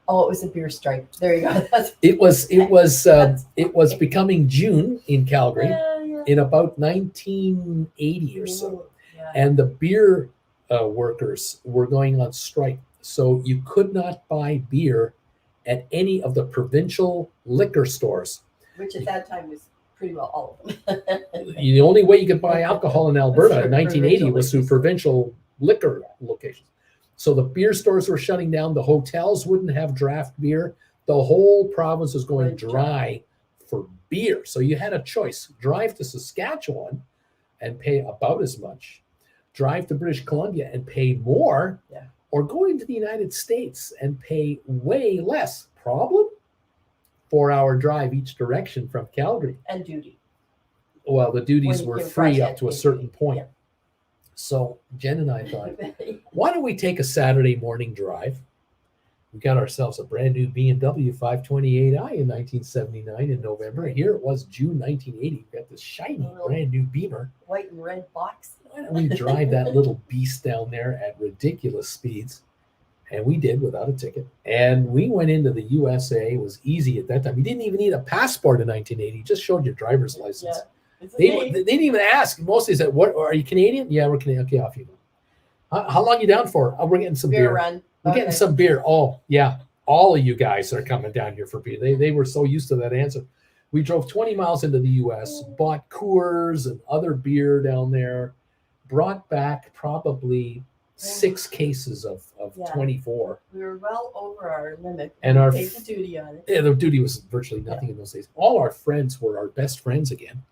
Oh, it was a beer strike. There you go. It was becoming June in Calgary in about 1980 or so. Yeah. And the beer workers were going on strike. So you could not buy beer at any of the provincial liquor stores. Which at that time was pretty well all of them. The only way you could buy alcohol in Alberta in 1980 was through provincial liquor locations. So the beer stores were shutting down. The hotels wouldn't have draft beer. The whole province was going dry for beer. So you had a choice: drive to Saskatchewan and pay about as much, drive to British Columbia and pay more, or go into the United States and pay way less. Problem? 4-hour drive each direction from Calgary. And duty. Well, the duties were free up to a certain point. Yeah. So Jen and I thought, why don't we take a Saturday morning drive? We got ourselves a brand new BMW 528i in 1979 in November. Here it was June 1980. We got this shiny brand new Beamer. White and red box. Why don't we drive that little beast down there at ridiculous speeds? And we did without a ticket. And we went into the USA. It was easy at that time. You didn't even need a passport in 1980. You just showed your driver's license. Yeah. They didn't even ask. Mostly said, "What? Are you Canadian?" "Yeah, we're Canadian." "Okay, off you go." How long are you down for?" "Oh, we're getting some beer. Run. We're getting some beer." "Oh, yeah. All of you guys are coming down here for beer." They were so used to that answer. We drove 20 miles into the U.S., bought Coors and other beer down there, brought back probably 6 cases of 24. We were well over our limit. And our paid the duty on it. Yeah, the duty was virtually nothing in those days. All our friends were our best friends again.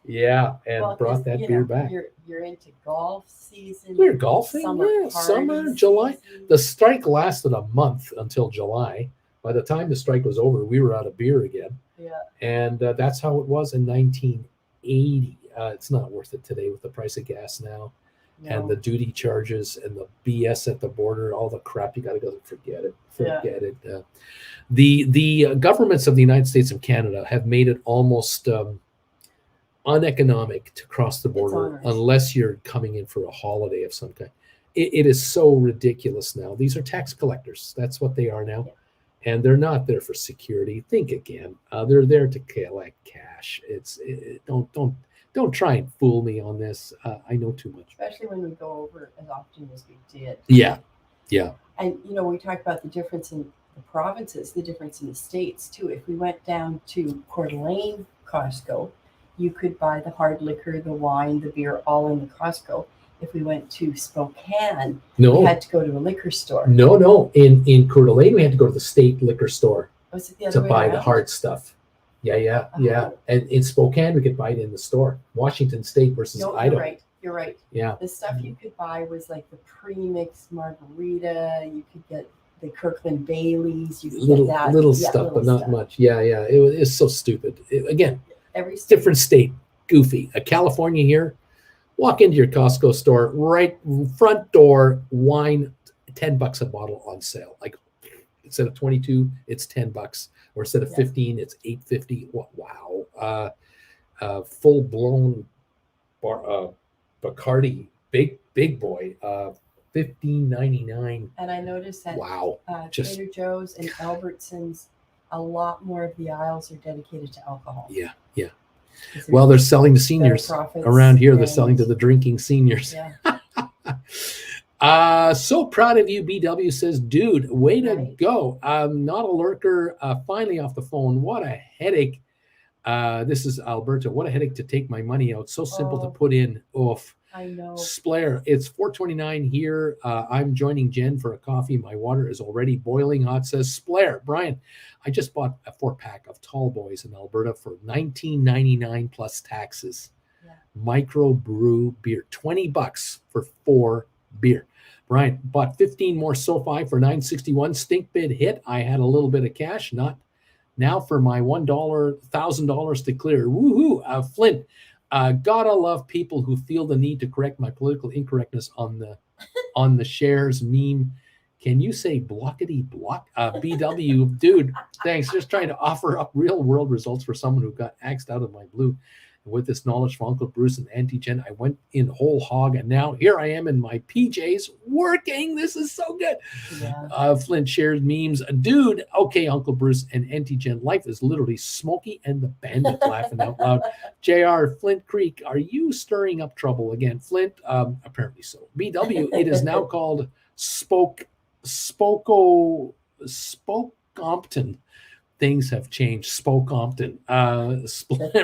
Yeah, and brought that beer back. You're into golf season. We were golfing, summer, July. The strike lasted a month until July. By the time the strike was over, we were out of beer again. Yeah. And that's how it was in 1980. It's not worth it today with the price of gas now. No. And the duty charges and the BS at the border, all the crap you got to go. Forget it. The governments of the United States and Canada have made it almost uneconomic to cross the border unless you're coming in for a holiday of some kind. It is so ridiculous now. These are tax collectors. That's what they are now. Yeah. And they're not there for security. Think again. They're there to collect cash. Don't try and fool me on this. I know too much. Especially when we go over as often as we did. Yeah. And, we talk about the difference in the provinces, the difference in the states, too. If we went down to Coeur d'Alene, Costco, you could buy the hard liquor, the wine, the beer, all in the Costco. If we went to Spokane, we had to go to a liquor store. No. In Coeur d'Alene, we had to go to the state liquor store to buy the hard stuff. Yeah. And in Spokane, we could buy it in the store. Washington State versus Idaho. You're right. Yeah. The stuff you could buy was like the pre-mixed margarita. You could get the Kirkland Baileys. You could get that. Little stuff, but not much. Yeah. It's so stupid. Again, every different state, goofy. California here, walk into your Costco store, right front door, wine, $10 a bottle on sale. Like instead of 22, it's $10. Or instead of 15, it's $8.50. Wow. Full blown Bacardi, big boy, $15.99. And I noticed that Just Trader Joe's and Albertsons, a lot more of the aisles are dedicated to alcohol. Yeah. Well, they're selling to seniors around here. They're selling to the drinking seniors. Yeah. So proud of you, BW says, dude, way to go. Not a lurker. Finally off the phone. What a headache. This is Alberta. What a headache to take my money out. So simple to put in. Oof. I know. Splair, it's 4:29 here. I'm joining Jen for a coffee. My water is already boiling hot, says Splair. Brian, I just bought a 4-pack of Tall Boys in Alberta for $19.99 plus taxes. Yeah. Micro brew beer, $20 for 4 beer. Brian, bought 15 more Sofi for $9.61. Stink bid hit. I had a little bit of cash. Not now for my $1,000 to clear. Woohoo! Flint, gotta love people who feel the need to correct my political incorrectness on the shares meme. Can you say blockety block? BW, dude, thanks. Just trying to offer up real world results for someone who got axed out of my blue. With this knowledge from Uncle Bruce and Auntie Jen, I went in whole hog, and now here I am in my PJs working. This is so good. Yeah. Flint shares memes. Dude, okay, Uncle Bruce and Auntie Jen, life is literally Smokey and the Bandit laughing out loud. JR, Flint Creek, are you stirring up trouble again? Flint, apparently so. BW, it is now called Spokompton. Things have changed. Spokompton.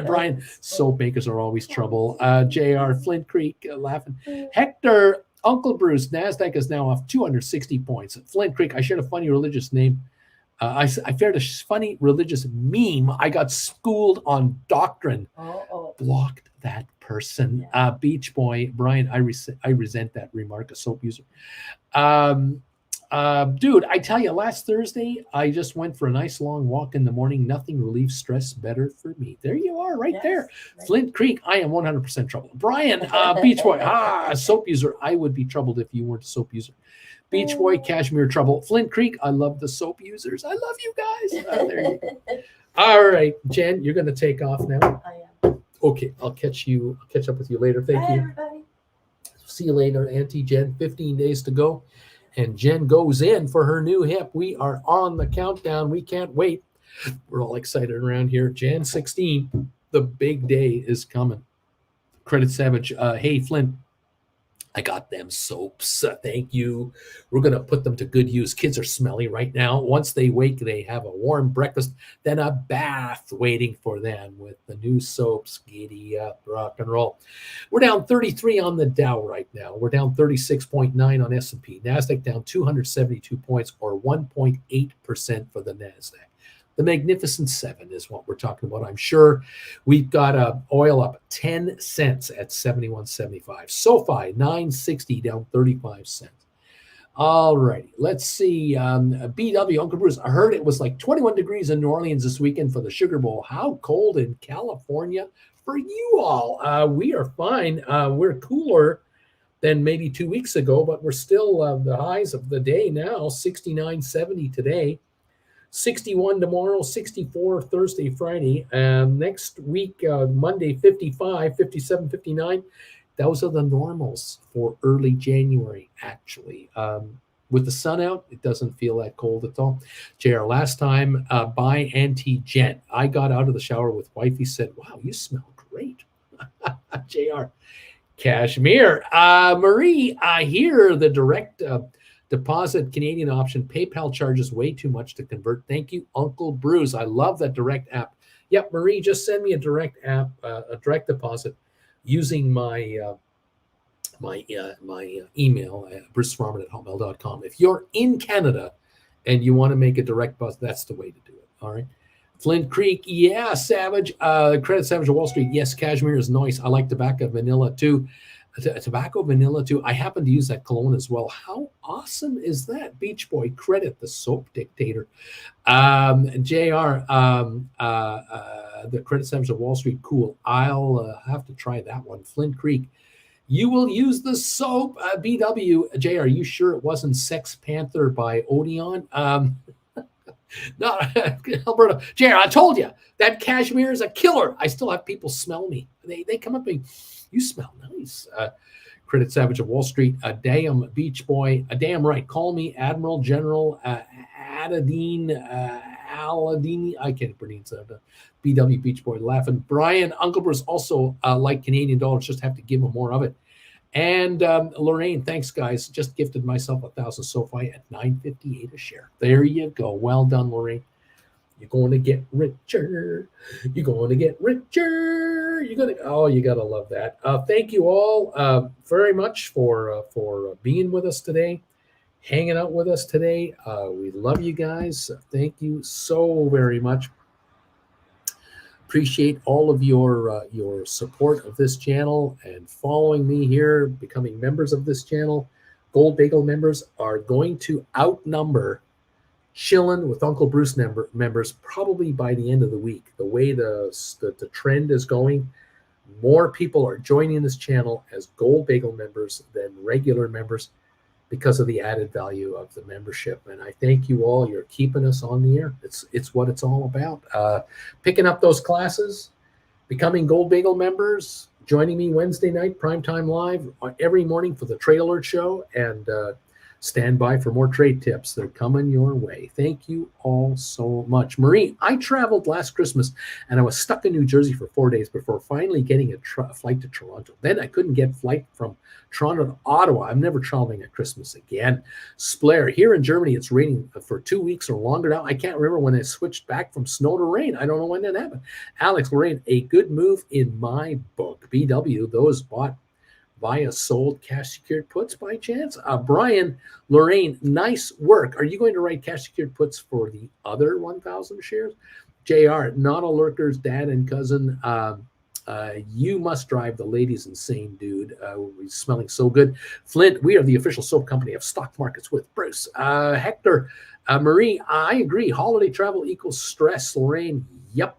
Brian, soap makers are always trouble. JR, Flint Creek, laughing. Hector, Uncle Bruce, NASDAQ is now off 260 points. Flint Creek, I shared a funny religious name. I shared a funny religious meme. I got schooled on doctrine. Blocked that person. Yeah. Beach Boy, Brian, I resent that remark, a soap user. Dude, I tell you, last Thursday, I just went for a nice long walk in the morning. Nothing relieves stress better for me. There you are, right there. Right. Flint Creek, I am 100% troubled. Brian, Beach Boy, soap user. I would be troubled if you weren't a soap user. Beach Boy, Cashmere trouble. Flint Creek, I love the soap users. I love you guys. There you go. All right, Jen, you're going to take off now. I am. Okay, I'll catch up with you later. Thank you. Everybody. See you later, Auntie Jen. 15 days to go. And Jen goes in for her new hip. We are on the countdown. We can't wait. We're all excited around here. Jan 16, the big day is coming. Credit Savage. Hey, Flint, I got them soaps. Thank you. We're going to put them to good use. Kids are smelly right now. Once they wake, they have a warm breakfast, then a bath waiting for them with the new soaps. Giddy up, rock and roll. We're down 33 on the Dow right now. We're down 36.9 on S&P. NASDAQ down 272 points or 1.8% for the NASDAQ. The Magnificent Seven is what we're talking about. I'm sure we've got oil up 10 cents at 71.75. Sofi 960 down 35 cents. All righty, let's see. BW, Uncle Bruce, I heard it was like 21 degrees in New Orleans this weekend for the Sugar Bowl. How cold in California for you all? We are fine. We're cooler than maybe 2 weeks ago, but we're still the highs of the day now, 69, 70 today. 61 tomorrow, 64 Thursday, Friday. Next week, Monday, 55, 57, 59. Those are the normals for early January, actually. With the sun out, it doesn't feel that cold at all. JR, last time, by Auntie Jen, I got out of the shower with wifey, said, wow, you smell great. JR, Cashmere. Marie, I hear the direct deposit Canadian option. PayPal charges way too much to convert. Thank you, Uncle Bruce. I love that direct app. Yep, Marie, just send me a direct app, a direct deposit using my email, brucefarman@hotmail.com. If you're in Canada and you want to make a direct deposit, that's the way to do it. All right. Flint Creek, yeah, Savage. Credit Savage of Wall Street. Yes, Cashmere is nice. I like tobacco vanilla too. Tobacco vanilla too. I happen to use that cologne as well. How awesome is that? Beach Boy, credit the soap dictator. JR, the Credit Savage of Wall Street, cool. I'll have to try that one. Flint Creek, you will use the soap. BW, JR, you sure it wasn't Sex Panther by Odeon? No, Alberta. JR, I told you that Cashmere is a killer. I still have people smell me. They come up and you smell nice. Credit Savage of Wall Street. Damn Beach Boy. Damn right. Call me Admiral General Aladine. I can't pronounce that. BW Beach Boy laughing. Brian, Uncle Bruce also like Canadian dollars. Just have to give him more of it. And Lorraine, thanks, guys. Just gifted myself 1,000 SoFi at $9.58 a share. There you go. Well done, Lorraine. You're going to get richer. You're going to get richer. You gotta love that. Thank you all very much for being with us today, hanging out with us today. We love you guys. Thank you so very much. Appreciate all of your support of this channel and following me here, becoming members of this channel. Gold Bagel members are going to outnumber Chillin' with Uncle Bruce members probably by the end of the week. The way the trend is going, more people are joining this channel as Gold Bagel members than regular members because of the added value of the membership. And I thank you all. You're keeping us on the air. It's what it's all about. Picking up those classes, becoming Gold Bagel members, joining me Wednesday night, Primetime Live, every morning for the Trade Alert Show, and stand by for more trade tips. They're coming your way. Thank you all so much. Marie, I traveled last Christmas and I was stuck in New Jersey for 4 days before finally getting a flight to Toronto. Then I couldn't get a flight from Toronto to Ottawa. I'm never traveling at Christmas again. Splair, here in Germany, it's raining for 2 weeks or longer now. I can't remember when I switched back from snow to rain. I don't know when that happened. Alex, Lorraine, a good move in my book. BW, those bought buy a sold cash secured puts by chance? Brian, Lorraine, nice work. Are you going to write cash secured puts for the other 1,000 shares? JR, not a lurker's dad and cousin. You must drive the ladies insane, dude. We're smelling so good. Flint, we are the official soap company of stock markets with Bruce. Hector, Marie, I agree. Holiday travel equals stress. Lorraine, yep.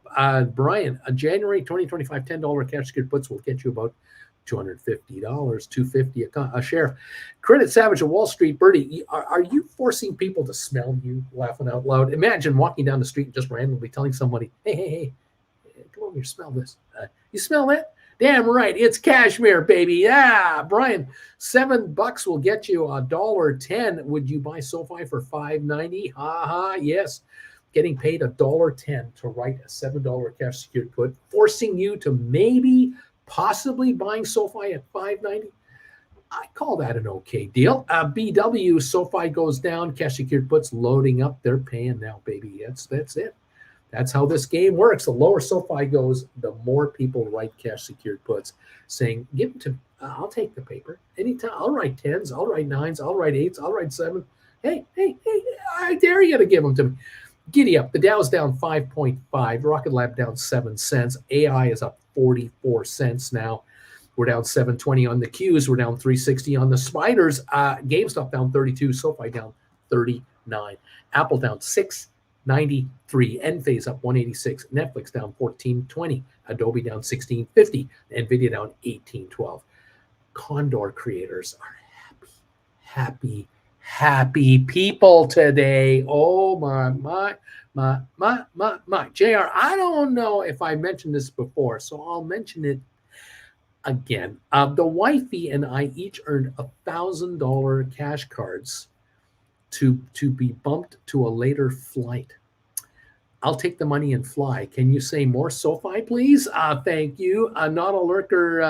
Brian, January 2025 $10 cash secured puts will get you about $250, $250 a share. Credit Savage of Wall Street, Bertie, are you forcing people to smell you laughing out loud? Imagine walking down the street and just randomly telling somebody, hey, come over here, smell this. You smell that? Damn right, it's cashmere, baby. Yeah, Brian, $7 will get you $1.10. Would you buy SoFi for $5.90? Yes. Getting paid $1.10 to write a $7 cash secured put, forcing you to maybe, possibly buying SoFi at $5.90. I call that an okay deal. BW, SoFi goes down, cash secured puts loading up. They're paying now, baby. That's it. That's how this game works. The lower SoFi goes, the more people write cash secured puts saying, give them to me. I'll take the paper anytime. I'll write 10s. I'll write 9s. I'll write 8s. I'll write 7. Hey, I dare you to give them to me. Giddy up. The Dow's down 5.5. Rocket Lab down 7 cents. AI is up 44 cents now. We're down 720 on the Qs. We're down 360 on the Spiders. GameStop down 32. SoFi down 39. Apple down 693. Enphase up 186. Netflix down 1420. Adobe down 1650. Nvidia down 1812. Condor creators are happy people today. Oh my. JR, I don't know if I mentioned this before, so I'll mention it again. The wifey and I each earned $1,000 cash cards to be bumped to a later flight. I'll take the money and fly. Can you say more SoFi, please? Thank you. Not a lurker.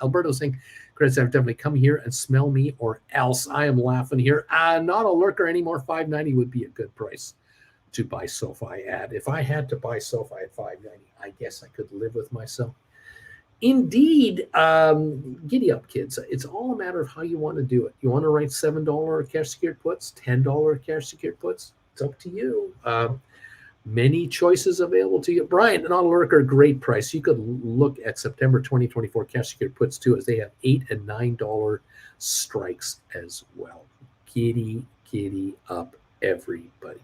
Alberto saying, credits have definitely come here and smell me or else. I am laughing here. Not a lurker anymore. $5.90 would be a good price to buy SoFi at. If I had to buy SoFi at $5.90, I guess I could live with myself. Indeed, giddy up, kids. It's all a matter of how you want to do it. You want to write $7 cash secured puts, $10 cash secured puts? It's up to you. Many choices available to you. Brian, not a lurker, great price. You could look at September 2024 cash secured puts too, as they have $8 and $9 strikes as well. Giddy up, everybody.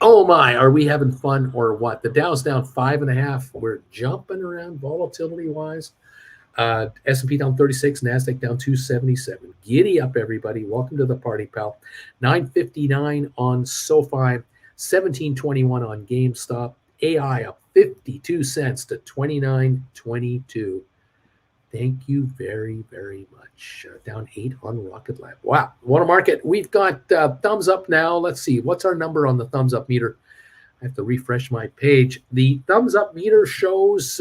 Oh my, are we having fun or what? The Dow's down 5.5. We're jumping around volatility wise. S&P down 36, NASDAQ down 277. Giddy up, everybody. Welcome to the party, pal. 959 on SoFi, 1721 on GameStop. AI up 52 cents to 29.22. Thank you very, very much. Down 8 on Rocket Lab. Wow, what a market. We've got thumbs up now. Let's see. What's our number on the thumbs up meter? I have to refresh my page. The thumbs up meter shows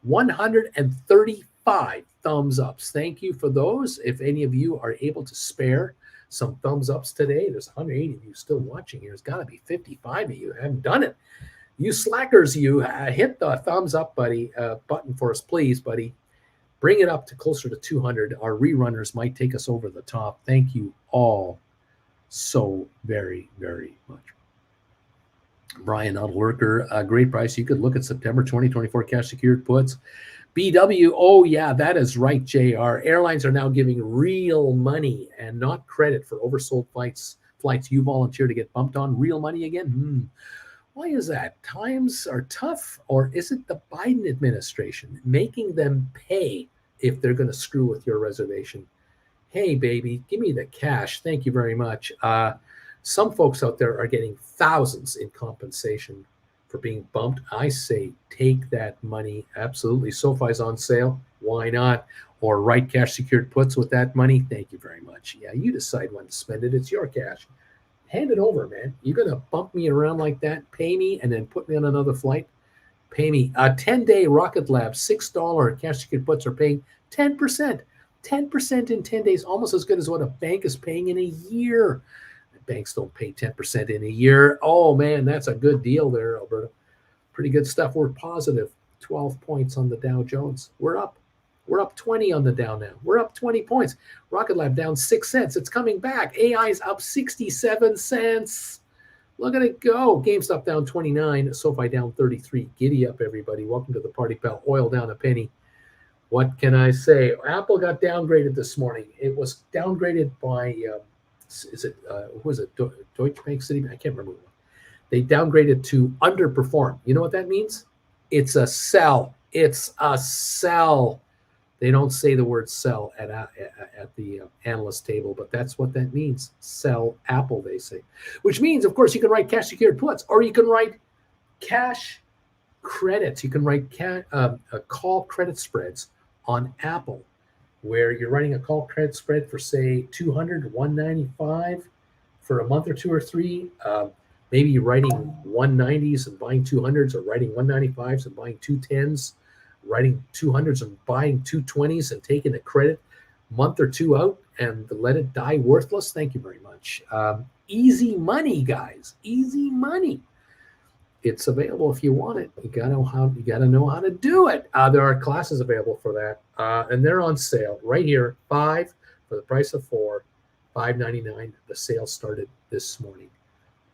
135 thumbs ups. Thank you for those. If any of you are able to spare some thumbs ups today, there's 180 of you still watching here. There's got to be 55 of you who haven't done it. You slackers, you hit the thumbs up, buddy, button for us, please, buddy. Bring it up to closer to 200. Our rerunners might take us over the top. Thank you all so very, very much. Brian, not a lurker, great price. You could look at September 2024 cash secured puts. BW, oh yeah, that is right, JR. Airlines are now giving real money and not credit for oversold flights you volunteer to get bumped on. Real money again? Why is that? Times are tough, or is it the Biden administration making them pay if they're going to screw with your reservation? Hey, baby, give me the cash. Thank you very much. Some folks out there are getting thousands in compensation for being bumped. I say take that money. Absolutely. SoFi's on sale. Why not? Or write cash secured puts with that money. Thank you very much. Yeah, you decide when to spend it. It's your cash. Hand it over, man. You're going to bump me around like that, pay me, and then put me on another flight? Pay me. 10-day Rocket Lab, $6 cash secured puts are paying 10%. 10% in 10 days, almost as good as what a bank is paying in a year. Banks don't pay 10% in a year. Oh, man, that's a good deal there, Alberta. Pretty good stuff. We're positive. 12 points on the Dow Jones. We're up. We're up 20 on the Dow now. We're up 20 points. Rocket Lab down 6 cents. It's coming back. AI's up 67 cents. Look at it go. GameStop down 29. SoFi down 33. Giddy up, everybody. Welcome to the party, pal. Oil down a penny. What can I say? Apple got downgraded this morning. It was downgraded by, who was it? Deutsche Bank, City? I can't remember. They downgraded to underperform. You know what that means? It's a sell. It's a sell. They don't say the word sell at the analyst table, but that's what that means. Sell Apple, they say. Which means, of course, you can write cash secured puts, or you can write cash credits. You can write call credit spreads on Apple, where you're writing a call credit spread for, say, 200, 195 for a month or two or three. Maybe you're writing 190s and buying 200s, or writing 195s and buying 210s, writing 200s and buying 220s and taking the credit month or two out and let it die worthless. Thank you very much. Easy money, guys. Easy money. It's available if you want it. You gotta know how to do it. There are classes available for that, and they're on sale right here. 5 for the price of 4, $5.99. The sale started this morning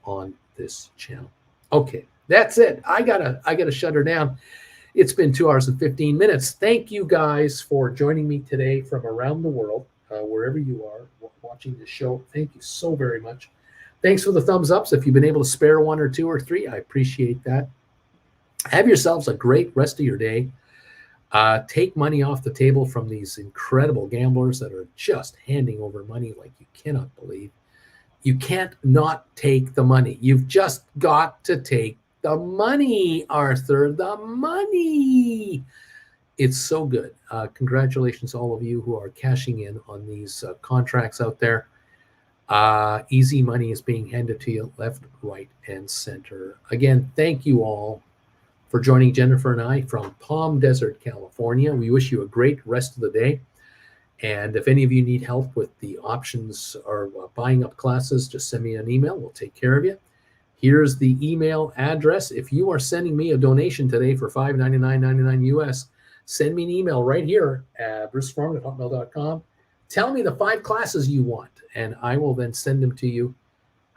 on this channel. Okay, that's it. I gotta shut her down. It's been 2 hours and 15 minutes. Thank you guys for joining me today from around the world, wherever you are watching the show. Thank you so very much. Thanks for the thumbs ups. If you've been able to spare 1 or 2 or 3, I appreciate that. Have yourselves a great rest of your day. Take money off the table from these incredible gamblers that are just handing over money like you cannot believe. You can't not take the money. You've just got to take the money, Arthur, the money. It's so good. Congratulations to all of you who are cashing in on these contracts out there. Easy money is being handed to you left, right, and center. Again, thank you all for joining Jennifer and I from Palm Desert, California. We wish you a great rest of the day. And if any of you need help with the options or buying up classes, just send me an email. We'll take care of you. Here's the email address. If you are sending me a donation today for $599.99 US, send me an email right here at brucefarm@hotmail.com. Tell me the 5 classes you want, and I will then send them to you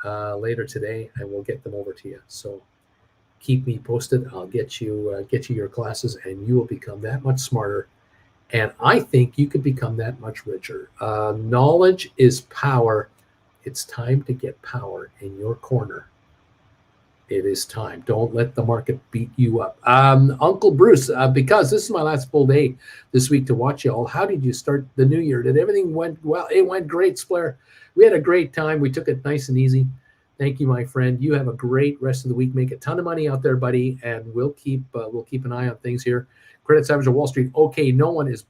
later today, and we'll get them over to you. So keep me posted. I'll get you your classes, and you will become that much smarter. And I think you could become that much richer. Knowledge is power. It's time to get power in your corner. It is time. Don't let the market beat you up. Uncle Bruce, because this is my last full day this week to watch you all. How did you start the new year? Did everything went well? It went great, Splair. We had a great time. We took it nice and easy. Thank you, my friend. You have a great rest of the week. Make a ton of money out there, buddy, and we'll keep an eye on things here. Credit Savage of Wall Street. Okay, no one is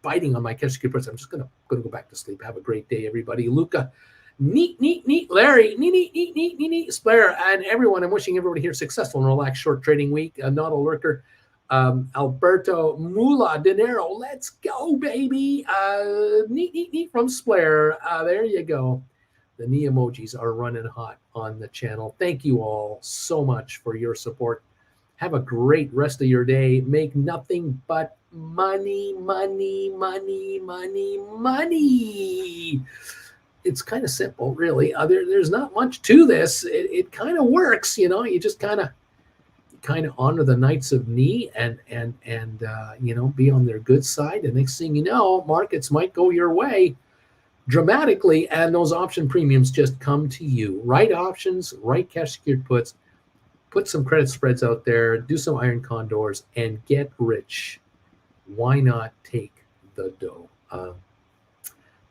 biting on my cash security price. I'm just gonna go back to sleep. Have a great day, everybody. Luca. Neat, Larry, neat, Splair, and everyone. I'm wishing everybody here successful and relaxed short trading week. Not a lurker. Alberto Mula Dinero, let's go, baby. Neat from Splair. There you go. The knee emojis are running hot on the channel. Thank you all so much for your support. Have a great rest of your day. Make nothing but money. It's kind of simple, really. There's not much to this. It kind of works, You just kind of honor the Knights of Knee and be on their good side. And next thing you know, markets might go your way dramatically, and those option premiums just come to you. Right options, right cash secured puts. Put some credit spreads out there. Do some iron condors and get rich. Why not take the dough?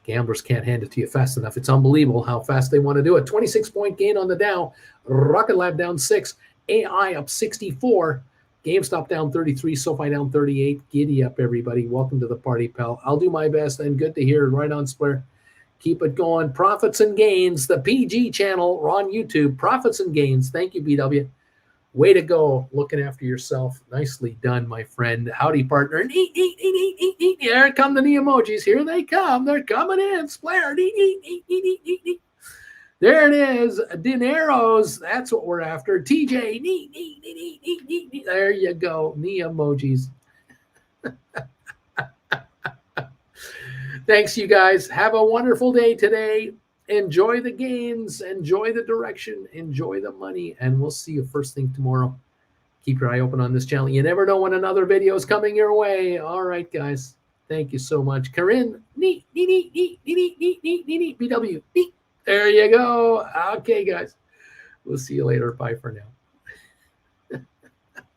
Gamblers can't hand it to you fast enough. It's unbelievable how fast they want to do it. 26-point gain on the Dow. Rocket Lab down 6. AI up 64. GameStop down 33. SoFi down 38. Giddy up, everybody. Welcome to the party, pal. I'll do my best, and good to hear. Right on, Splair. Keep it going. Profits and Gains, the PG channel. We're on YouTube. Profits and Gains. Thank you, BW. Way to go, looking after yourself. Nicely done, my friend. Howdy, partner. Eat. Here come the knee emojis. Here they come. They're coming in. Splair. Eat. There it is. Dineros. That's what we're after. TJ. Neat. There you go. Knee emojis. Thanks, you guys. Have a wonderful day today. Enjoy the gains. Enjoy the direction. Enjoy the money. And we'll see you first thing tomorrow. Keep your eye open on this channel. You never know when another video is coming your way. All right, guys. Thank you so much. Corinne. Neat. BW. Neat. There you go. Okay, guys. We'll see you later. Bye for now.